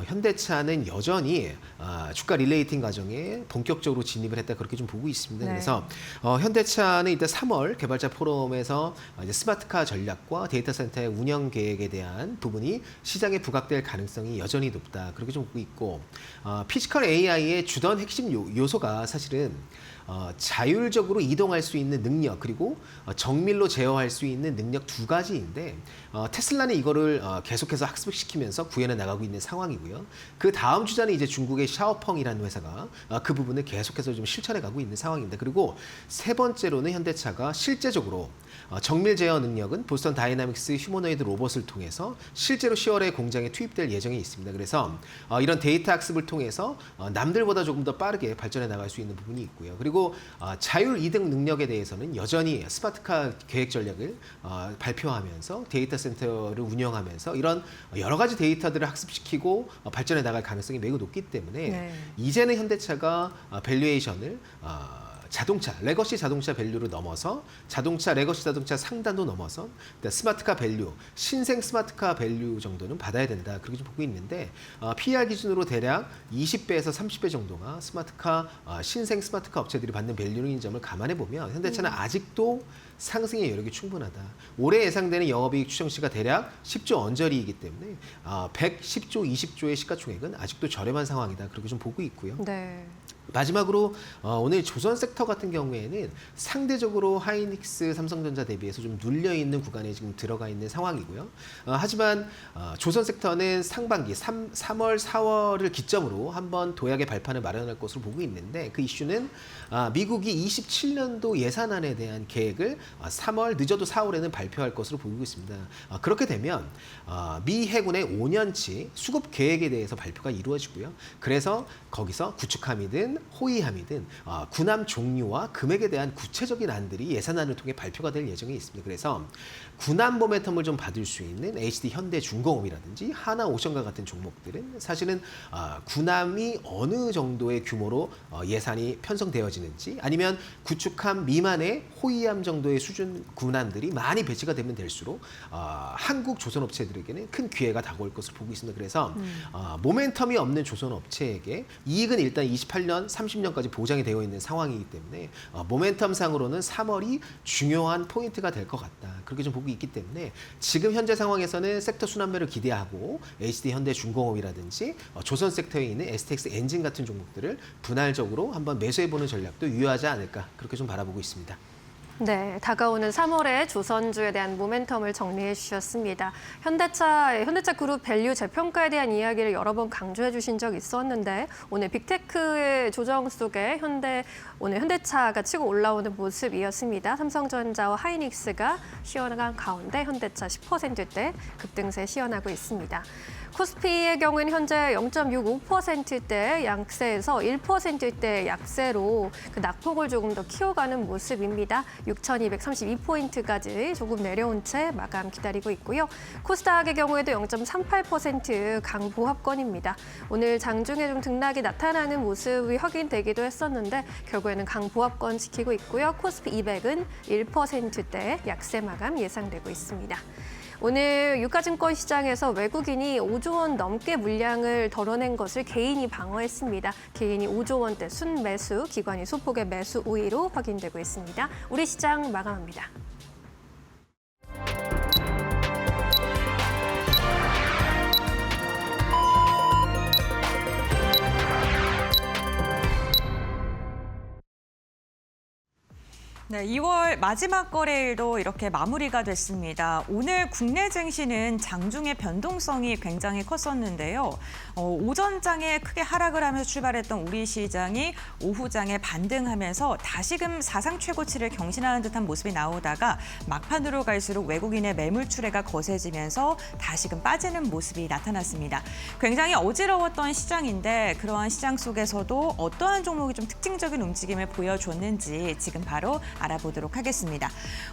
현대차는 여전히 주가 릴레이팅 과정에 본격적으로 진입을 했다 그렇게 좀 보고 있습니다. 네. 그래서 현대차는 일단 3월 개발자 포럼에서 이제 스마트카 전략과 데이터 센터의 운영 계획에 대한 부분이 시장에 부각될 가능성이 여전히 높다 그렇게 좀 보고 있고 피지컬 AI의 주던 핵심 요소가 사실은 자율적으로 이동할 수 있는 능력 그리고 정밀로 제어할 수 있는 능력 두 가지인데 테슬라는 이거를 계속해서 학습시키면서 구현해 나가고 있는 상황이고요. 그 다음 주자는 이제 중국의 샤오펑이라는 회사가 그 부분을 계속해서 좀 실천해 가고 있는 상황입니다. 그리고 세 번째로는 현대차가 실제적으로 정밀 제어 능력은 보스턴 다이나믹스 휴머노이드 로봇을 통해서 실제로 10월에 공장에 투입될 예정이 있습니다. 그래서 이런 데이터 학습을 통해서 남들보다 조금 더 빠르게 발전해 나갈 수 있는 부분이 있고요. 그리고 자율 이동 능력에 대해서는 여전히 스마트카 계획 전략을 발표하면서 데이터 센터를 운영하면서 이런 여러 가지 데이터들을 학습시키고 발전해 나갈 가능성이 매우 높기 때문에 이제는 현대차가 밸류에이션을 자동차, 레거시 자동차 밸류를 넘어서 레거시 자동차 상단도 넘어서 스마트카 밸류, 신생 스마트카 밸류 정도는 받아야 된다. 그렇게 좀 보고 있는데 PER 기준으로 대략 20배에서 30배 정도가 신생 스마트카 업체들이 받는 밸류인 점을 감안해 보면 현대차는 아직도 상승의 여력이 충분하다. 올해 예상되는 영업이익 추정치가 대략 10조 언저리이기 때문에 110조, 20조의 시가총액은 아직도 저렴한 상황이다. 그렇게 좀 보고 있고요. 네. 마지막으로 오늘 조선 섹터 같은 경우에는 상대적으로 하이닉스, 삼성전자 대비해서 좀 눌려 있는 구간에 지금 들어가 있는 상황이고요. 하지만 조선 섹터는 상반기 3월, 4월을 기점으로 한번 도약의 발판을 마련할 것으로 보고 있는데 그 이슈는 미국이 27년도 예산안에 대한 계획을 3월, 늦어도 4월에는 발표할 것으로 보고 있습니다. 그렇게 되면 미 해군의 5년치 수급 계획에 대해서 발표가 이루어지고요. 그래서 거기서 구축함이든 호위함이든 군함 종류와 금액에 대한 구체적인 안들이 예산안을 통해 발표가 될 예정이 있습니다. 그래서 군함 모멘텀을 좀 받을 수 있는 HD 현대중공업이라든지 하나오션과 같은 종목들은 사실은 군함이 어느 정도의 규모로 예산이 편성되어지는지 아니면 구축함 미만의 호위함 정도의 수준 군함들이 많이 배치가 되면 될수록 한국 조선업체들에게는 큰 기회가 다가올 것으로 보고 있습니다. 그래서 모멘텀이 없는 조선업체에게 이익은 일단 28년, 30년까지 보장이 되어 있는 상황이기 때문에 모멘텀상으로는 3월이 중요한 포인트가 될 것 같다. 그렇게 좀 보고 있기 때문에 지금 현재 상황에서는 섹터 순환매를 기대하고 HD 현대중공업이라든지 조선 섹터에 있는 STX 엔진 같은 종목들을 분할적으로 한번 매수해보는 전략도 유효하지 않을까 그렇게 좀 바라보고 있습니다. 네, 다가오는 3월에 조선주에 대한 모멘텀을 정리해 주셨습니다. 현대차 그룹 밸류 재평가에 대한 이야기를 여러 번 강조해 주신 적이 있었는데 오늘 빅테크의 조정 속에 오늘 현대차가 치고 올라오는 모습이었습니다. 삼성전자와 하이닉스가 시원한 가운데 현대차 10%대 급등세 시연하고 있습니다. 코스피의 경우에는 현재 0.65%대 양세에서 1%대 약세로 그 낙폭을 조금 더 키워가는 모습입니다. 6,232포인트까지 조금 내려온 채 마감 기다리고 있고요. 코스닥의 경우에도 0.38% 강보합권입니다. 오늘 장중에 좀 등락이 나타나는 모습이 확인되기도 했었는데 결국에는 강보합권 지키고 있고요. 코스피 200은 1%대 약세 마감 예상되고 있습니다. 오늘 유가증권 시장에서 외국인이 5조 원 넘게 물량을 덜어낸 것을 개인이 방어했습니다. 개인이 5조 원대 순매수, 기관이 소폭의 매수 우위로 확인되고 있습니다. 우리 시장 마감합니다. 네, 2월 마지막 거래일도 이렇게 마무리가 됐습니다. 오늘 국내 증시는 장중의 변동성이 굉장히 컸었는데요. 오전장에 크게 하락을 하면서 출발했던 우리 시장이 오후장에 반등하면서 다시금 사상 최고치를 경신하는 듯한 모습이 나오다가 막판으로 갈수록 외국인의 매물 출회가 거세지면서 다시금 빠지는 모습이 나타났습니다. 굉장히 어지러웠던 시장인데 그러한 시장 속에서도 어떠한 종목이 좀 특징적인 움직임을 보여줬는지 지금 바로 알아보도록 하겠습니다.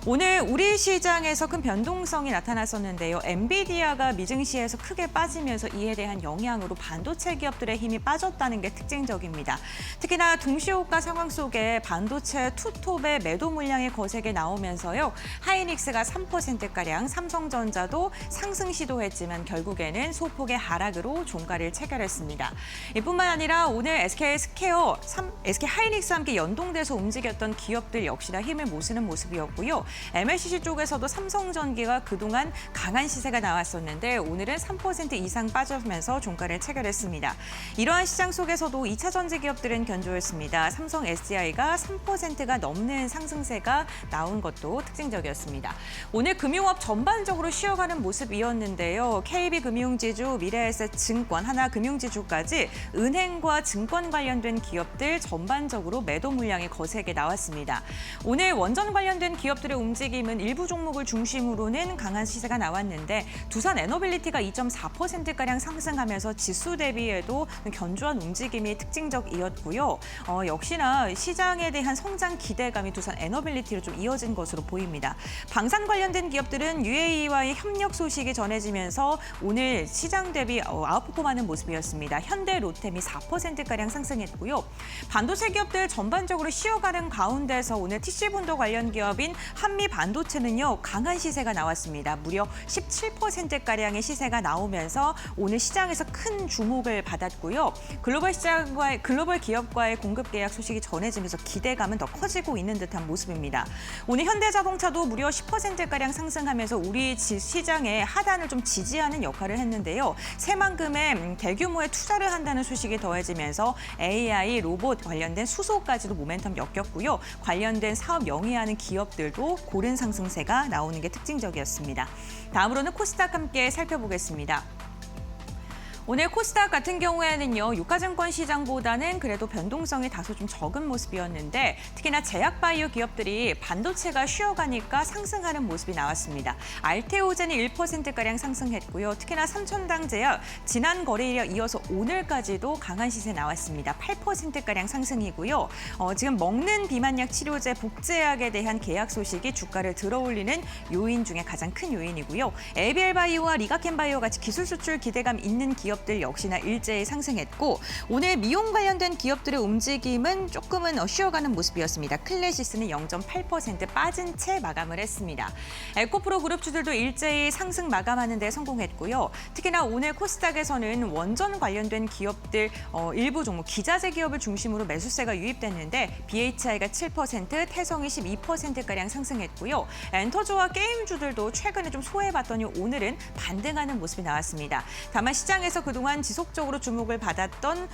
오늘 우리 시장에서 큰 변동성이 나타났었는데요. 엔비디아가 미증시에서 크게 빠지면서 이에 대한 영향으로 반도체 기업들의 힘이 빠졌다는 게 특징적입니다. 특히나 동시호가 상황 속에 반도체 투톱의 매도 물량이 거세게 나오면서요. 하이닉스가 3%가량, 삼성전자도 상승 시도했지만 결국에는 소폭의 하락으로 종가를 체결했습니다. 이뿐만 아니라 오늘 SK 스퀘어, SK 하이닉스와 함께 연동돼서 움직였던 기업들 역시나 보다 힘을 못 쓰는 모습이었고요. MLCC 쪽에서도 삼성전기가 그동안 강한 시세가 나왔었는데 오늘은 3% 이상 빠지면서 종가를 체결했습니다. 이러한 시장 속에서도 2차 전지 기업들은 견조했습니다. 삼성 SDI가 3%가 넘는 상승세가 나온 것도 특징적이었습니다. 오늘 금융업 전반적으로 쉬어가는 모습이었는데요. KB금융지주, 미래에셋증권, 하나금융지주까지 은행과 증권 관련된 기업들 전반적으로 매도 물량이 거세게 나왔습니다. 오늘 원전 관련된 기업들의 움직임은 일부 종목을 중심으로는 강한 시세가 나왔는데 두산 에너빌리티가 2.4%가량 상승하면서 지수 대비에도 견조한 움직임이 특징적이었고요. 역시나 시장에 대한 성장 기대감이 두산 에너빌리티로 좀 이어진 것으로 보입니다. 방산 관련된 기업들은 UAE와의 협력 소식이 전해지면서 오늘 시장 대비 아웃퍼폼하는 모습이었습니다. 현대, 롯데미 4%가량 상승했고요. 반도체 기업들 전반적으로 쉬어가는 가운데서 오늘 TC본도 관련 기업인 한미반도체는요, 강한 시세가 나왔습니다. 무려 17%가량의 시세가 나오면서 오늘 시장에서 큰 주목을 받았고요. 글로벌 기업과의 공급 계약 소식이 전해지면서 기대감은 더 커지고 있는 듯한 모습입니다. 오늘 현대자동차도 무려 10%가량 상승하면서 우리 시장의 하단을 좀 지지하는 역할을 했는데요. 새만금의 대규모의 투자를 한다는 소식이 더해지면서 AI, 로봇 관련된 수소까지도 모멘텀 엮였고요. 관련된 사업 영위하는 기업들도 고른 상승세가 나오는 게 특징적이었습니다. 다음으로는 코스닥 함께 살펴보겠습니다. 오늘 코스닥 같은 경우에는요, 유가증권 시장보다는 그래도 변동성이 다소 좀 적은 모습이었는데 특히나 제약바이오 기업들이 반도체가 쉬어가니까 상승하는 모습이 나왔습니다. 알테오젠이 1%가량 상승했고요. 특히나 삼천당제약 지난 거래일에 이어서 오늘까지도 강한 시세 나왔습니다. 8%가량 상승이고요. 지금 먹는 비만약 치료제 복제약에 대한 계약 소식이 주가를 들어올리는 요인 중에 가장 큰 요인이고요. 에비엘바이오와 리가켄바이오 같이 기술 수출 기대감 있는 기업들 역시나 일제히 상승했고 오늘 미용 관련된 기업들의 움직임은 조금은 쉬어가는 모습이었습니다. 클래시스는 0.8% 빠진 채 마감을 했습니다. 에코프로 그룹주들도 일제히 상승 마감하는 데 성공했고요. 특히나 오늘 코스닥에서는 원전 관련된 기업들 일부 종목 기자재 기업을 중심으로 매수세가 유입됐는데 BHI가 7%, 태성이 12%가량 상승했고요. 엔터주와 게임주들도 최근에 좀 소외받더니 오늘은 반등하는 모습이 나왔습니다. 다만 시장에서 그동안 지속적으로 주목을 받았던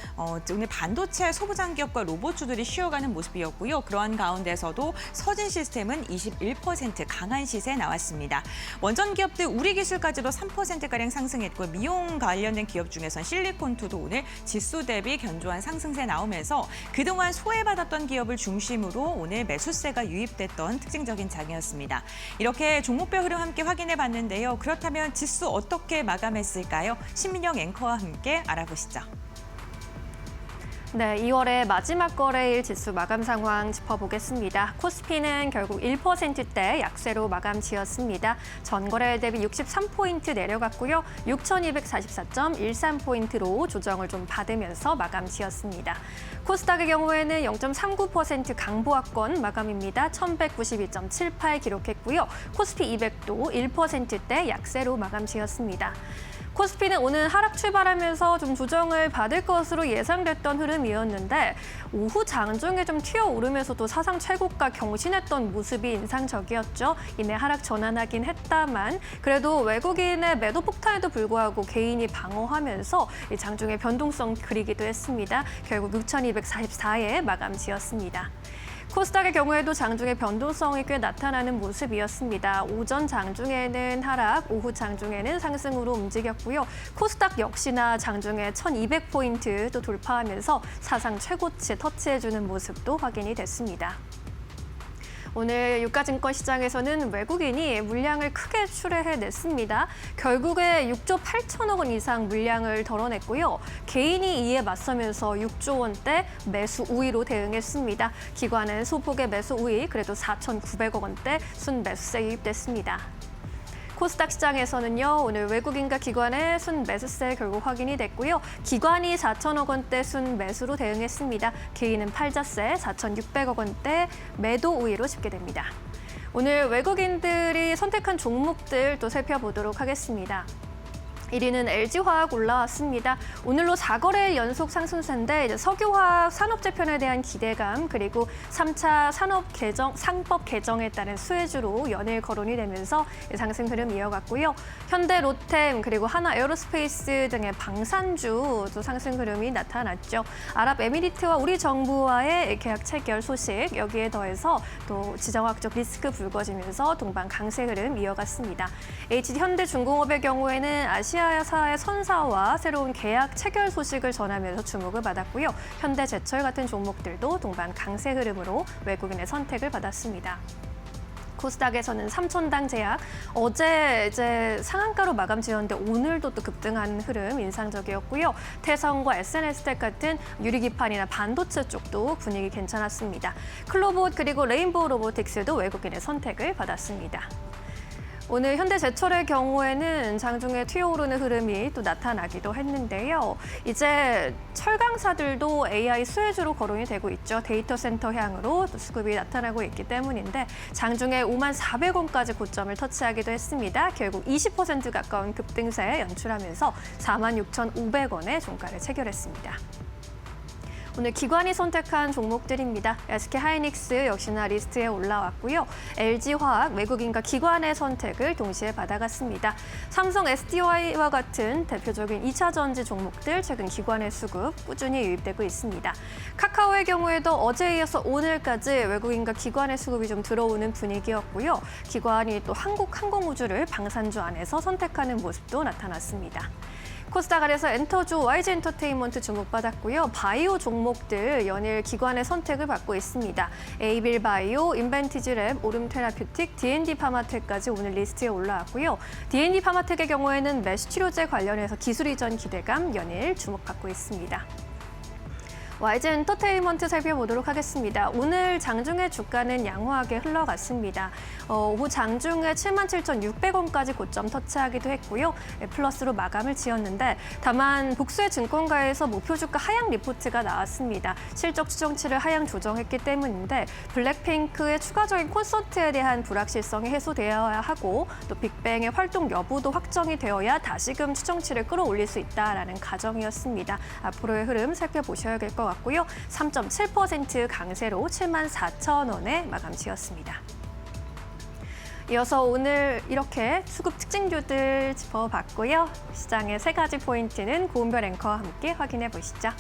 오늘 반도체 소부장 기업과 로봇주들이 쉬어가는 모습이었고요. 그러한 가운데서도 서진 시스템은 21% 강한 시세 나왔습니다. 원전 기업들 우리기술까지도 3%가량 상승했고 미용 관련된 기업 중에선 실리콘투도 오늘 지수 대비 견조한 상승세 나오면서 그동안 소외받았던 기업을 중심으로 오늘 매수세가 유입됐던 특징적인 장이었습니다. 이렇게 종목별 흐름 함께 확인해 봤는데요. 그렇다면 지수 어떻게 마감했을까요? 신민영 앵커와 함께 알아보시죠. 네, 2월의 마지막 거래일 지수 마감 상황 짚어보겠습니다. 코스피는 결국 1%대 약세로 마감 지었습니다. 전 거래일 대비 63포인트 내려갔고요. 6,244.13포인트로 조정을 좀 받으면서 마감 지었습니다. 코스닥의 경우에는 0.39% 강보합권 마감입니다. 1,192.78 기록했고요. 코스피 200도 1%대 약세로 마감 지었습니다. 코스피는 오늘 하락 출발하면서 좀 조정을 받을 것으로 예상됐던 흐름이었는데 오후 장중에 좀 튀어오르면서도 사상 최고가 경신했던 모습이 인상적이었죠. 이내 하락 전환하긴 했다만 그래도 외국인의 매도 폭탄에도 불구하고 개인이 방어하면서 이 장중에 변동성 그리기도 했습니다. 결국 6,244에 마감 지었습니다. 코스닥의 경우에도 장중에 변동성이 꽤 나타나는 모습이었습니다. 오전 장중에는 하락, 오후 장중에는 상승으로 움직였고요. 코스닥 역시나 장중에 1,200포인트 또 돌파하면서 사상 최고치 터치해주는 모습도 확인이 됐습니다. 오늘 유가증권 시장에서는 외국인이 물량을 크게 출회해냈습니다. 결국에 6조 8천억 원 이상 물량을 덜어냈고요. 개인이 이에 맞서면서 6조 원대 매수 우위로 대응했습니다. 기관은 소폭의 매수 우위, 그래도 4,900억 원대 순매수세 유입됐습니다. 코스닥 시장에서는요, 오늘 외국인과 기관의 순매수세 결국 확인이 됐고요. 기관이 4천억 원대 순매수로 대응했습니다. 개인은 팔자세 4,600억 원대 매도 우위로 집계됩니다. 오늘 외국인들이 선택한 종목들 또 살펴보도록 하겠습니다. 1위는 LG화학 올라왔습니다. 오늘로 4거래일 연속 상승세인데 이제 석유화학 산업재편에 대한 기대감 그리고 3차 상법 개정에 따른 수혜주로 연일 거론이 되면서 상승 흐름 이어갔고요. 현대, 로템 그리고 하나 에어로스페이스 등의 방산주도 상승 흐름이 나타났죠. 아랍에미리트와 우리 정부와의 계약 체결 소식 여기에 더해서 또 지정학적 리스크 불거지면서 동반 강세 흐름 이어갔습니다. HD현대중공업의 경우에는 아시아사의 선사와 새로운 계약 체결 소식을 전하면서 주목을 받았고요. 현대제철 같은 종목들도 동반 강세 흐름으로 외국인의 선택을 받았습니다. 코스닥에서는 삼천당 제약 어제 이제 상한가로 마감 지었는데 오늘도 또 급등한 흐름 인상적이었고요. 태성과 SNS텍 같은 유리기판이나 반도체 쪽도 분위기 괜찮았습니다. 클로봇 그리고 레인보우 로보틱스도 외국인의 선택을 받았습니다. 오늘 현대제철의 경우에는 장중에 튀어오르는 흐름이 또 나타나기도 했는데요. 이제 철강사들도 AI 수혜주로 거론이 되고 있죠. 데이터 센터 향으로 또 수급이 나타나고 있기 때문인데 장중에 54,400원까지 고점을 터치하기도 했습니다. 결국 20% 가까운 급등세 연출하면서 46,500원의 종가를 체결했습니다. 오늘 기관이 선택한 종목들입니다. SK하이닉스 역시나 리스트에 올라왔고요. LG화학 외국인과 기관의 선택을 동시에 받아갔습니다. 삼성 SDI와 같은 대표적인 2차 전지 종목들 최근 기관의 수급 꾸준히 유입되고 있습니다. 카카오의 경우에도 어제에 이어서 오늘까지 외국인과 기관의 수급이 좀 들어오는 분위기였고요. 기관이 또 한국항공우주를 방산주 안에서 선택하는 모습도 나타났습니다. 코스닥 아래서 엔터주, YG엔터테인먼트 주목받았고요. 바이오 종목들 연일 기관의 선택을 받고 있습니다. 에이빌바이오, 인벤티지랩, 오름테라퓨틱, D&D 파마텍까지 오늘 리스트에 올라왔고요. D&D 파마텍의 경우에는 메쉬 치료제 관련해서 기술 이전 기대감 연일 주목받고 있습니다. YG엔터테인먼트 살펴보도록 하겠습니다. 오늘 장중의 주가는 양호하게 흘러갔습니다. 오후 장중에 77,600원까지 고점 터치하기도 했고요. 플러스로 마감을 지었는데 다만 복수의 증권가에서 목표 주가 하향 리포트가 나왔습니다. 실적 추정치를 하향 조정했기 때문인데 블랙핑크의 추가적인 콘서트에 대한 불확실성이 해소되어야 하고 또 빅뱅의 활동 여부도 확정이 되어야 다시금 추정치를 끌어올릴 수 있다라는 가정이었습니다. 앞으로의 흐름 살펴보셔야 될 것 같고요. 3.7% 강세로 74,000원에 마감 지었습니다. 이어서 오늘 이렇게 수급 특징주들 짚어봤고요. 시장의 세 가지 포인트는 고은별 앵커와 함께 확인해 보시죠.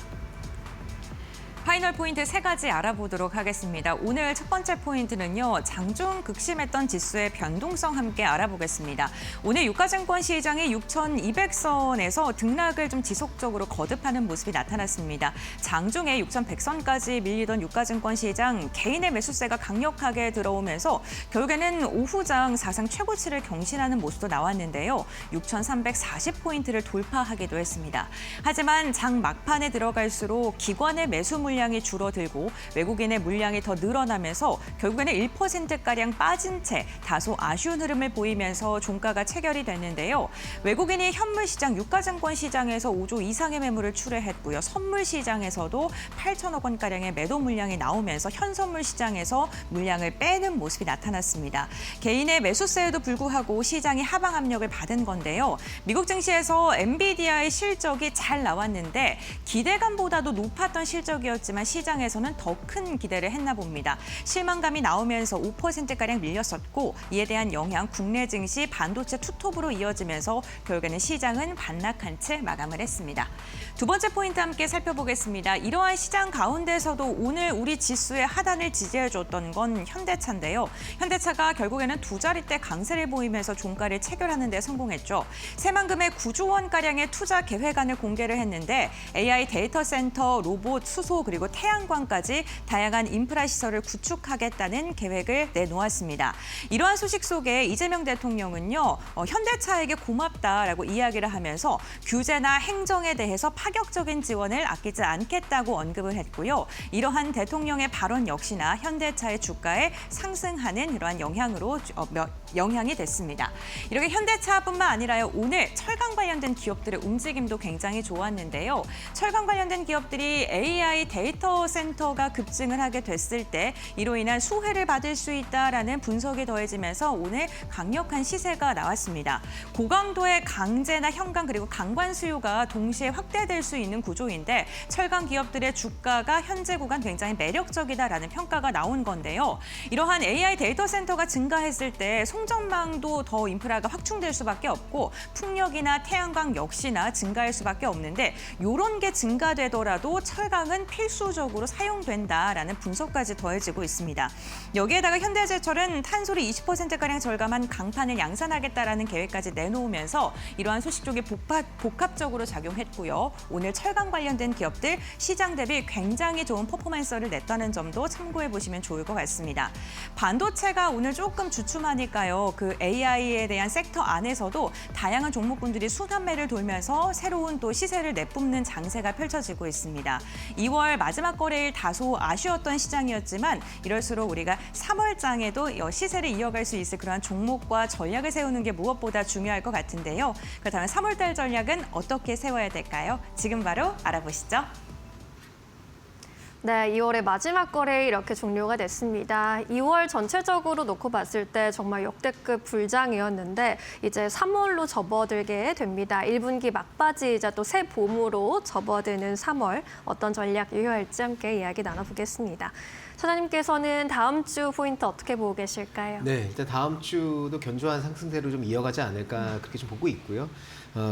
파이널 포인트 세 가지 알아보도록 하겠습니다. 오늘 첫 번째 포인트는요. 장중 극심했던 지수의 변동성 함께 알아보겠습니다. 오늘 유가증권 시장이 6,200선에서 등락을 좀 지속적으로 거듭하는 모습이 나타났습니다. 장중에 6,100선까지 밀리던 유가증권 시장 개인의 매수세가 강력하게 들어오면서 결국에는 오후장 사상 최고치를 경신하는 모습도 나왔는데요. 6,340포인트를 돌파하기도 했습니다. 하지만 장 막판에 들어갈수록 기관의 매수 물량이 줄어들고 외국인의 물량이 더 늘어나면서 결국에는 1%가량 빠진 채 다소 아쉬운 흐름을 보이면서 종가가 체결이 됐는데요. 외국인이 현물 시장, 유가증권 시장에서 5조 이상의 매물을 출회했고요. 선물 시장에서도 8천억 원가량의 매도 물량이 나오면서 현선물 시장에서 물량을 빼는 모습이 나타났습니다. 개인의 매수세에도 불구하고 시장이 하방 압력을 받은 건데요. 미국 증시에서 엔비디아의 실적이 잘 나왔는데 기대감보다도 높았던 실적이었지만 시장에서는 더 큰 기대를 했나 봅니다. 실망감이 나오면서 5%가량 밀렸었고 이에 대한 영향 국내 증시 반도체 투톱으로 이어지면서 결국에는 시장은 반락한 채 마감을 했습니다. 두 번째 포인트 함께 살펴보겠습니다. 이러한 시장 가운데서도 오늘 우리 지수의 하단을 지지해줬던 건 현대차인데요. 현대차가 결국에는 두 자릿대 강세를 보이면서 종가를 체결하는 데 성공했죠. 새만금의 9조 원가량의 투자 계획안을 공개를 했는데 AI 데이터 센터, 로봇, 수소 그리고 태양광까지 다양한 인프라 시설을 구축하겠다는 계획을 내놓았습니다. 이러한 소식 속에 이재명 대통령은요. 현대차에게 고맙다라고 이야기를 하면서 규제나 행정에 대해서 파격적인 지원을 아끼지 않겠다고 언급을 했고요. 이러한 대통령의 발언 역시나 현대차의 주가에 상승하는 이러한 영향으로 영향이 됐습니다. 이렇게 현대차뿐만 아니라요. 오늘 철강 관련된 기업들의 움직임도 굉장히 좋았는데요. 철강 관련된 기업들이 AI 데이터 센터가 급증을 하게 됐을 때 이로 인한 수혜를 받을 수 있다라는 분석이 더해지면서 오늘 강력한 시세가 나왔습니다. 고강도의 강재나 현강 그리고 강관 수요가 동시에 확대될 수 있는 구조인데 철강 기업들의 주가가 현재 구간 굉장히 매력적이다라는 평가가 나온 건데요. 이러한 AI 데이터 센터가 증가했을 때 송전망도 더 인프라가 확충될 수밖에 없고 풍력이나 태양광 역시나 증가할 수밖에 없는데 이런 게 증가되더라도 철강은 필수적으로 사용된다라는 분석까지 더해지고 있습니다. 여기에다가 현대제철은 탄소를 20%가량 절감한 강판을 양산하겠다라는 계획까지 내놓으면서 이러한 소식 쪽에 복합적으로 작용했고요. 오늘 철강 관련된 기업들 시장 대비 굉장히 좋은 퍼포먼스를 냈다는 점도 참고해 보시면 좋을 것 같습니다. 반도체가 오늘 조금 주춤하니까요. 그 AI에 대한 섹터 안에서도 다양한 종목군들이 순환매를 돌면서 새로운 또 시세를 내뿜는 장세가 펼쳐지고 있습니다. 2월 마지막 거래일 다소 아쉬웠던 시장이었지만 이럴수록 우리가 3월장에도 시세를 이어갈 수 있을 그러한 종목과 전략을 세우는 게 무엇보다 중요할 것 같은데요. 그렇다면 3월달 전략은 어떻게 세워야 될까요? 지금 바로 알아보시죠. 네, 2월의 마지막 거래일 이렇게 종료가 됐습니다. 2월 전체적으로 놓고 봤을 때 정말 역대급 불장이었는데 이제 3월로 접어들게 됩니다. 1분기 막바지이자 또 새 봄으로 접어드는 3월 어떤 전략 유효할지 함께 이야기 나눠보겠습니다. 차장님께서는 다음 주 포인트 어떻게 보고 계실까요? 네, 일단 다음 주도 견조한 상승세로 좀 이어가지 않을까 그렇게 좀 보고 있고요.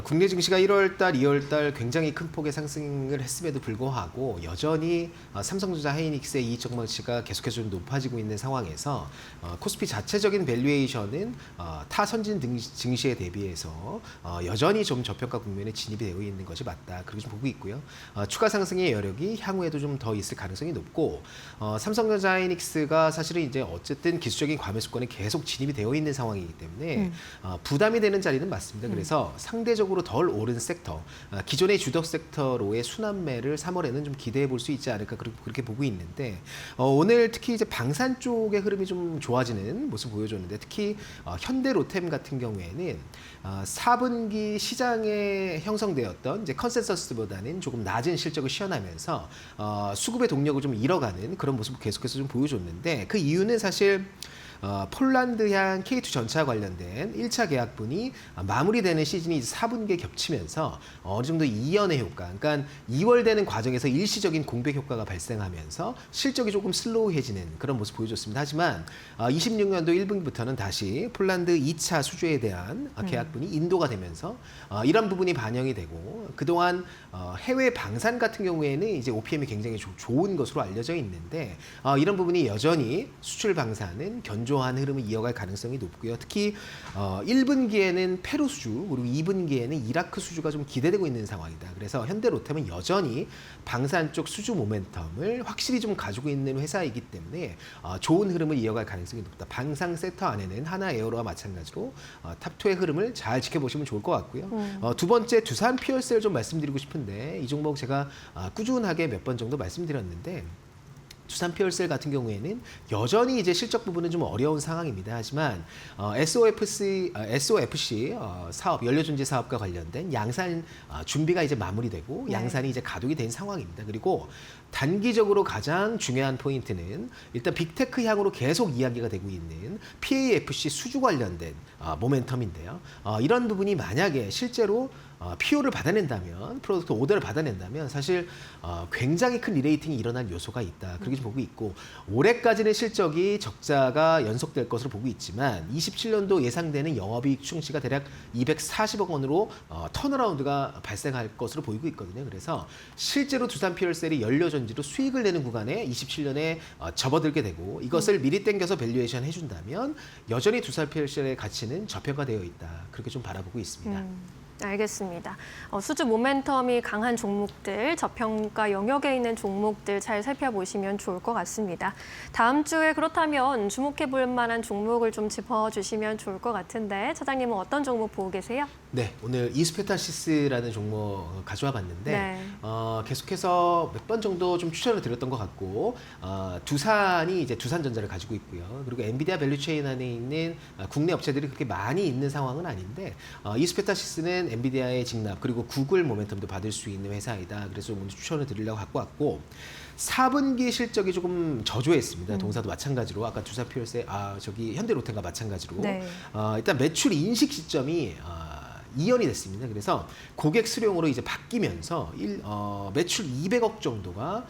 국내 증시가 1월 달, 2월 달 굉장히 큰 폭의 상승을 했음에도 불구하고 여전히 삼성전자 하이닉스의 이익 전망치가 계속해서 좀 높아지고 있는 상황에서 코스피 자체적인 밸류에이션은 타 선진 증시에 대비해서 여전히 좀 저평가 국면에 진입이 되어 있는 것이 맞다. 그렇게 좀 보고 있고요. 추가 상승의 여력이 향후에도 좀 더 있을 가능성이 높고 삼성전자 하이닉스가 사실은 이제 어쨌든 기술적인 과매수권에 계속 진입이 되어 있는 상황이기 때문에 부담이 되는 자리는 맞습니다. 그래서 상대적으로 덜 오른 섹터, 기존의 주력 섹터로의 순환매를 3월에는 좀 기대해 볼 수 있지 않을까 그렇게 보고 있는데 오늘 특히 이제 방산 쪽의 흐름이 좀 좋아지는 모습 보여줬는데 특히 현대로템 같은 경우에는 4분기 시장에 형성되었던 이제 컨센서스보다는 조금 낮은 실적을 시현하면서 수급의 동력을 좀 잃어가는 그런 모습을 계속해서 좀 보여줬는데 그 이유는 사실 폴란드향 K2 전차 관련된 1차 계약분이 마무리되는 시즌이 이제 4분기에 겹치면서 어느 정도 이연의 효과, 그러니까 2월 되는 과정에서 일시적인 공백 효과가 발생하면서 실적이 조금 슬로우해지는 그런 모습 보여줬습니다. 하지만 26년도 1분기부터는 다시 폴란드 2차 수주에 대한 계약분이 인도가 되면서 이런 부분이 반영이 되고 그동안 해외 방산 같은 경우에는 이제 OPM이 굉장히 좋은 것으로 알려져 있는데 이런 부분이 여전히 수출 방산은 견조한 흐름을 이어갈 가능성이 높고요. 특히 1분기에는 페루 수주 그리고 2분기에는 이라크 수주가 좀 기대되고 있는 상황이다. 그래서 현대로템은 여전히 방산 쪽 수주 모멘텀을 확실히 좀 가지고 있는 회사이기 때문에 좋은 흐름을 이어갈 가능성이 높다. 방산 섹터 안에는 하나에어로와 마찬가지로 탑2의 흐름을 잘 지켜보시면 좋을 것 같고요. 두 번째 두산 피어셀 좀 말씀드리고 싶은데 이 종목 제가 꾸준하게 몇 번 정도 말씀드렸는데 두산 피어셀 같은 경우에는 여전히 이제 실적 부분은 좀 어려운 상황입니다. 하지만 SOFC 사업, 연료전지 사업과 관련된 양산 준비가 이제 마무리되고 양산이 이제 가동이 된 상황입니다. 그리고 단기적으로 가장 중요한 포인트는 일단 빅테크 향으로 계속 이야기가 되고 있는 PAFC 수주 관련된 모멘텀인데요. 이런 부분이 만약에 실제로 PO를 받아낸다면, 프로덕트 오더를 받아낸다면 사실 굉장히 큰 리레이팅이 일어날 요소가 있다. 그렇게 좀 보고 있고 올해까지는 실적이 적자가 연속될 것으로 보고 있지만 27년도 예상되는 영업이익 충치가 대략 240억 원으로 턴어라운드가 발생할 것으로 보이고 있거든요. 그래서 실제로 두산 피어셀이 연료전지로 수익을 내는 구간에 27년에 접어들게 되고 이것을 미리 땡겨서 밸류에이션 해준다면 여전히 두산 피어셀의 가치는 저평가되어 있다. 그렇게 좀 바라보고 있습니다. 알겠습니다. 수주 모멘텀이 강한 종목들, 저평가 영역에 있는 종목들 잘 살펴보시면 좋을 것 같습니다. 다음 주에 그렇다면 주목해 볼 만한 종목을 좀 짚어주시면 좋을 것 같은데 차장님은 어떤 종목 보고 계세요? 네, 오늘 이스페타시스라는 종목 가져와 봤는데 네. 계속해서 몇 번 정도 좀 추천을 드렸던 것 같고 두산이 이제 두산전자를 가지고 있고요. 그리고 엔비디아 밸류체인 안에 있는 국내 업체들이 그렇게 많이 있는 상황은 아닌데 이스페타시스는 엔비디아의 직납 그리고 구글 모멘텀도 받을 수 있는 회사이다. 그래서 오늘 추천을 드리려고 갖고 왔고 4분기 실적이 조금 저조했습니다. 동사도 마찬가지로 아까 두산 피올스의 저기 현대로템과 마찬가지로 네. 일단 매출 인식 시점이 이연이 됐습니다. 그래서 고객 수령으로 이제 바뀌면서 매출 200억 정도가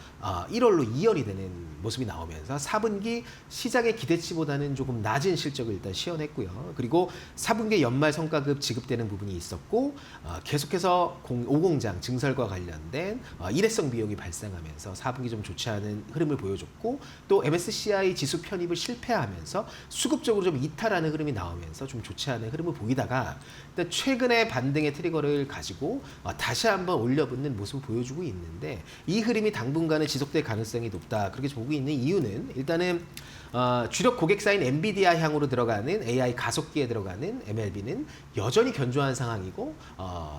1월로 이연이 되는 모습이 나오면서 4분기 시장의 기대치보다는 조금 낮은 실적을 일단 시현했고요. 그리고 4분기 연말 성과급 지급되는 부분이 있었고 계속해서 5공장 증설과 관련된 일회성 비용이 발생하면서 4분기 좀 좋지 않은 흐름을 보여줬고 또 MSCI 지수 편입을 실패하면서 수급적으로 좀 이탈하는 흐름이 나오면서 좀 좋지 않은 흐름을 보이다가 일단 최근에 반등의 트리거를 가지고 다시 한번 올려붙는 모습을 보여주고 있는데 이 흐름이 당분간은 지속될 가능성이 높다. 그렇게 보고 있는 이유는 일단은 주력 고객사인 엔비디아 향으로 들어가는 AI 가속기에 들어가는 MLB는 여전히 견조한 상황이고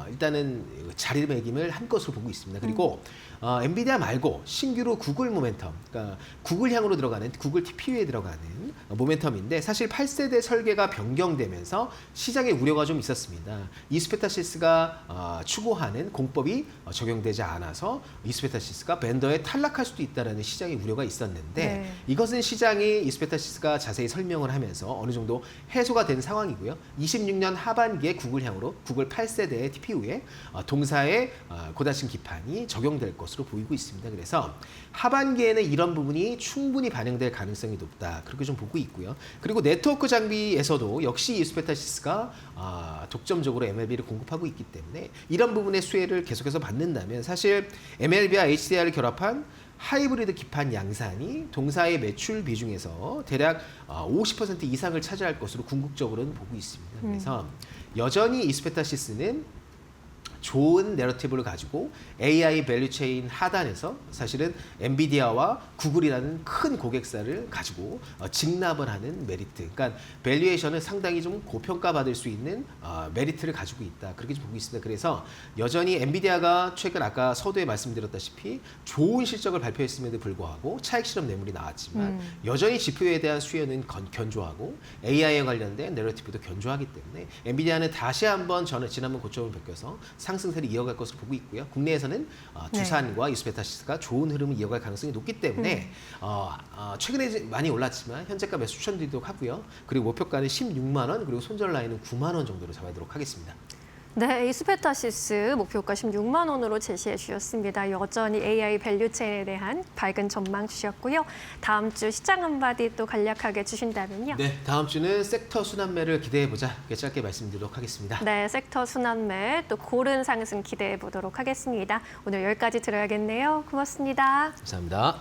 일단은 자리매김을 한 것으로 보고 있습니다. 그리고 엔비디아 말고 신규로 구글 모멘텀, 그러니까 구글 향으로 들어가는 구글 TPU에 들어가는 모멘텀인데 사실 8세대 설계가 변경되면서 시장에 우려가 좀 있었습니다. 이스페타시스가 추구하는 공법이 적용되지 않아서 이스페타시스가 벤더에 탈락할 수도 있다는 시장의 우려가 있었는데 네. 이것은 시장이 이스페타시스가 자세히 설명을 하면서 어느 정도 해소가 된 상황이고요. 26년 하반기에 구글향으로 구글 8세대 TPU에 동사의 고다층 기판이 적용될 것으로 보이고 있습니다. 그래서 하반기에는 이런 부분이 충분히 반영될 가능성이 높다. 그렇게 좀 보고 있고요. 그리고 네트워크 장비에서도 역시 이스페타시스가 독점적으로 MLB를 공급하고 있기 때문에 이런 부분의 수혜를 계속해서 받는다면 사실 MLB와 HDR을 결합한 하이브리드 기판 양산이 동사의 매출 비중에서 대략 50% 이상을 차지할 것으로 궁극적으로는 보고 있습니다. 그래서 여전히 이스페타시스는 좋은 내러티브를 가지고 AI 밸류체인 하단에서 사실은 엔비디아와 구글이라는 큰 고객사를 가지고 직납을 하는 메리트, 그러니까 밸류에이션을 상당히 좀 고평가받을 수 있는 메리트를 가지고 있다. 그렇게 좀 보고 있습니다. 그래서 여전히 엔비디아가 최근 아까 서두에 말씀드렸다시피 좋은 실적을 발표했음에도 불구하고 차익 실험 매물이 나왔지만 여전히 GPU에 대한 수요는 견조하고 AI에 관련된 내러티브도 견조하기 때문에 엔비디아는 다시 한번 지난번 고점을 벗겨서 상승세를 이어갈 것으로 보고 있고요. 국내에서는 두산과 이스페타시스가 좋은 흐름을 이어갈 가능성이 높기 때문에 최근에 많이 올랐지만 현재가 매수 추천드리도록 하고요. 그리고 목표가는 16만 원, 그리고 손절 라인은 9만 원 정도로 잡아도록 하겠습니다. 네, 이스페타시스 목표가 16만 원으로 제시해 주셨습니다. 여전히 AI 밸류체인에 대한 밝은 전망 주셨고요. 다음 주 시장 한마디 또 간략하게 주신다면요. 네, 다음 주는 섹터 순환매를 기대해보자. 이렇게 짧게 말씀드리도록 하겠습니다. 네, 섹터 순환매 또 고른 상승 기대해 보도록 하겠습니다. 오늘 여기까지 들어야겠네요. 고맙습니다. 감사합니다.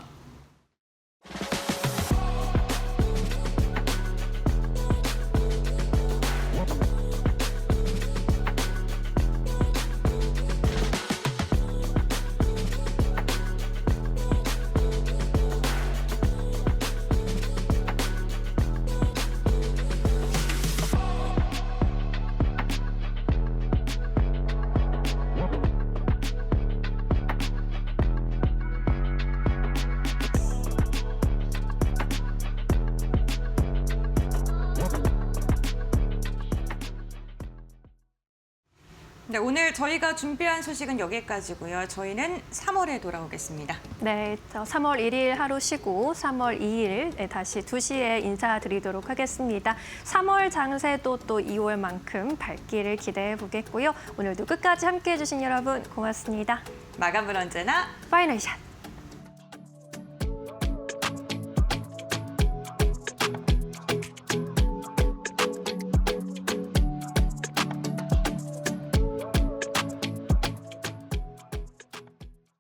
네, 오늘 저희가 준비한 소식은 여기까지고요. 저희는 3월에 돌아오겠습니다. 네, 3월 1일 하루 쉬고 3월 2일 다시 2시에 인사드리도록 하겠습니다. 3월 장세도 또 2월만큼 밝기를 기대해 보겠고요. 오늘도 끝까지 함께해 주신 여러분 고맙습니다. 마감을 언제나 파이널 샷!